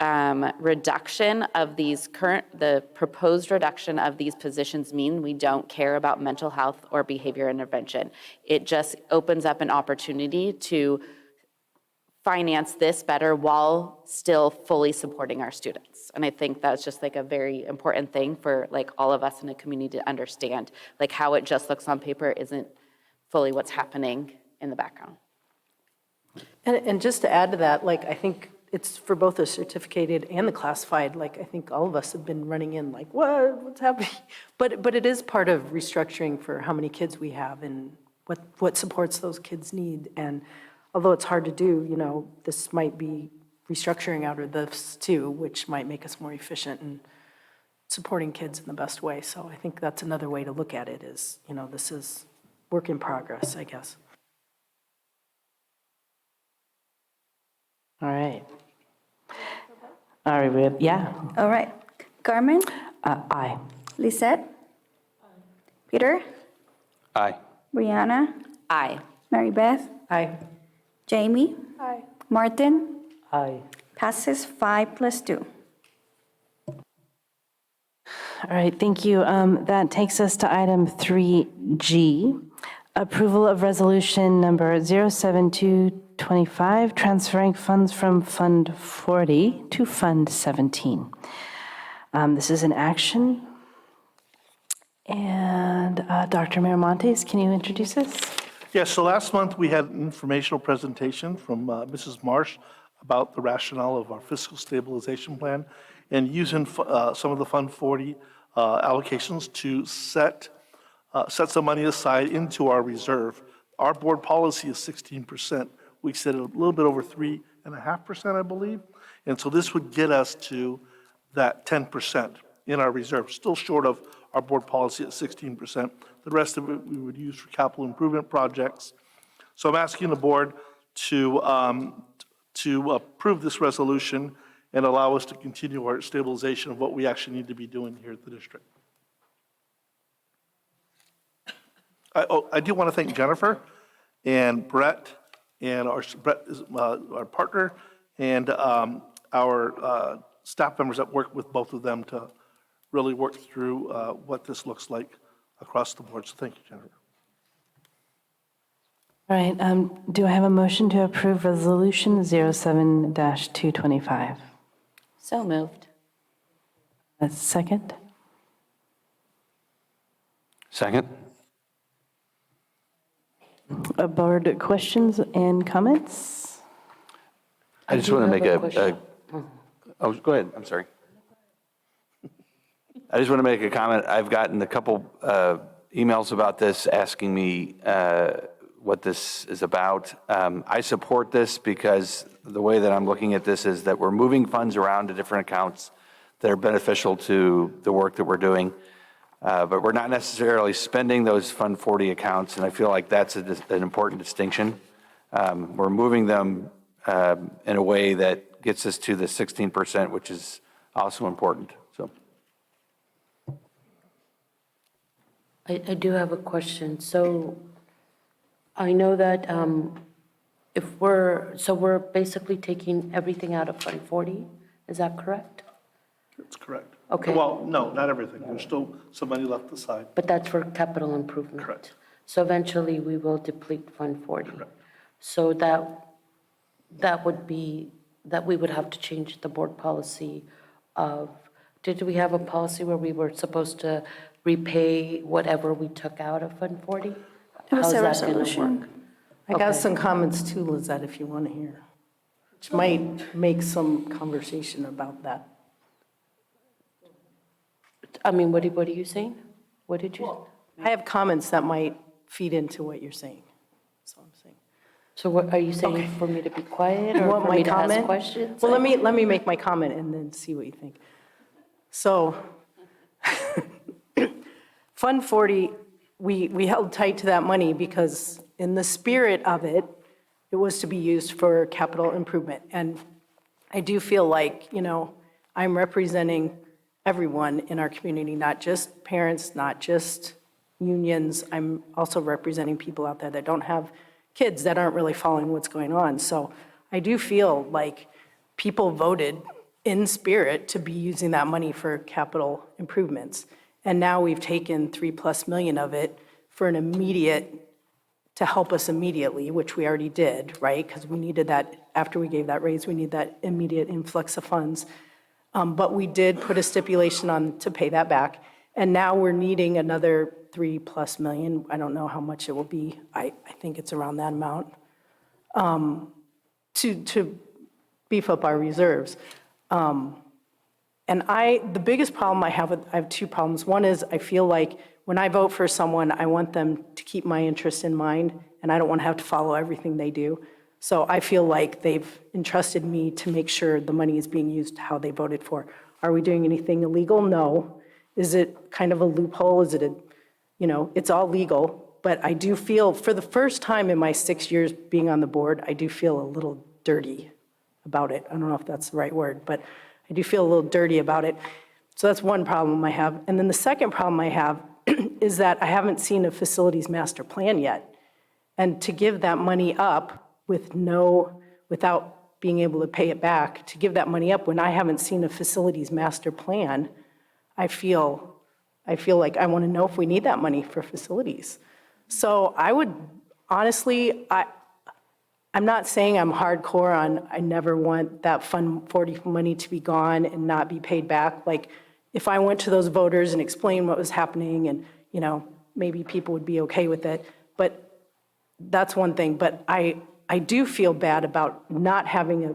reduction of the proposed reduction of these positions mean we don't care about mental health or behavior intervention. It just opens up an opportunity to finance this better while still fully supporting our students. And I think that's just a very important thing for all of us in the community to understand, how it just looks on paper isn't fully what's happening in the background. And just to add to that, I think it's for both the certificated and the classified. I think all of us have been running in what's happening? But it is part of restructuring for how many kids we have and what supports those kids need. And although it's hard to do, this might be restructuring out of this too, which might make us more efficient in supporting kids in the best way. So I think that's another way to look at it is, this is work in progress, I guess. All right. All right, yeah. All right. Carmen? Aye. Lisette? Peter? Aye. Brianna? Aye. Mary Beth? Aye. Jamie? Aye. Martin? Aye. Passes 5+2. All right, thank you. That takes us to item 3G, approval of resolution number 07225, transferring funds from Fund 40 to Fund 17. This is an action. And Dr. Miramontes, can you introduce us? Yes, so last month we had an informational presentation from Mrs. Marsh about the rationale of our fiscal stabilization plan and using some of the Fund 40 allocations to set some money aside into our reserve. Our board policy is 16%. We set it a little bit over 3.5%, I believe. And so this would get us to that 10% in our reserve, still short of our board policy at 16%. The rest of it we would use for capital improvement projects. So I'm asking the board to approve this resolution and allow us to continue our stabilization of what we actually need to be doing here at the district. I do want to thank Jennifer and Brett and Brett is our partner and our staff members that work with both of them to really work through what this looks like across the board. So thank you, Jennifer. All right, do I have a motion to approve resolution 07-225? So moved. A second? Second? Board questions and comments? I just want to make oh, go ahead, I'm sorry. I just want to make a comment. I've gotten a couple emails about this asking me what this is about. I support this because the way that I'm looking at this is that we're moving funds around to different accounts that are beneficial to the work that we're doing, but we're not necessarily spending those Fund 40 accounts, and I feel like that's an important distinction. We're moving them in a way that gets us to the 16%, which is also important. So. I do have a question. So I know that we're basically taking everything out of Fund 40, is that correct? That's correct. Okay. Well, no, not everything. There's still some money left aside. But that's for capital improvement? Correct. So eventually we will deplete Fund 40? Correct. So that would be, that we would have to change the board policy of, did we have a policy where we were supposed to repay whatever we took out of Fund 40? It was How's a that gonna resolution. work? I got Okay. some comments too, Lizette, if you want to hear, which might make some conversation about that. I mean, what are you saying? What did you? I have comments that might feed into what you're saying. That's all I'm saying. So what, are you saying for me to be quiet or Want for my me to ask comment? questions? Well, let me make my comment and then see what you think. So, Fund 40, we held tight to that money because in the spirit of it, it was to be used for capital improvement. And I do feel like, I'm representing everyone in our community, not just parents, not just unions. I'm also representing people out there that don't have kids, that aren't really following what's going on. So I do feel like people voted in spirit to be using that money for capital improvements. And now we've taken $3+ million of it for an immediate, to help us immediately, which we already did, right? Because we needed that, after we gave that raise, we need that immediate influx of funds. But we did put a stipulation on to pay that back. And now we're needing another $3+ million. I don't know how much it will be. I think it's around that amount to beef up our reserves. And the biggest problem I have two problems. One is I feel like when I vote for someone, I want them to keep my interests in mind, and I don't want to have to follow everything they do. So I feel like they've entrusted me to make sure the money is being used how they voted for. Are we doing anything illegal? No. Is it kind of a loophole? Is it it's all legal, but I do feel, for the first time in my 6 years being on the board, I do feel a little dirty about it. I don't know if that's the right word, but I do feel a little dirty about it. So that's one problem I have. And then the second problem I have is that I haven't seen a facilities master plan yet. And to give that money up without being able to pay it back, to give that money up when I haven't seen a facilities master plan, I feel like I want to know if we need that money for facilities. So I would, honestly, I'm not saying I'm hardcore on, I never want that Fund 40 money to be gone and not be paid back. Like, if I went to those voters and explained what was happening and, maybe people would be okay with it. But that's one thing. But I do feel bad about not having a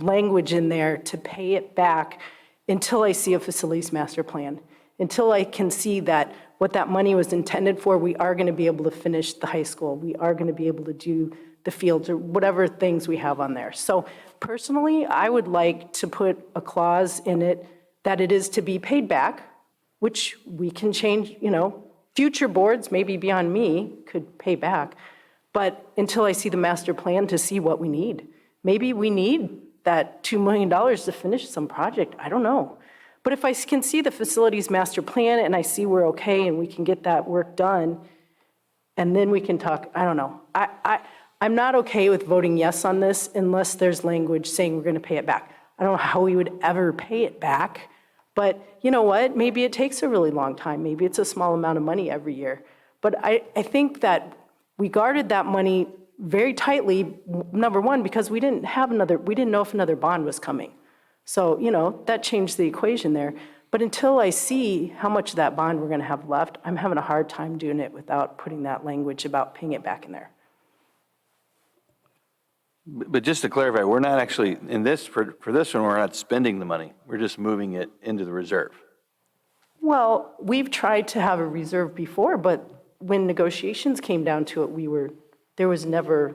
language in there to pay it back until I see a facilities master plan, until I can see that what that money was intended for, we are going to be able to finish the high school. We are going to be able to do the fields or whatever things we have on there. So personally, I would like to put a clause in it that it is to be paid back, which we can change, future boards, maybe beyond me, could pay back. But until I see the master plan to see what we need. Maybe we need that $2 million to finish some project, I don't know. But if I can see the facilities master plan and I see we're okay and we can get that work done, and then we can talk, I don't know. I'm not okay with voting yes on this unless there's language saying we're gonna pay it back. I don't know how we would ever pay it back, but you know what? Maybe it takes a really long time. Maybe it's a small amount of money every year. But I think that we guarded that money very tightly, number one, because we didn't know if another bond was coming. So, that changed the equation there. But until I see how much of that bond we're gonna have left, I'm having a hard time doing it without putting that language about paying it back in there. But just to clarify, we're not actually, for this one, we're not spending the money. We're just moving it into the reserve. Well, we've tried to have a reserve before, but when negotiations came down to it, there was never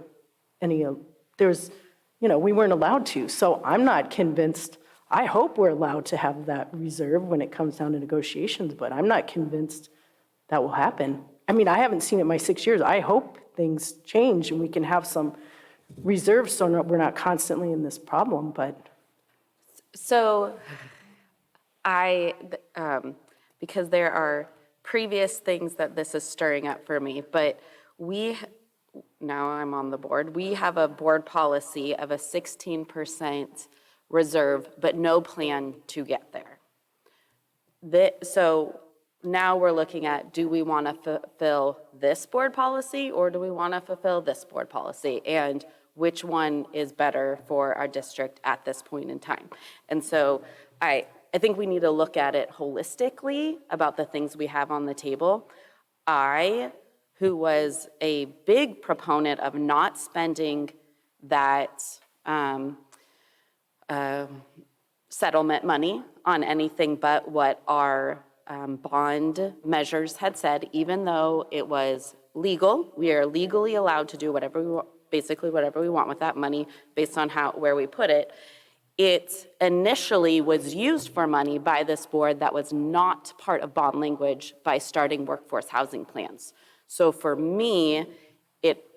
any, we weren't allowed to. So I'm not convinced, I hope we're allowed to have that reserve when it comes down to negotiations, but I'm not convinced that will happen. I mean, I haven't seen it in my 6 years. I hope things change and we can have some reserves so we're not constantly in this problem, but. So because there are previous things that this is stirring up for me, but now I'm on the board, we have a board policy of a 16% reserve, but no plan to get there. So now we're looking at, do we want to fulfill this board policy or do we want to fulfill this board policy? And which one is better for our district at this point in time? And so I think we need to look at it holistically about the things we have on the table. Who was a big proponent of not spending that settlement money on anything but what our bond measures had said, even though it was legal. We are legally allowed to do whatever we want, basically whatever we want with that money based on where we put it. It initially was used for money by this board that was not part of bond language by starting workforce housing plans. So for me,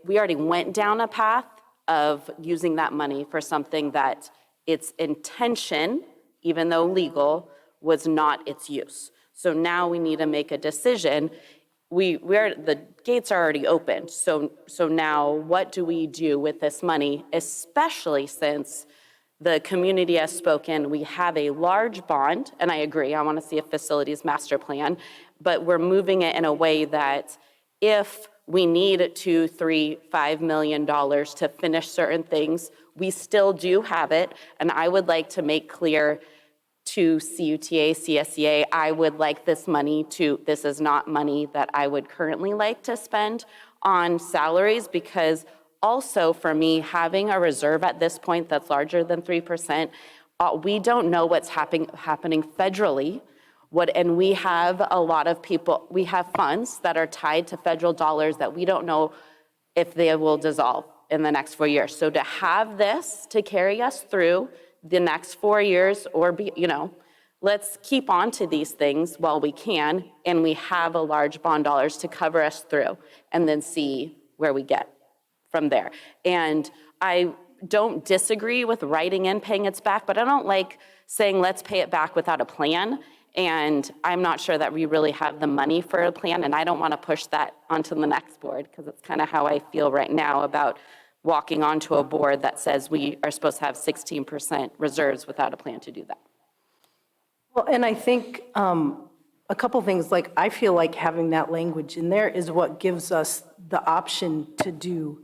we already went down a path of using that money for something that its intention, even though legal, was not its use. So now we need to make a decision. The gates are already open. So now what do we do with this money, especially since the community has spoken, we have a large bond, and I agree, I want to see a facilities master plan, but we're moving it in a way that if we need $2, $3, $5 million to finish certain things, we still do have it, and I would like to make clear to CUTA, CSEA, I would like this money this is not money that I would currently like to spend on salaries, because also for me, having a reserve at this point that's larger than 3%, we don't know what's happening federally. And we have a lot of people, we have funds that are tied to federal dollars that we don't know if they will dissolve in the next 4 years. So to have this to carry us through the next 4 years, or let's keep on to these things while we can, and we have a large bond dollars to cover us through, and then see where we get from there. And don't disagree with writing in paying it back, but I don't like saying, let's pay it back without a plan. And I'm not sure that we really have the money for a plan, and I don't want to push that onto the next board, because it's kind of how I feel right now about walking onto a board that says we are supposed to have 16% reserves without a plan to do that. Well, and I think a couple things, like I feel like having that language in there is what gives us the option to do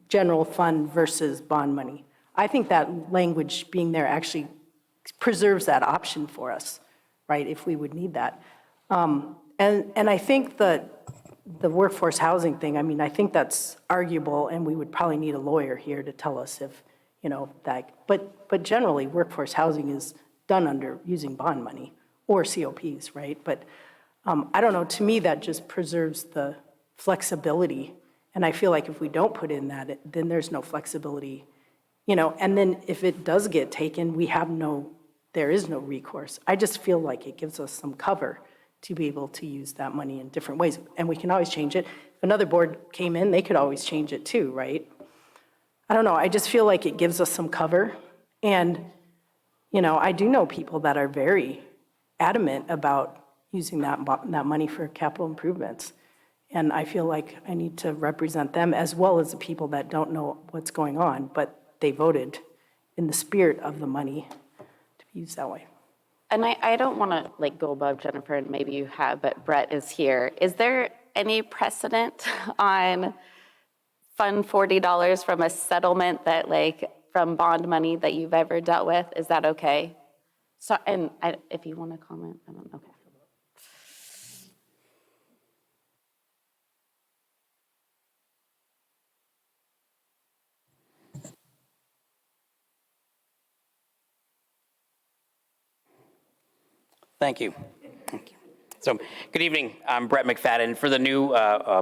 general fund versus bond money. I think that language being there actually preserves that option for us, right, if we would need that. And I think that the workforce housing thing, I mean, I think that's arguable, and we would probably need a lawyer here to tell us if, you know, that, but generally, workforce housing is done under using bond money or COPs, right? But I don't know, to me, that just preserves the flexibility. And I feel like if we don't put in that, then there's no flexibility, you know, and then if it does get taken, there is no recourse. I just feel like it gives us some cover to be able to use that money in different ways. And we can always change it. If another board came in, they could always change it too, right? I don't know, I just feel like it gives us some cover. And, you know, I do know people that are very adamant about using that money for capital improvements. And I feel like I need to represent them as well as the people that don't know what's going on, but they voted in the spirit of the money to be used that way. And I don't want to like go above Jennifer, and maybe you have, but Brett is here. Is there any precedent on Fund $40 from a settlement that like from bond money that you've ever dealt with? Is that okay? So, and if you want to comment, I don't know. Okay. Thank you. Thank you. So, good evening. I'm Brett McFadden. For the new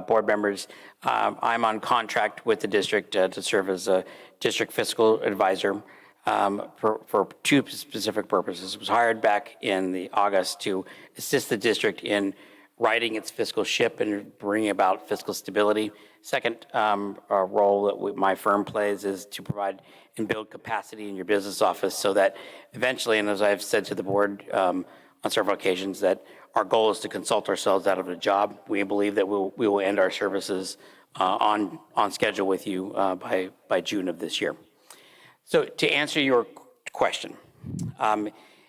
board members, I'm on contract with the district to serve as a district fiscal advisor for two specific purposes. I was hired back in the August to assist the district in righting its fiscal ship and bringing about fiscal stability. Second role that my firm plays is to provide and build capacity in your business office so that eventually, and as I've said to the board on several occasions, that our goal is to consult ourselves out of a job. We believe that we will end our services on schedule with you by June of this year. So to answer your question,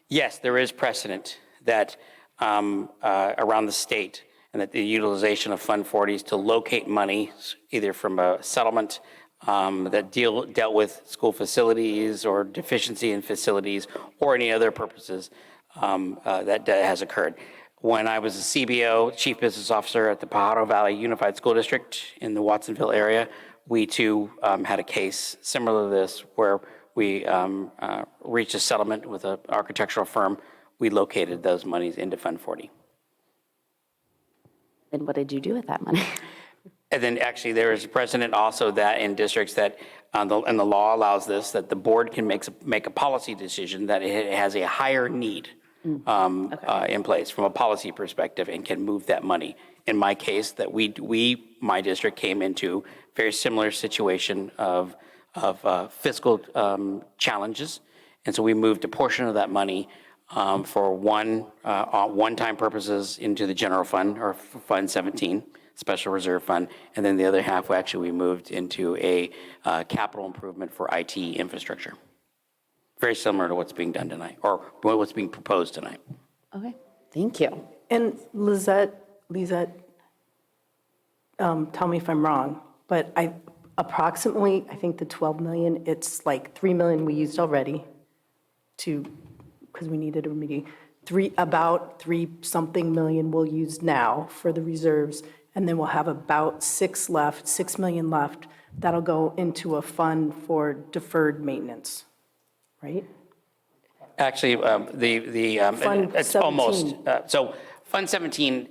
yes, there is precedent that around the state and that the utilization of Fund 40s to locate money either from a settlement that dealt with school facilities or deficiency in facilities or any other purposes that has occurred. When I was a CBO, Chief Business Officer at the Pajaro Valley Unified School District in the Watsonville area, we too had a case similar to this where we reached a settlement with an architectural firm. We located those monies into Fund 40. And what did you do with that money? And then actually there is a precedent also that in districts that, and the law allows this, that the board can make a policy decision that it has a higher need in place from a policy perspective and can move that money. In my case, that my district came into a very similar situation of fiscal challenges. And so we moved a portion of that money for one-time purposes into the general fund, or Fund 17, Special Reserve Fund, and then the other half we moved into a capital improvement for IT infrastructure. Very similar to what's being done tonight, or what's being proposed tonight. Okay, thank you. And Lizette, tell me if I'm wrong, but approximately, I think the 12 million, it's like 3 million we used already because we needed a remedy. About 3-something million we'll use now for the reserves, and then we'll have about 6 million left. That'll go into a fund for deferred maintenance, right? Actually, Fund it's 17. almost. So Fund 17,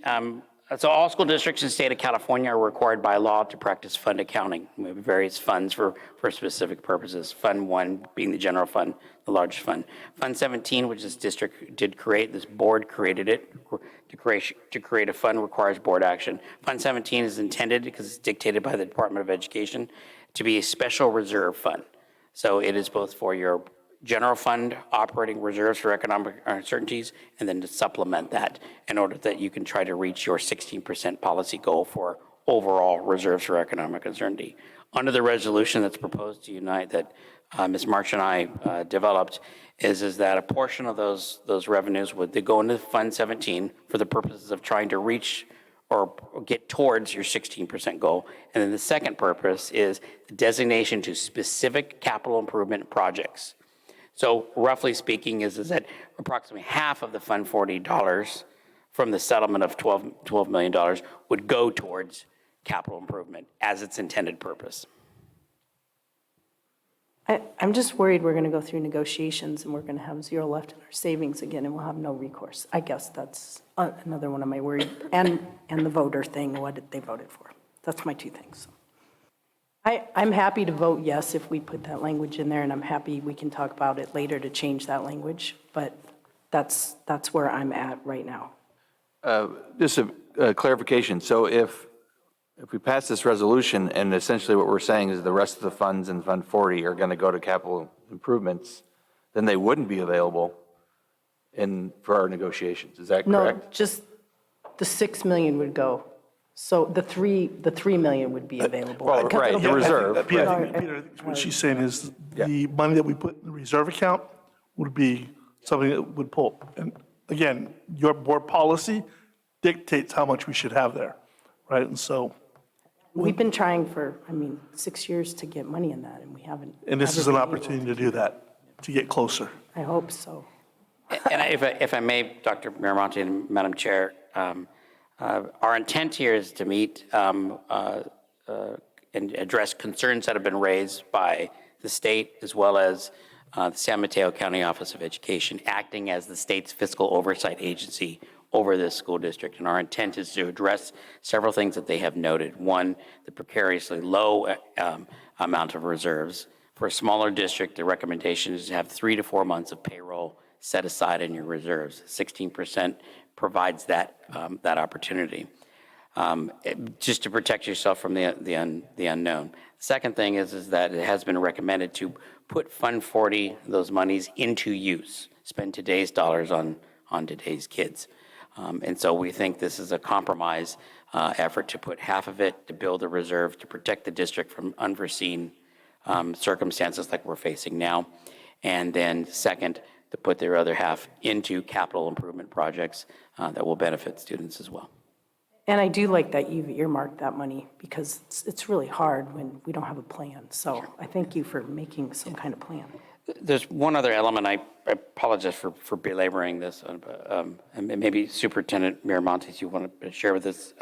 so all school districts in the state of California are required by law to practice fund accounting. We have various funds for specific purposes. Fund 1 being the general fund, the largest fund. Fund 17, which this district did create, this board created it. To create a fund requires board action. Fund 17 is intended, because it's dictated by the Department of Education, to be a special reserve fund. So it is both for your general fund operating reserves for economic uncertainties, and then to supplement that in order that you can try to reach your 16% policy goal for overall reserves for economic uncertainty. Under the resolution that's proposed to you tonight that Ms. March and I developed is that a portion of those revenues would they go into Fund 17 for the purposes of trying to reach or get towards your 16% goal. And then the second purpose is designation to specific capital improvement projects. So roughly speaking is that approximately half of the Fund 40 dollars from the settlement of $12 million would go towards capital improvement as its intended purpose. I'm just worried we're going to go through negotiations and we're going to have zero left in our savings again and we'll have no recourse. I guess that's another one of my worries. And the voter thing, what they voted for. That's my two things. I'm happy to vote yes if we put that language in there, and I'm happy we can talk about it later to change that language, but that's where I'm at right now. Just a clarification. So if we pass this resolution and essentially what we're saying is the rest of the funds in Fund 40 are going to go to capital improvements, then they wouldn't be available for our negotiations. Is that correct? No, just the 6 million would go. So the 3 million would be available. Well, right, the reserve. Peter, what she's saying is the money that we put in the reserve account would be something that would pull. And again, your board policy dictates how much we should have there, right? And so. We've been trying for, 6 years to get money in that, and we haven't. And this is an opportunity to do that, to get closer. I hope so. And if I may, Dr. Miramonte and Madam Chair, our intent here is to meet and address concerns that have been raised by the state as well as the San Mateo County Office of Education, acting as the state's fiscal oversight agency over this school district. And our intent is to address several things that they have noted. One, the precariously low amount of reserves. For a smaller district, the recommendation is to have 3 to 4 months of payroll set aside in your reserves. 16% provides that opportunity, just to protect yourself from the unknown. Second thing is that it has been recommended to put Fund 40, those monies, into use, spend today's dollars on today's kids. And so we think this is a compromise effort to put half of it to build a reserve to protect the district from unforeseen circumstances like we're facing now. And then second, to put their other half into capital improvement projects that will benefit students as well. And I do like that you've earmarked that money because it's really hard when we don't have a plan. So I thank you for making some kind of plan. There's one other element. I apologize for belaboring this, and maybe Superintendent Miramontes, you want to share with us.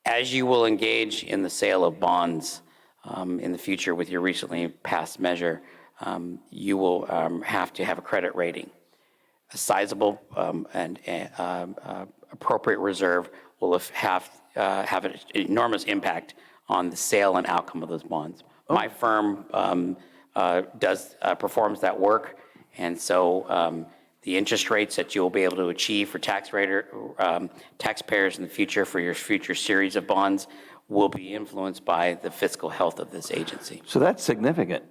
As you will engage in the sale of bonds in the future with your recently passed measure, you will have to have a credit rating. A sizable and appropriate reserve will have an enormous impact on the sale and outcome of those bonds. My firm performs that work, and so the interest rates that you'll be able to achieve for taxpayers in the future for your future series of bonds will be influenced by the fiscal health of this agency. So that's significant.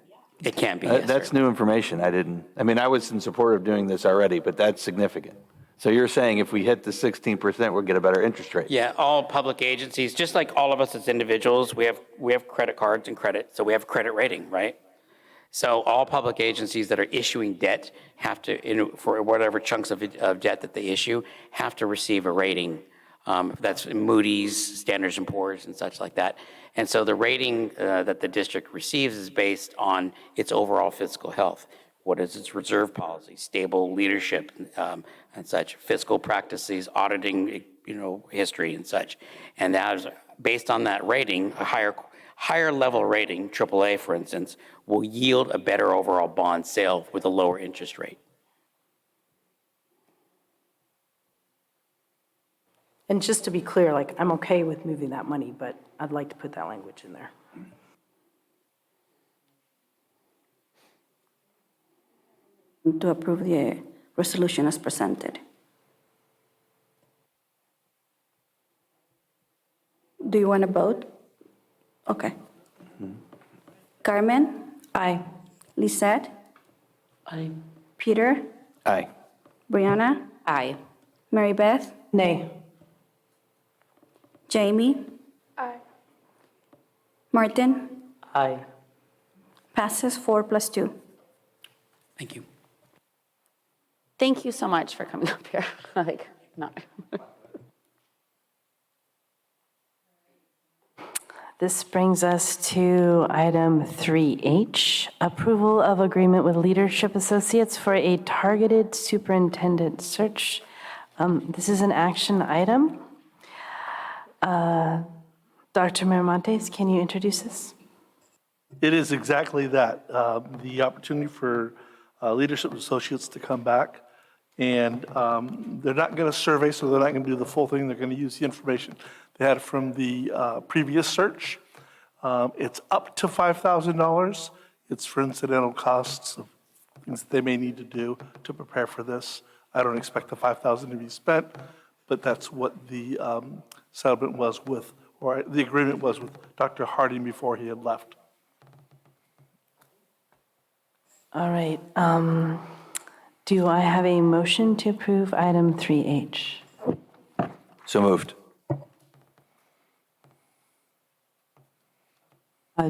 It can be, yes, That's sir. new information. I was in support of doing this already, but that's significant. So you're saying if we hit the 16%, we'll get a better interest rate? Yeah, all public agencies, just like all of us as individuals, we have credit cards and credit, so we have credit rating, right? So all public agencies that are issuing debt have to, for whatever chunks of debt that they issue, have to receive a rating. That's Moody's, Standards & Poor's, and such like that. And so the rating that the district receives is based on its overall fiscal health. What is its reserve policy, stable leadership, and such, fiscal practices, auditing, history and such. And that is based on that rating, a higher level rating, AAA for instance, will yield a better overall bond sale with a lower interest rate. And just to be clear, I'm okay with moving that money, but I'd like to put that language in there. To approve the resolution as presented. Do you want to vote? Okay. Carmen, Aye. Lisette, Aye. Peter, Aye. Brianna, Aye. Mary Beth, Nay. Jamie, Aye. Martin. Aye. Passes 4+2. Thank you. Thank you so much for coming up here. Like, no. This brings us to item 3H, approval of agreement with Leadership Associates for a targeted superintendent search. This is an action item. Dr. Miramontes, can you introduce this? It is exactly that, the opportunity for Leadership Associates to come back. And they're not going to survey, so they're not going to do the full thing. They're going to use the information they had from the previous search. It's up to $5,000. It's for incidental costs of things that they may need to do to prepare for this. I don't expect the $5,000 to be spent, but that's what the settlement was with, or the agreement was with Dr. Harding before he had left. All right. Do I have a motion to approve item 3H? So moved.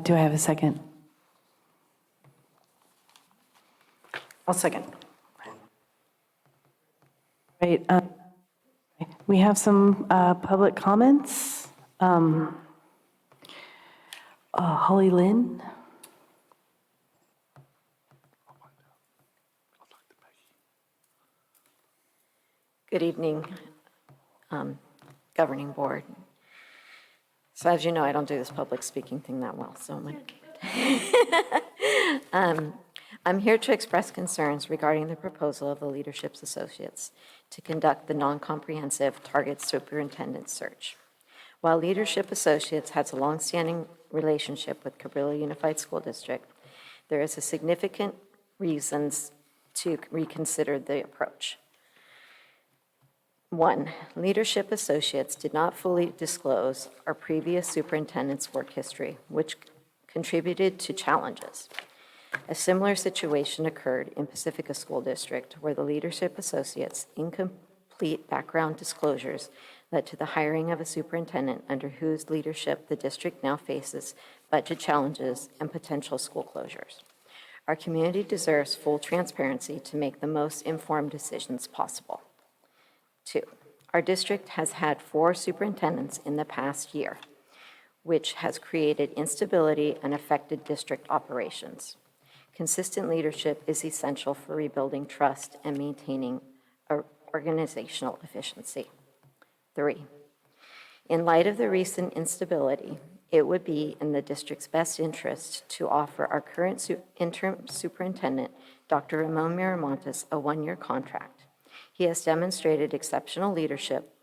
Do I have a second? I'll second. Right. We have some public comments. Holly Lynn? Good evening, Governing Board. So as you know, I don't do this public speaking thing that well, so I'm here to express concerns regarding the proposal of the Leadership Associates to conduct the non-comprehensive target superintendent search. While Leadership Associates has a longstanding relationship with Cabrillo Unified School District, there is a significant reasons to reconsider the approach. 1, Leadership Associates did not fully disclose our previous superintendent's work history, which contributed to challenges. A similar situation occurred in Pacifica School District, where the Leadership Associates' incomplete background disclosures led to the hiring of a superintendent under whose leadership the district now faces budget challenges and potential school closures. Our community deserves full transparency to make the most informed decisions possible. 2, our district has had 4 superintendents in the past year, which has created instability and affected district operations. Consistent leadership is essential for rebuilding trust and maintaining organizational efficiency. 3, in light of the recent instability, it would be in the district's best interest to offer our current interim superintendent, Dr. Ramon Miramontes, a 1-year contract. He has demonstrated exceptional leadership,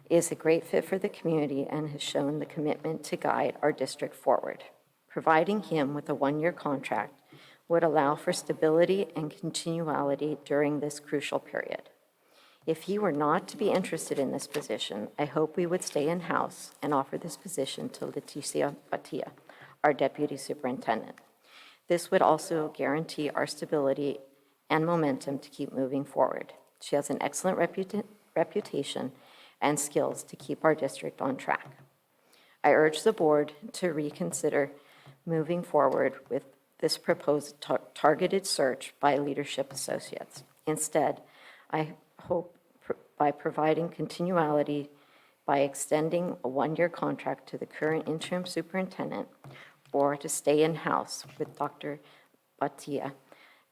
is a great fit for the community, and has shown the commitment to guide our district forward. Providing him with a 1-year contract would allow for stability and continuality during this crucial period. If he were not to be interested in this position, I hope we would stay in-house and offer this position to Leticia Batia, our deputy superintendent. This would also guarantee our stability and momentum to keep moving forward. She has an excellent reputation and skills to keep our district on track. I urge the board to reconsider moving forward with this proposed targeted search by Leadership Associates. Instead, I hope by providing continuality by extending a 1-year contract to the current interim superintendent, or to stay in-house with Dr. Batia,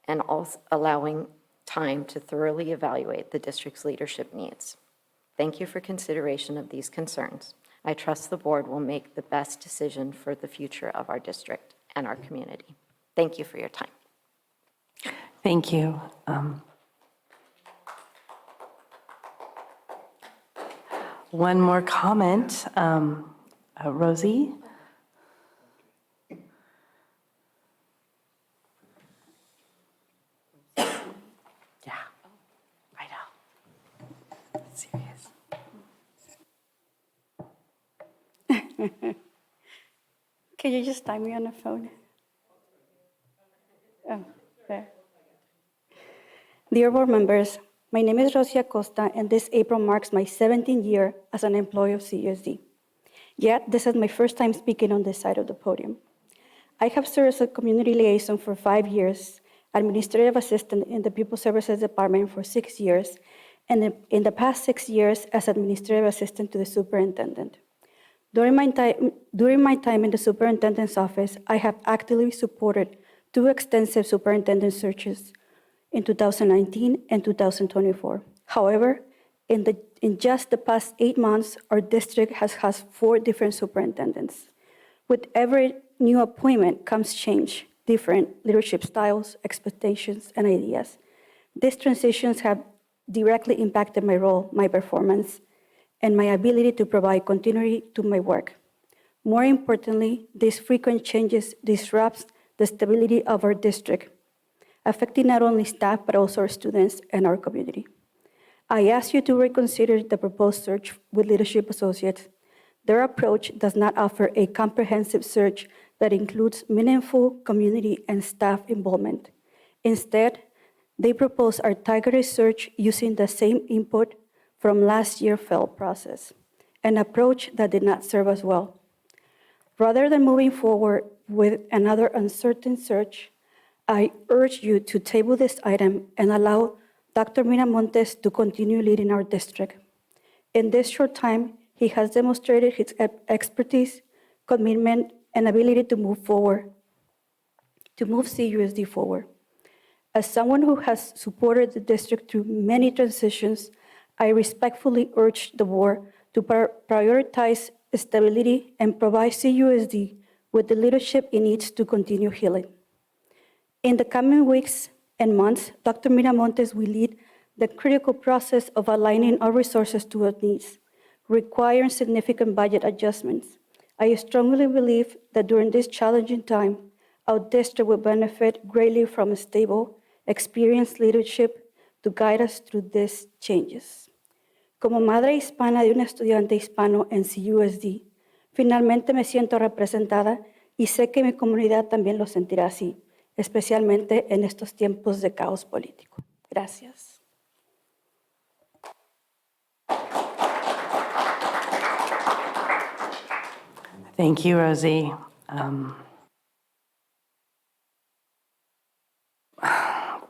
and also allowing time to thoroughly evaluate the district's leadership needs. Thank you for consideration of these concerns. I trust the board will make the best decision for the future of our district and our community. Thank you for your time. Thank you. One more comment. Rosie? Serious. Can you just type me on the phone? Dear board members, my name is Rosia Costa, and this April marks my 17th year as an employee of CUSD. Yet, this is my first time speaking on this side of the podium. I have served as a community liaison for 5 years, administrative assistant in the People Services Department for 6 years, and in the past 6 years as administrative assistant to the superintendent. During my time in the superintendent's office, I have actively supported 2 extensive superintendent searches in 2019 and 2024. However, in just the past 8 months, our district has 4 different superintendents. With every new appointment comes change, different leadership styles, expectations, and ideas. These transitions have directly impacted my role, my performance, and my ability to provide continuity to my work. More importantly, these frequent changes disrupt the stability of our district, affecting not only staff, but also our students and our community. I ask you to reconsider the proposed search with Leadership Associates. Their approach does not offer a comprehensive search that includes meaningful community and staff involvement. Instead, they propose our targeted search using the same input from last year's failed process, an approach that did not serve us well. Rather than moving forward with another uncertain search, I urge you to table this item and allow Dr. Miramontes to continue leading our district. In this short time, he has demonstrated his expertise, commitment, and ability to move CUSD forward. As someone who has supported the district through many transitions, I respectfully urge the board to prioritize stability and provide CUSD with the leadership it needs to continue healing. In the coming weeks and months, Dr. Miramontes will lead the critical process of aligning our resources to our needs, requiring significant budget adjustments. I strongly believe that during this challenging time, our district will benefit greatly from a stable, experienced leadership to guide us through these changes. Como madre hispana de un estudiante hispano en CUSD, finalmente me siento representada y sé que mi comunidad también lo sentirá así, especialmente en estos tiempos de caos político. Gracias. Thank you, Rosie.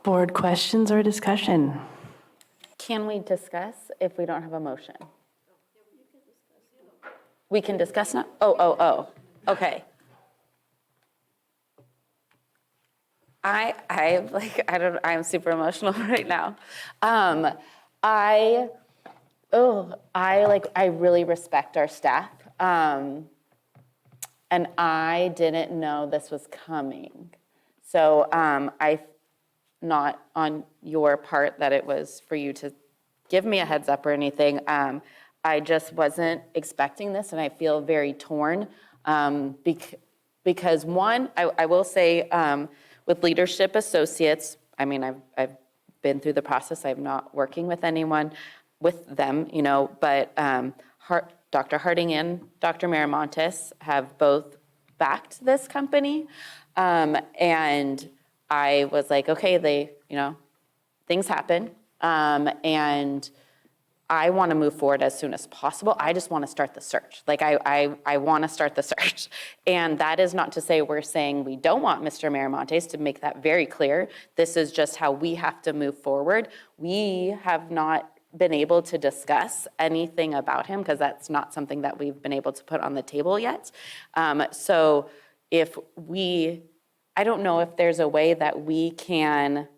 Board questions or discussion? Can we discuss if we don't have a motion? We can discuss now? Oh, okay. I'm super emotional right now. I really respect our staff. And I didn't know this was coming. So not on your part that it was for you to give me a heads up or anything. I just wasn't expecting this, and I feel very torn because one, I will say with Leadership Associates, I mean, I've been through the process. I'm not working with anyone with them, but Dr. Harding and Dr. Miramontes have both backed this company. And I was like, okay, things happen. And I want to move forward as soon as possible. I just want to start the search. I want to start the search. And that is not to say we're saying we don't want Mr. Miramontes, to make that very clear. This is just how we have to move forward. We have not been able to discuss anything about him because that's not something that we've been able to put on the table yet. So I don't know if there's a way that we can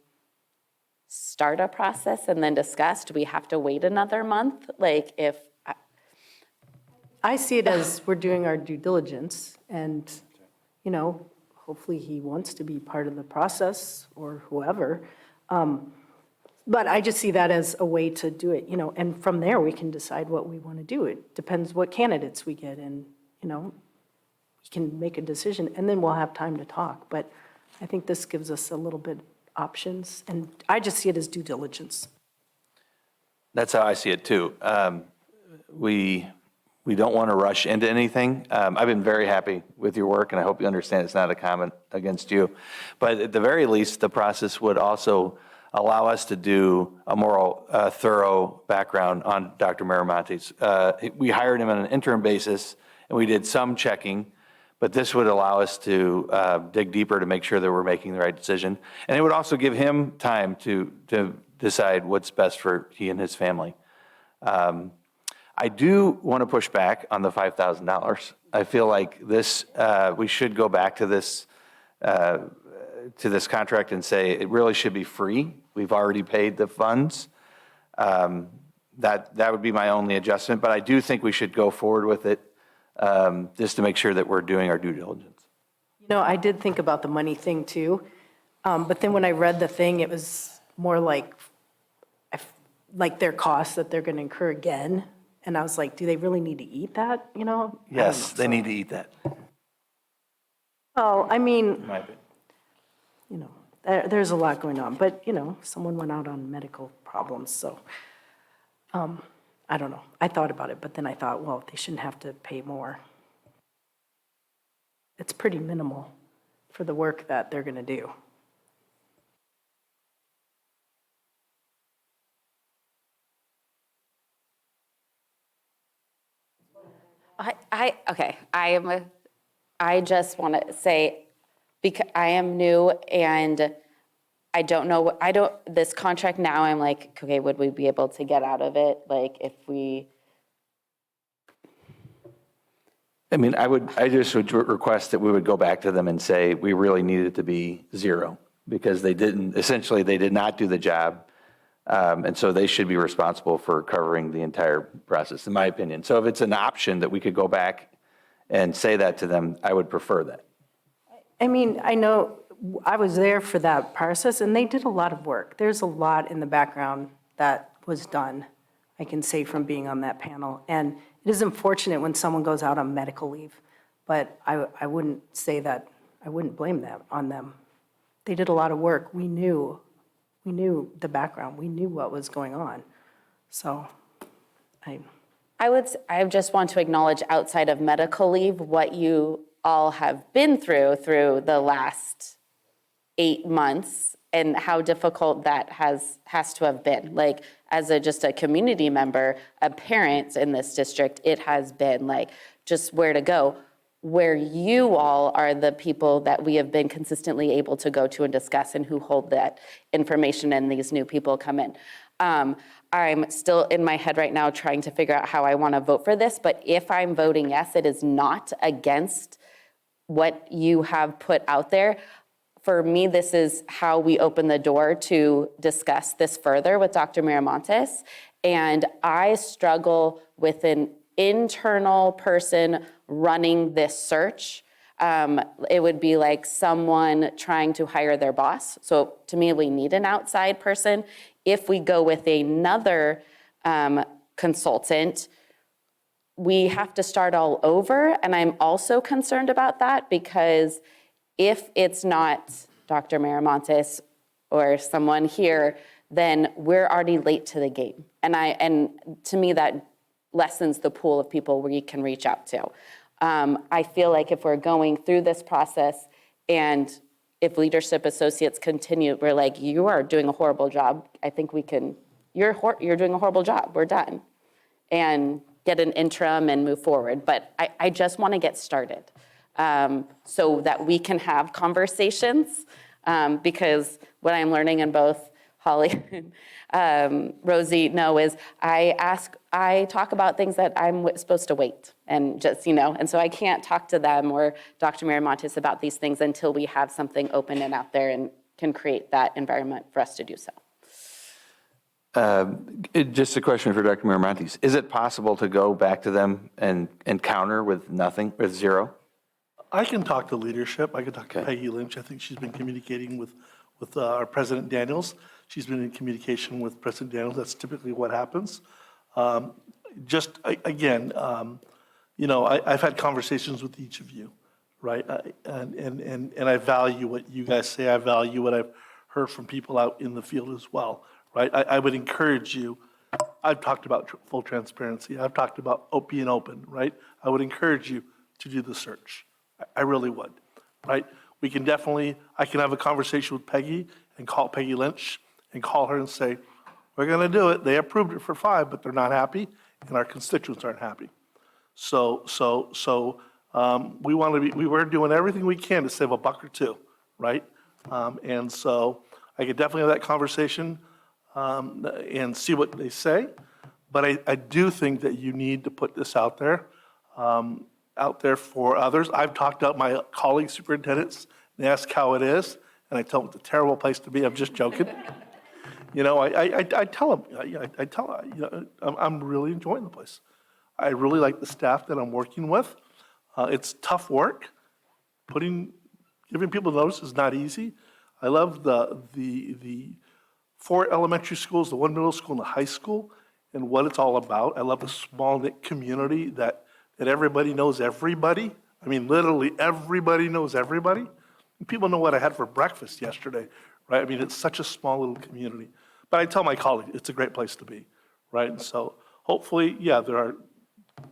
start a process and then discuss. Do we have to wait another month? I see it as we're doing our due diligence, and, hopefully he wants to be part of the process or whoever. But I just see that as a way to do it, and from there we can decide what we want to do. It depends what candidates we get, and, we can make a decision, and then we'll have time to talk. But I think this gives us a little bit options, and I just see it as due diligence. That's how I see it too. We don't want to rush into anything. I've been very happy with your work, and I hope you understand it's not a comment against you. But at the very least, the process would also allow us to do a more thorough background on Dr. Miramontes. We hired him on an interim basis, and we did some checking, but this would allow us to dig deeper to make sure that we're making the right decision. And it would also give him time to decide what's best for he and his family. I do want to push back on the $5,000. I feel like this, we should go back to this contract and say it really should be free. We've already paid the funds. That would be my only adjustment, but I do think we should go forward with it just to make sure that we're doing our due diligence. You know, I did think about the money thing too, but then when I read the thing, it was more like their costs that they're going to incur again. And I was like, do they really need to eat that, you know? Yes, they need to eat that. Well, I mean, in my opinion. you know, there's a lot going on, but, you know, someone went out on medical problems, so I don't know. I thought about it, but then I thought, well, they shouldn't have to pay more. It's pretty minimal for the work that they're going to do. I just want to say, because I am new and I don't know, this contract now, I'm like, okay, would we be able to get out of it? Like if we. I mean, I just would request that we would go back to them and say, we really need it to be zero because they did not do the job. And so they should be responsible for covering the entire process, in my opinion. So if it's an option that we could go back and say that to them, I would prefer that. I mean, I know I was there for that process and they did a lot of work. There's a lot in the background that was done, I can say from being on that panel. And it is unfortunate when someone goes out on medical leave, but I wouldn't say that, I wouldn't blame them on them. They did a lot of work. We knew the background. We knew what was going on. So I just want to acknowledge outside of medical leave, what you all have been through the last 8 months and how difficult that has to have been. Like as just a community member, a parent in this district, it has been like just where to go. Where you all are the people that we have been consistently able to go to and discuss and who hold that information and these new people come in. I'm still in my head right now trying to figure out how I want to vote for this, but if I'm voting yes, it is not against what you have put out there. For me, this is how we open the door to discuss this further with Dr. Miramontes. And I struggle with an internal person running this search. It would be like someone trying to hire their boss. So to me, we need an outside person. If we go with another consultant, we have to start all over. And I'm also concerned about that because if it's not Dr. Miramontes or someone here, then we're already late to the game. And to me, that lessens the pool of people we can reach out to. I feel like if we're going through this process and if leadership associates continue, we're like, you are doing a horrible job. I think we can, you're doing a horrible job. We're done. And get an interim and move forward. But I just want to get started so that we can have conversations because what I'm learning in both Holly and Rosie know is I talk about things that I'm supposed to wait and just, and so I can't talk to them or Dr. Miramontes about these things until we have something open and out there and can create that environment for us to do so. Just a question for Dr. Miramontes. Is it possible to go back to them and counter with nothing, with zero? I can talk to leadership. I can talk to Peggy Lynch. I think she's been communicating with our President Daniels. She's been in communication with President Daniels. That's typically what happens. I've had conversations with each of you, right? And I value what you guys say. I value what I've heard from people out in the field as well, right? I would encourage you. I've talked about full transparency. I've talked about being open, right? I would encourage you to do the search. I really would, right? I can have a conversation with Peggy and call Peggy Lynch and call her and say, we're going to do it. They approved it for 5, but they're not happy, and our constituents aren't happy. So we want to be, we were doing everything we can to save a buck or two, right? And so I could definitely have that conversation and see what they say. But I do think that you need to put this out there for others. I've talked to my colleague superintendents and asked how it is, and I tell them it's a terrible place to be. I'm just joking. You know, I tell them, you know, I'm really enjoying the place. I really like the staff that I'm working with. It's tough work. Giving people notice is not easy. I love the 4 elementary schools, the 1 middle school, and the high school, and what it's all about. I love the small-knit community that everybody knows everybody. I mean, literally everybody knows everybody. People know what I had for breakfast yesterday, right? I mean, it's such a small little community. But I tell my colleagues, it's a great place to be, right? And so hopefully, yeah, there are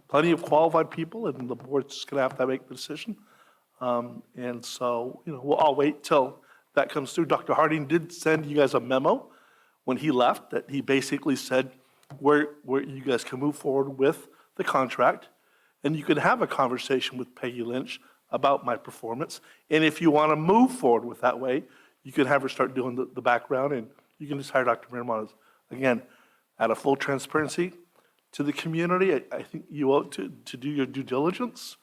plenty of qualified people, and the board's just going to have to make the decision. And so, you know, I'll wait till that comes through. Dr. Harding did send you guys a memo when he left that he basically said where you guys can move forward with the contract, and you can have a conversation with Peggy Lynch about my performance. And if you want to move forward with that way, you can have her start doing the background, and you can just hire Dr. Miramontes. Again, out of full transparency to the community, I think you ought to do your due diligence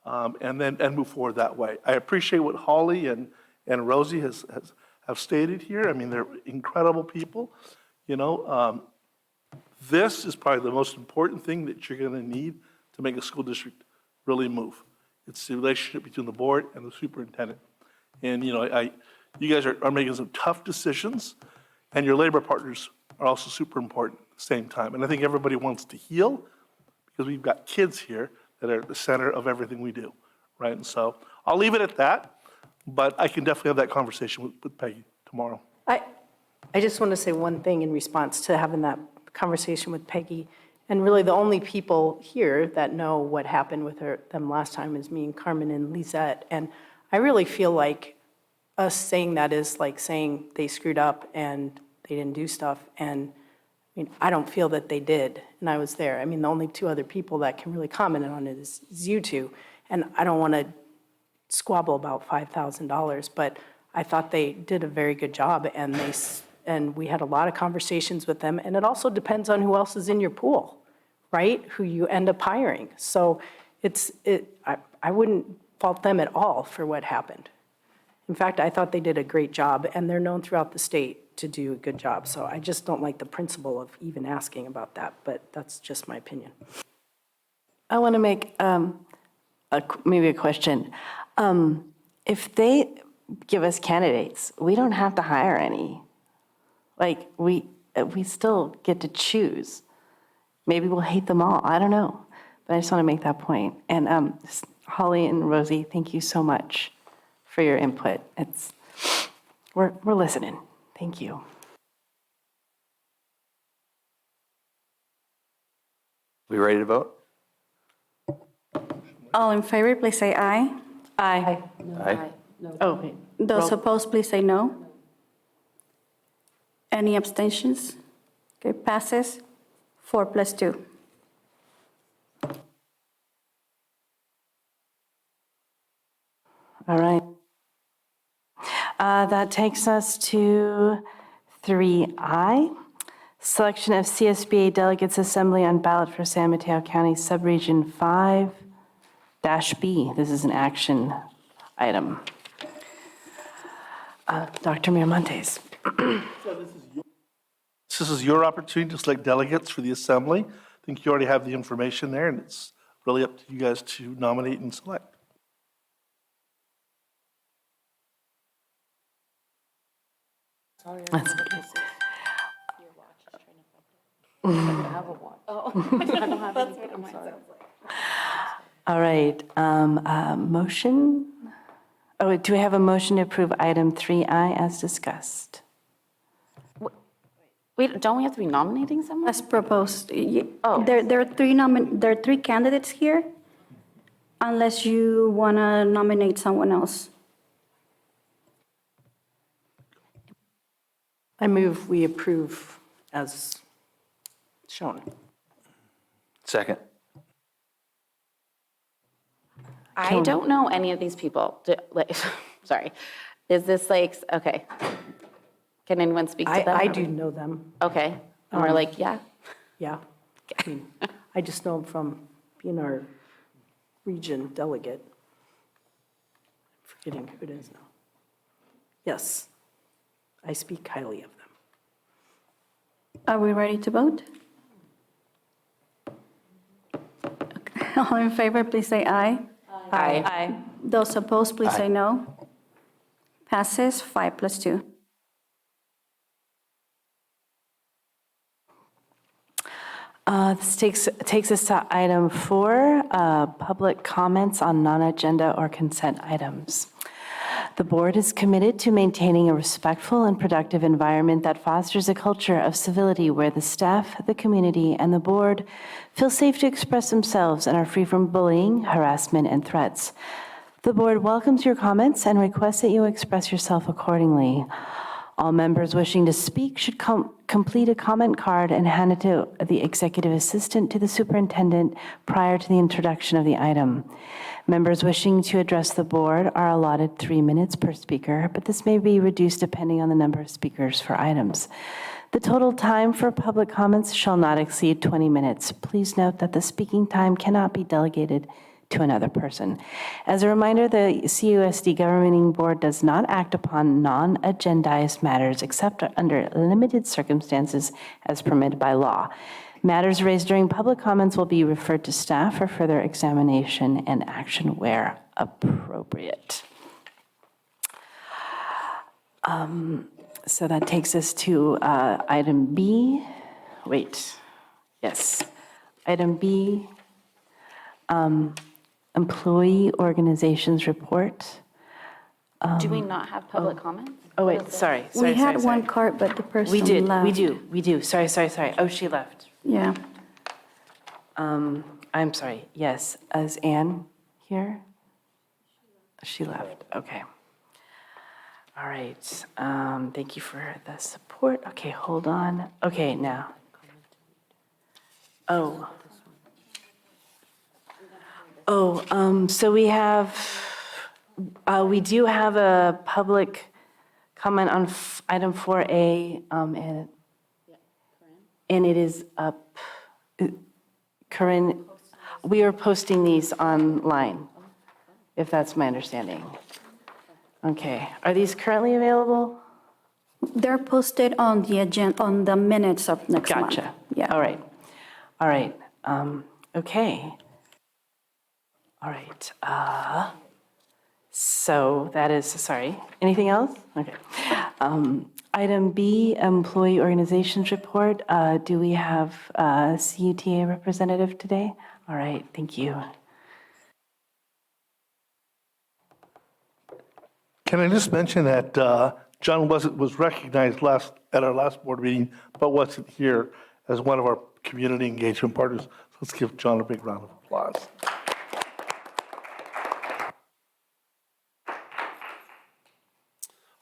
and move forward that way. I appreciate what Holly and Rosie have stated here. I mean, they're incredible people. You know, this is probably the most important thing that you're going to need to make a school district really move. It's the relationship between the board and the superintendent. And, you know, you guys are making some tough decisions, and your labor partners are also super important at the same time. And I think everybody wants to heal because we've got kids here that are at the center of everything we do, right? And so I'll leave it at that, but I can definitely have that conversation with Peggy tomorrow. I just want to say one thing in response to having that conversation with Peggy. And really, the only people here that know what happened with them last time is me and Carmen and Lisette. And I really feel like us saying that is like saying they screwed up and they didn't do stuff. And I mean, I don't feel that they did, and I was there. I mean, the only 2 other people that can really comment on it is you 2. And I don't want to squabble about $5,000, but I thought they did a very good job, and we had a lot of conversations with them. And it also depends on who else is in your pool, right? Who you end up hiring. So I wouldn't fault them at all for what happened. In fact, I thought they did a great job, and they're known throughout the state to do a good job. So I just don't like the principle of even asking about that, but that's just my opinion. I want to make maybe a question. If they give us candidates, we don't have to hire any. Like, we still get to choose. Maybe we'll hate them all. I don't know. But I just want to make that point. And Holly and Rosie, thank you so much for your input. We're listening. Thank you. We ready to vote? All in favor, please say aye. Aye. Aye. Oh, wait. Those opposed, please say no. Any abstentions? Okay, passes 4+2. All right. That takes us to 3I, selection of CSBA delegates assembly on ballot for San Mateo County Subregion 5-B. This is an action item. Dr. Miramontes. This is your opportunity to select delegates for the assembly. I think you already have the information there, and it's really up to you guys to nominate and select. That's okay. I don't have a watch. Oh, I don't have any. I'm sorry. All right, motion? Oh, do we have a motion to approve item 3I as discussed? Wait, don't we have to be nominating someone? As proposed. Oh. There are 3 candidates here, unless you want to nominate someone else. I move we approve as shown. Second. I don't know any of these people. Sorry. Is this like, okay. Can anyone speak to them? I do know them, Okay. And we're like, yeah. yeah. I mean, I just know them from being our region delegate. Forgetting who it is now. Yes, I speak highly of them. Are we ready to vote? Okay. All in favor, please say aye. Aye. Those opposed, please say no. Passes 5+2. This takes us to item 4, public comments on non-agenda or consent items. The board is committed to maintaining a respectful and productive environment that fosters a culture of civility where the staff, the community, and the board feel safe to express themselves and are free from bullying, harassment, and threats. The board welcomes your comments and requests that you express yourself accordingly. All members wishing to speak should complete a comment card and hand it to the executive assistant to the superintendent prior to the introduction of the item. Members wishing to address the board are allotted 3 minutes per speaker, but this may be reduced depending on the number of speakers for items. The total time for public comments shall not exceed 20 minutes. Please note that the speaking time cannot be delegated to another person. As a reminder, the CUSD Governing Board does not act upon non-agendized matters except under limited circumstances as permitted by law. Matters raised during public comments will be referred to staff for further examination and action where appropriate. So that takes us to item B. Wait, yes. Item B, employee organizations report. Do we not have public comments? Oh, wait, sorry. We had one card, but the person left. We do. Sorry. Oh, she left. Yeah. I'm sorry, yes. Is Anne here? She left, okay. All right, thank you for the support. Okay, hold on. Okay, now. So we do have a public comment on item 4A, and it is up. Corinne, we are posting these online, if that's my understanding. Okay, are these currently available? They're posted on the agenda, on the minutes of next month. Gotcha. Yeah. All right. Okay. All right. So that is, sorry, anything else? Okay. Item B, employee organizations report. Do we have a CUTA representative today? All right, thank you. Can I just mention that John was recognized at our last board meeting, but wasn't here as one of our community engagement partners. So let's give John a big round of applause.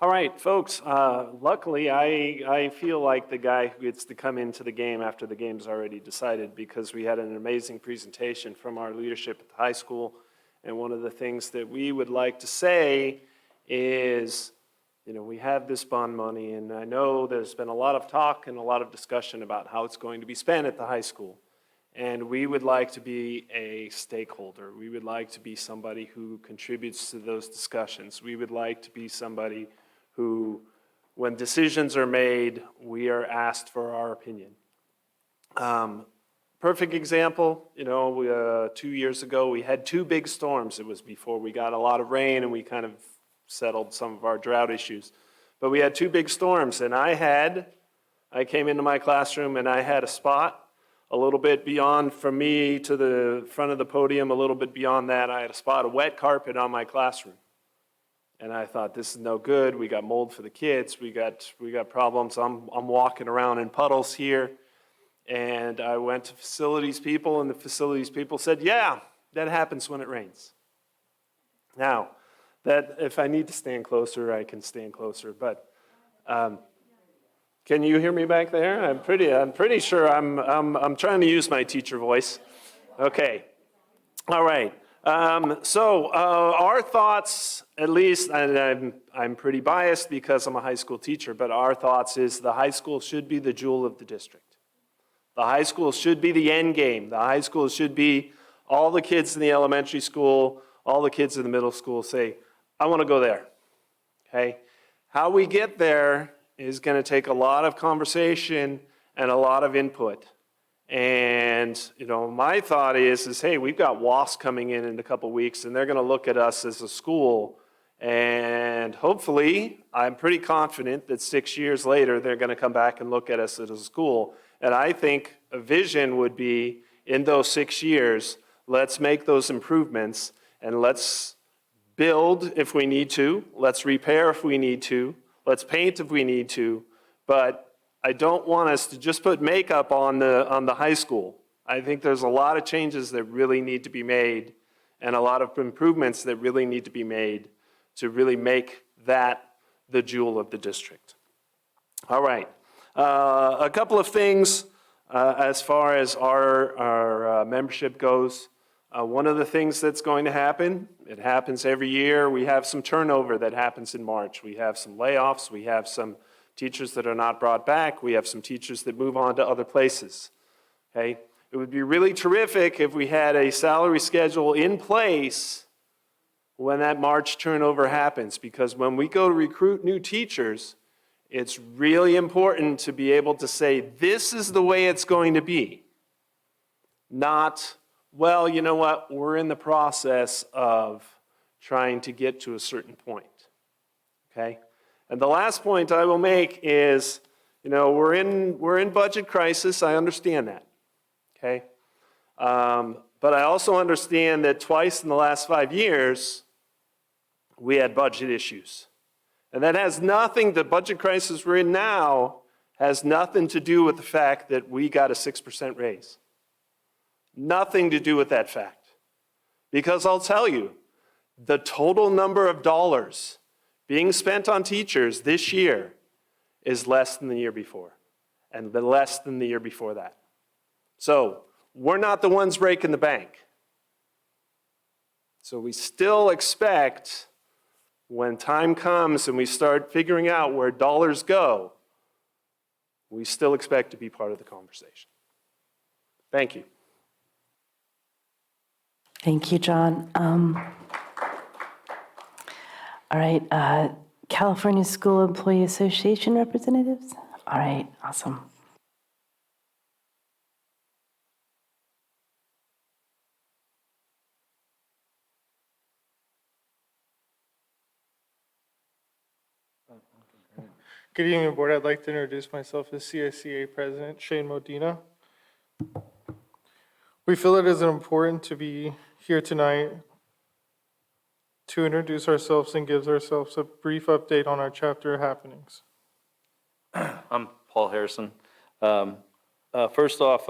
All right, folks, luckily I feel like the guy who gets to come into the game after the game's already decided, because we had an amazing presentation from our leadership at the high school. And one of the things that we would like to say is, we have this bond money, and I know there's been a lot of talk and a lot of discussion about how it's going to be spent at the high school. And we would like to be a stakeholder. We would like to be somebody who contributes to those discussions. We would like to be somebody who, when decisions are made, we are asked for our opinion. Perfect example, 2 years ago, we had 2 big storms. It was before we got a lot of rain and we kind of settled some of our drought issues. But we had 2 big storms, and I came into my classroom and I had a spot a little bit beyond, from me to the front of the podium, a little bit beyond that, I had a spot of wet carpet on my classroom. And I thought, this is no good. We got mold for the kids. We got problems. I'm walking around in puddles here. And I went to facilities people, and the facilities people said, yeah, that happens when it rains. Now, that if I need to stand closer, I can stand closer. But Can you hear me back there? I'm pretty sure I'm trying to use my teacher voice. Okay. All right. Our thoughts, at least, and I'm pretty biased because I'm a high school teacher, but our thoughts is the high school should be the jewel of the district. The high school should be the end game. The high school should be all the kids in the elementary school, all the kids in the middle school say, I want to go there. Okay? How we get there is going to take a lot of conversation and a lot of input. And, my thought is hey, we've got WASP coming in a couple weeks, and they're going to look at us as a school. And hopefully, I'm pretty confident that 6 years later, they're going to come back and look at us as a school. And I think a vision would be, in those 6 years, let's make those improvements, and let's build if we need to, let's repair if we need to, let's paint if we need to, but I don't want us to just put makeup on the high school. I think there's a lot of changes that really need to be made and a lot of improvements that really need to be made to really make that the jewel of the district. All right. A couple of things as far as our membership goes. One of the things that's going to happen, it happens every year, we have some turnover that happens in March. We have some layoffs, we have some teachers that are not brought back, we have some teachers that move on to other places. Okay? It would be really terrific if we had a salary schedule in place when that March turnover happens, because when we go to recruit new teachers, it's really important to be able to say, this is the way it's going to be. Not, well, you know what, we're in the process of trying to get to a certain point. Okay? And the last point I will make is, we're in budget crisis. I understand that. Okay? But I also understand that twice in the last 5 years, we had budget issues. And that has nothing, the budget crisis we're in now, has nothing to do with the fact that we got a 6% raise. Nothing to do with that fact. Because I'll tell you, the total number of dollars being spent on teachers this year is less than the year before, and less than the year before that. So we're not the ones breaking the bank. So we still expect, when time comes and we start figuring out where dollars go, we still expect to be part of the conversation. Thank you. Thank you, John. All right, California School Employee Association representatives? All right, awesome. Good evening, Board. I'd like to introduce myself as CSCA President Shane Modena. We feel it is important to be here tonight to introduce ourselves and give ourselves a brief update on our chapter happenings. I'm Paul Harrison. First off,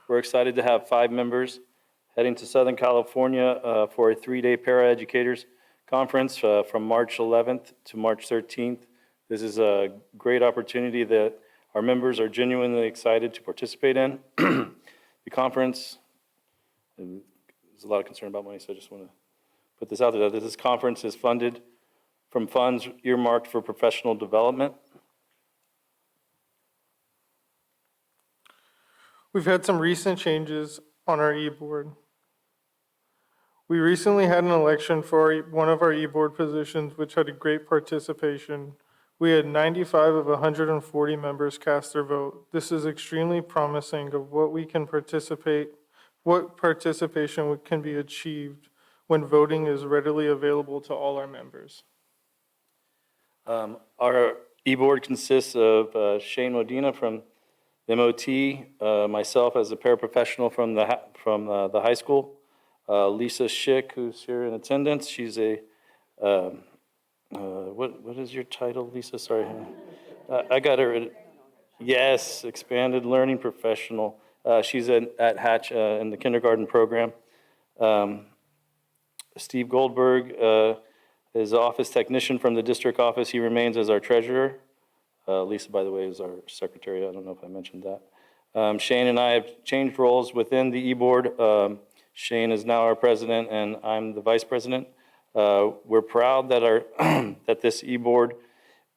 we're excited to have 5 members heading to Southern California for a 3-day paraeducators conference from March 11th to March 13th. This is a great opportunity that our members are genuinely excited to participate in. The conference, and there's a lot of concern about money, so I just want to put this out there. This conference is funded from funds earmarked for professional development. We've had some recent changes on our e-board. We recently had an election for one of our e-board positions, which had a great participation. We had 95 of 140 members cast their vote. This is extremely promising of what participation can be achieved when voting is readily available to all our members. Our e-board consists of Shane Modena from the MOT, myself as a paraprofessional from the high school, Lisa Schick, who's here in attendance. She's a what is your title, Lisa? Sorry, I got her. Yes, expanded learning professional. She's at Hatch in the kindergarten program. Steve Goldberg is office technician from the district office. He remains as our treasurer. Lisa, by the way, is our secretary. I don't know if I mentioned that. Shane and I have changed roles within the e-board. Shane is now our president, and I'm the vice president. We're proud that that this e-board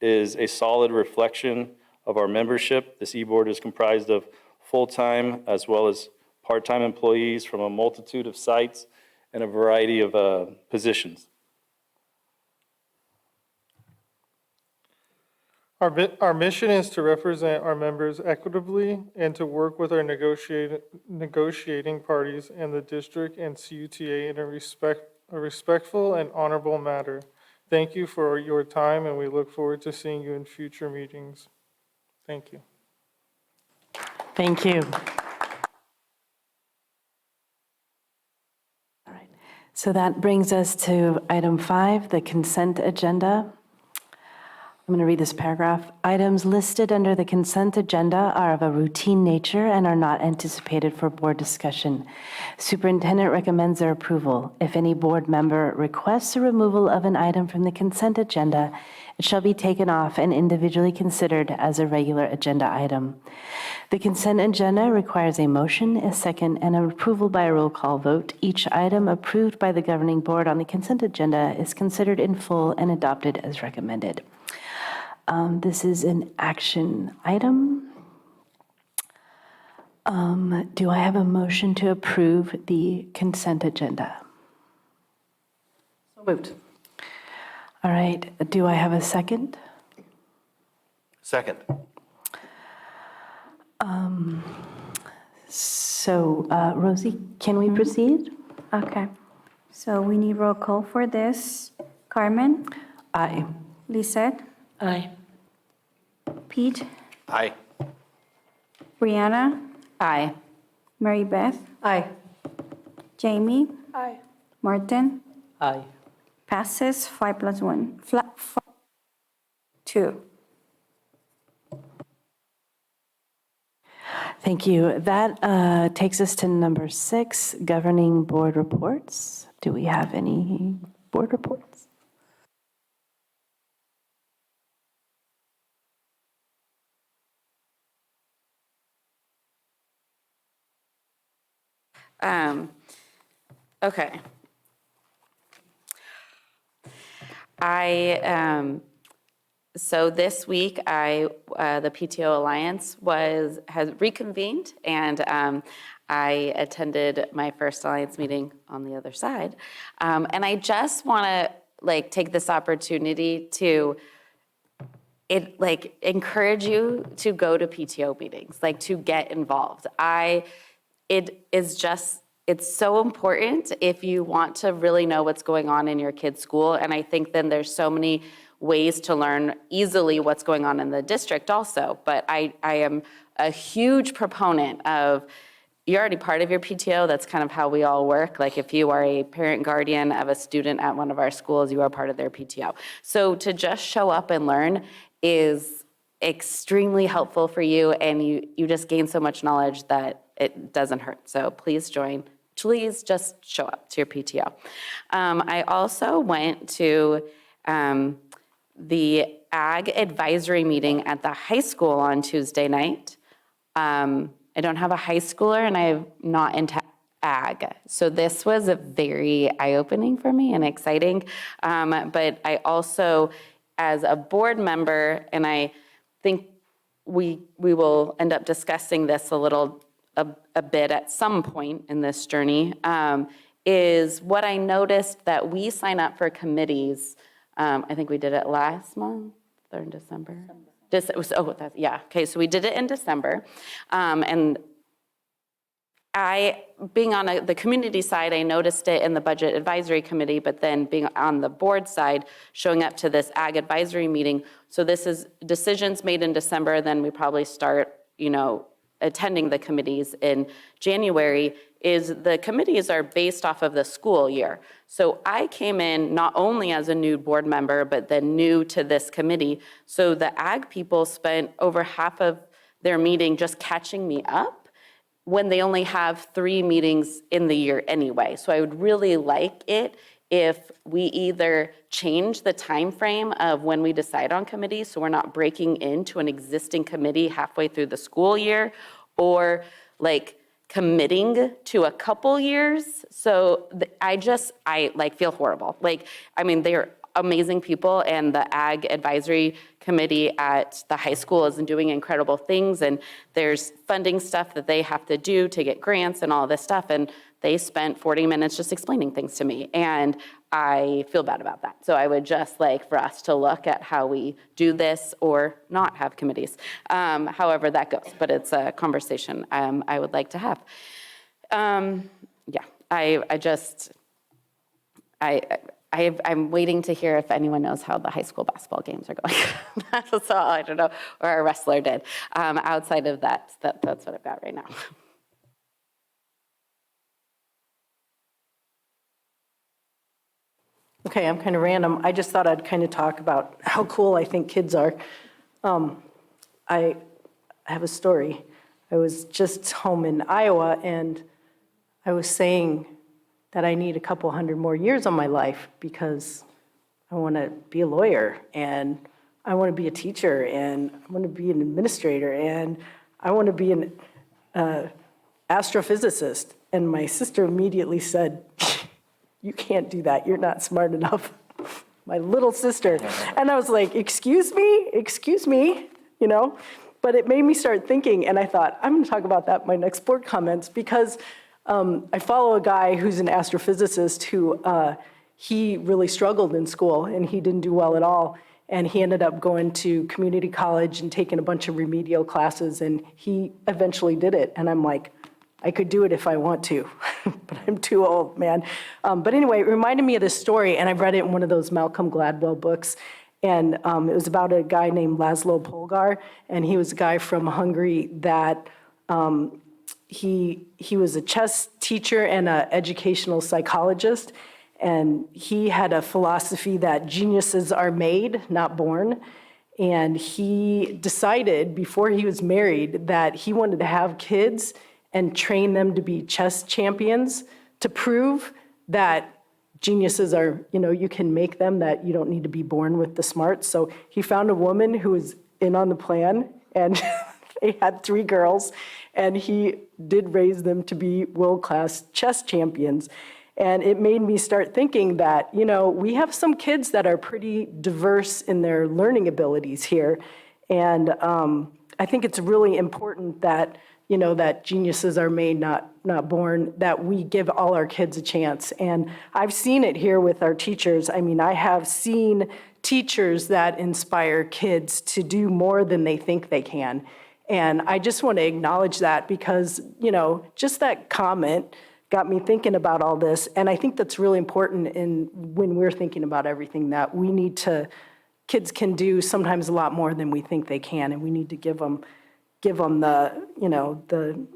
is a solid reflection of our membership. This e-board is comprised of full-time as well as part-time employees from a multitude of sites and a variety of positions. Our mission is to represent our members equitably and to work with our negotiating parties and the district and CUTA in a respectful and honorable manner. Thank you for your time, and we look forward to seeing you in future meetings. Thank you. Thank you. All right. So that brings us to item 5, the consent agenda. I'm going to read this paragraph. Items listed under the consent agenda are of a routine nature and are not anticipated for board discussion. Superintendent recommends their approval. If any board member requests a removal of an item from the consent agenda, it shall be taken off and individually considered as a regular agenda item. The consent agenda requires a motion, a second, and an approval by a roll call vote. Each item approved by the governing board on the consent agenda is considered in full and adopted as recommended. This is an action item. Do I have a motion to approve the consent agenda? So moved. All right, do I have a second? Second. Rosie, can we proceed? Okay. So we need roll call for this. Carmen? Aye. Lisette? Aye. Pete? Aye. Brianna? Aye. Mary Beth? Aye. Jamie? Aye. Martin? Aye. Passes 5+1. 2. Thank you. That takes us to number 6, governing board reports. Do we have any board reports? Okay. So this week, the PTO Alliance has reconvened, and I attended my first Alliance meeting on the other side. And I just want to take this opportunity to encourage you to go to PTO meetings, to get involved. It's so important if you want to really know what's going on in your kid's school. And I think then there's so many ways to learn easily what's going on in the district also. But I am a huge proponent of, you're already part of your PTO. That's kind of how we all work. If you are a parent guardian of a student at one of our schools, you are part of their PTO. So to just show up and learn is extremely helpful for you, and you just gain so much knowledge that it doesn't hurt. So please join. Please just show up to your PTO. I also went to the Ag Advisory meeting at the high school on Tuesday night. I don't have a high schooler, and I'm not into Ag. So this was very eye-opening for me and exciting. But I also, as a board member, and I think we will end up discussing this a bit at some point in this journey, is what I noticed that we sign up for committees. I think we did it last month or in December. Okay, so we did it in December. And being on the community side, I noticed it in the Budget Advisory Committee, but then being on the board side, showing up to this Ag Advisory meeting. So this is decisions made in December, then we probably start, attending the committees in January. The committees are based off of the school year. So I came in not only as a new board member, but then new to this committee. So the Ag people spent over half of their meeting just catching me up when they only have 3 meetings in the year anyway. So I would really like it if we either change the time frame of when we decide on committees, so we're not breaking into an existing committee halfway through the school year, or like committing to a couple years. So I like feel horrible. Like, I mean, they're amazing people, and the Ag Advisory Committee at the high school is doing incredible things, and there's funding stuff that they have to do to get grants and all this stuff, and they spent 40 minutes just explaining things to me, and I feel bad about that. So I would just like for us to look at how we do this or not have committees, however that goes, but it's a conversation I would like to have. I'm waiting to hear if anyone knows how the high school basketball games are going. So I don't know, or our wrestler did. Outside of that, that's what I've got right now. Okay, I'm kind of random. I just thought I'd kind of talk about how cool I think kids are. I have a story. I was just home in Iowa, and I was saying that I need a couple hundred more years on my life because I want to be a lawyer, and I want to be a teacher, and I want to be an administrator, and I want to be an astrophysicist. And my sister immediately said, "You can't do that. You're not smart enough." My little sister. And I was like, excuse me, you know? But it made me start thinking, and I thought, I'm going to talk about that in my next board comments, because I follow a guy who's an astrophysicist who he really struggled in school, and he didn't do well at all. And he ended up going to community college and taking a bunch of remedial classes, and he eventually did it. And I'm like, I could do it if I want to, but I'm too old, man. But anyway, it reminded me of this story, and I read it in one of those Malcolm Gladwell books. And it was about a guy named Laszlo Polgar, and he was a guy from Hungary that he was a chess teacher and an educational psychologist. And he had a philosophy that geniuses are made, not born. And he decided before he was married that he wanted to have kids and train them to be chess champions to prove that geniuses are, you can make them, that you don't need to be born with the smarts. So he found a woman who was in on the plan, and they had 3 girls, and he did raise them to be world-class chess champions. And it made me start thinking that, we have some kids that are pretty diverse in their learning abilities here. And I think it's really important that, that geniuses are made, not born, that we give all our kids a chance. And I've seen it here with our teachers. I mean, I have seen teachers that inspire kids to do more than they think they can. And I just want to acknowledge that because, just that comment got me thinking about all this. And I think that's really important when we're thinking about everything, that we need to, kids can do sometimes a lot more than we think they can, and we need to give them the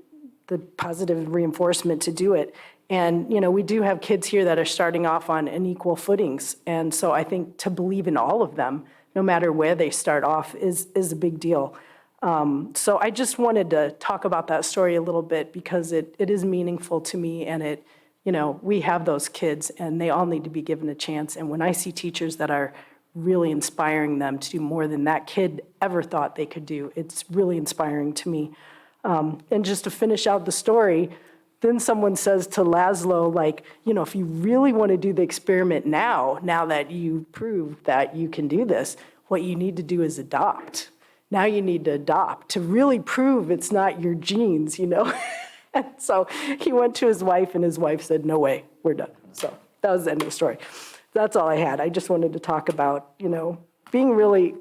positive reinforcement to do it. And, we do have kids here that are starting off on unequal footings. And so I think to believe in all of them, no matter where they start off, is a big deal. So I just wanted to talk about that story a little bit because it is meaningful to me, and we have those kids and they all need to be given a chance. And when I see teachers that are really inspiring them to do more than that kid ever thought they could do, it's really inspiring to me. And just to finish out the story, then someone says to Laszlo, like, if you really want to do the experiment now that you proved that you can do this, what you need to do is adopt. Now you need to adopt to really prove it's not your genes, And so he went to his wife, and his wife said, no way, we're done. So that was the end of the story. That's all I had. I just wanted to talk about, being really,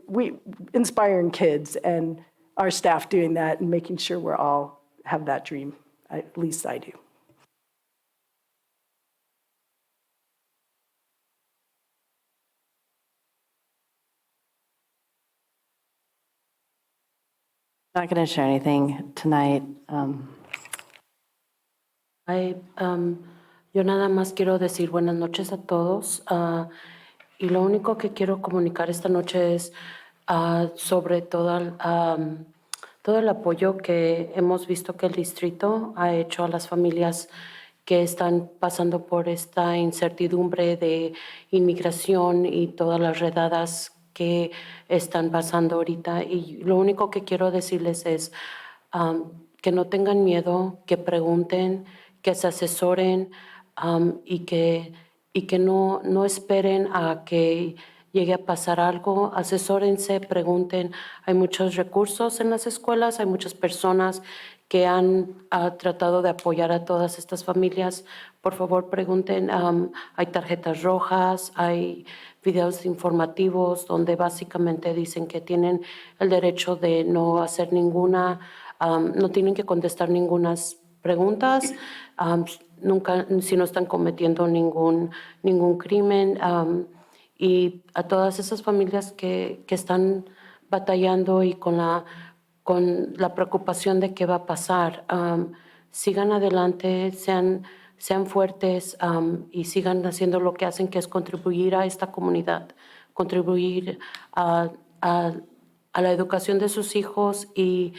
inspiring kids and our staff doing that and making sure we're all have that dream. At least I do. Not going to share anything tonight. Yo nada más quiero decir buenas noches a todos. Y lo único que quiero comunicar esta noche es sobre todo el apoyo que hemos visto que el distrito ha hecho a las familias que están pasando por esta incertidumbre de inmigración y todas las redadas que están pasando ahorita. Y lo único que quiero decirles es que no tengan miedo, que pregunten, que se asesoren y que no esperen a que llegue a pasar algo. Asesórense, pregunten. Hay muchos recursos en las escuelas, hay muchas personas que han tratado de apoyar a todas estas familias. Por favor, pregunten. Hay tarjetas rojas, hay videos informativos donde básicamente dicen que tienen el derecho de no hacer ninguna, no tienen que contestar ninguna preguntas, nunca, si no están cometiendo ningún crimen. Y a todas esas familias que están batallando y con la preocupación de qué va a pasar, sigan adelante, sean fuertes y sigan haciendo lo que hacen, que es contribuir a esta comunidad, contribuir a la educación de sus hijos y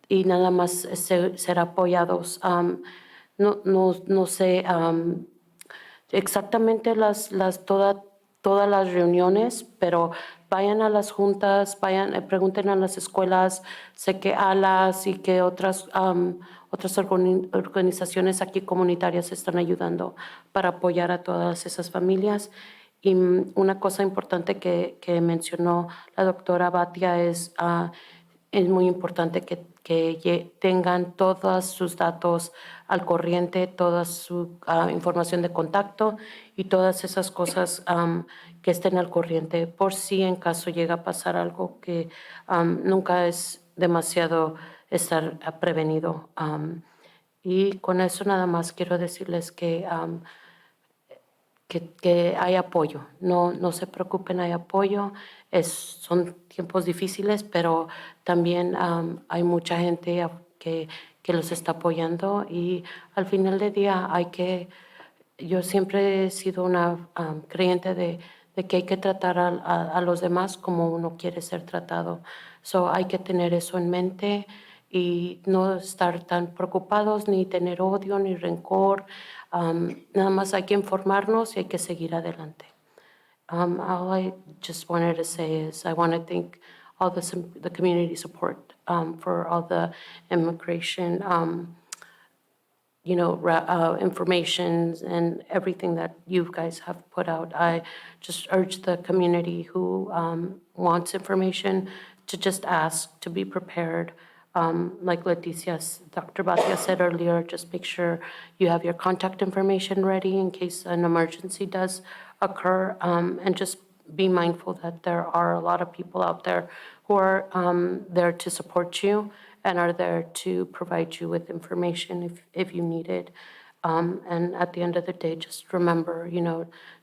nada más ser apoyados. No sé exactamente todas las reuniones, pero vayan a las juntas, pregunten a las escuelas. Sé que ALAS y que otras organizaciones aquí comunitarias están ayudando para apoyar a todas esas familias. Y una cosa importante que mencionó la doctora Batia es muy importante que tengan todos sus datos al corriente, toda su información de contacto y todas esas cosas que estén al corriente, por si en caso llega a pasar algo, que nunca es demasiado estar prevenido. Y con eso nada más quiero decirles que hay apoyo. No se preocupen, hay apoyo. Son tiempos difíciles, pero también hay mucha gente que los está apoyando, y al final del día yo siempre he sido una creyente de que hay que tratar a los demás como uno quiere ser tratado. Hay que tener eso en mente y no estar tan preocupados, ni tener odio, ni rencor. Nada más hay que informarnos y hay que seguir adelante. All I just wanted to say is I want to thank all the community support for all the immigration information and everything that you guys have put out. I just urge the community who wants information to just ask, to be prepared. Like Dr. Batia said earlier, just make sure you have your contact information ready in case an emergency does occur, and just be mindful that there are a lot of people out there who are there to support you and are there to provide you with information if you need it. And at the end of the day, just remember,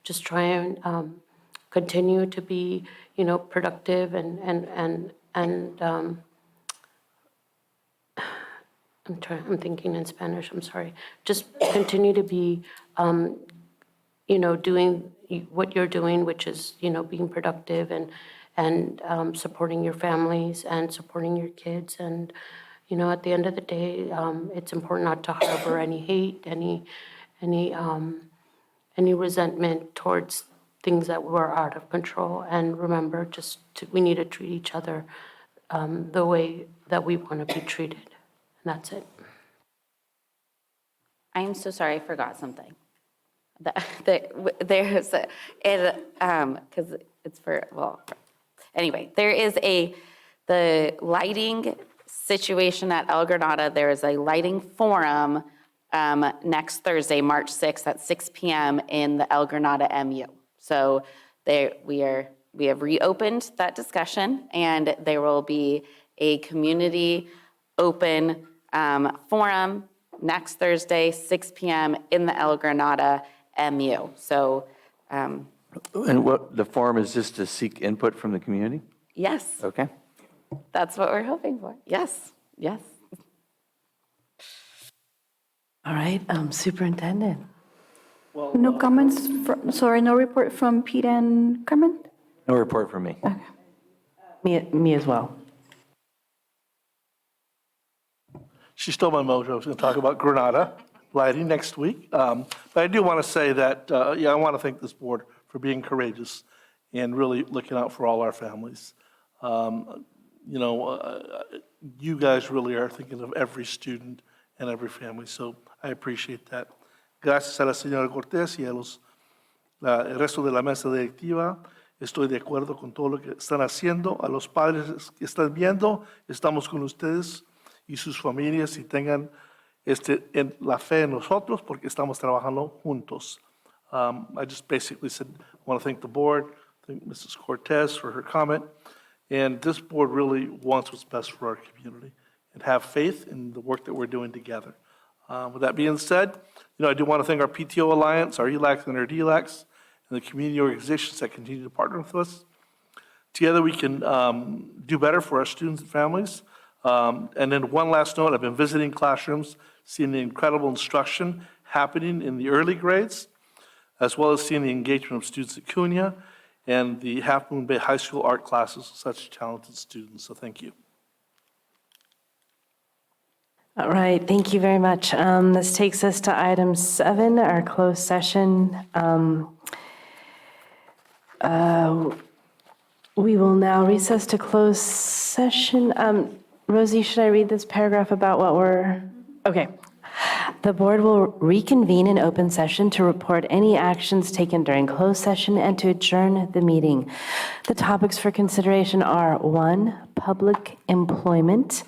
just try and continue to be, productive and I'm thinking in Spanish, I'm sorry. Just continue to be, doing what you're doing, which is, being productive and supporting your families and supporting your kids. And, at the end of the day, it's important not to harbor any hate, any resentment towards things that were out of control. And remember, we need to treat each other the way that we want to be treated. And that's it. I'm so sorry, I forgot something. There's, because it's anyway, there is the lighting situation at El Granada. There is a lighting forum next Thursday, March 6th at 6 p.m. in the El Granada MU. So we have reopened that discussion, and there will be a community open forum next Thursday, 6 p.m. in the El Granada MU. So, And what, the forum is just to seek input from the community? yes, Okay. that's what we're hoping for. Yes, yes. All right, Superintendent. No comments, no report from Pete and Carmen? No report from me. Me as well. She stole my mojo. I was going to talk about Granada. lighting next week. But I do want to say that, I want to thank this board for being courageous and really looking out for all our families. You guys really are thinking of every student and every family, so I appreciate that. Gracias a la señora Cortés y a el resto de la mesa directiva. Estoy de acuerdo con todo lo que están haciendo. A los padres que están viendo, estamos con ustedes y sus familias y tengan la fe en nosotros porque estamos trabajando juntos. I just basically said, I want to thank the board, thank Mrs. Cortez for her comment, and this board really wants what's best for our community and have faith in the work that we're doing together. With that being said, I do want to thank our PTO Alliance, our ELACs and our DLACs, and the community organizations that continue to partner with us. Together we can do better for our students and families. And then one last note, I've been visiting classrooms, seeing the incredible instruction happening in the early grades, as well as seeing the engagement of students at CUNY and the Half Moon Bay High School art classes with such talented students. So thank you. All right, thank you very much. This takes us to item 7, our closed session. We will now recess to closed session. Rosie, should I read this paragraph about what we're, okay. The board will reconvene in open session to report any actions taken during closed session and to adjourn the meeting. The topics for consideration are 1, public employment,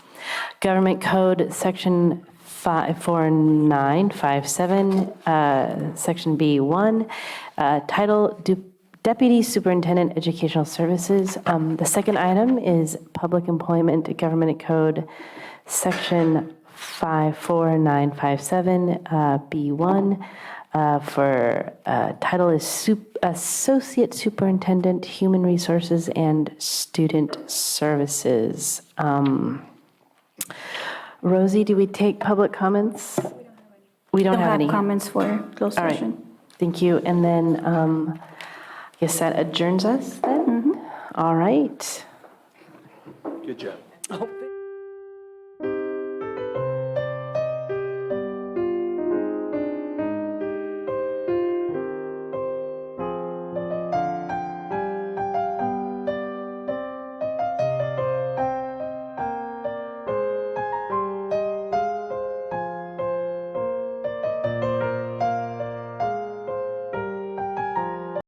Government Code Section 54957, Section B1, Title Deputy Superintendent Educational Services. The second item is Public Employment Government Code Section 54957, B1, for title is Associate Superintendent, Human Resources and Student Services. Rosie, do we take public comments? We don't have any. Comments for closed All right, session. thank you. And then, I guess that adjourns us then? All right. Good job.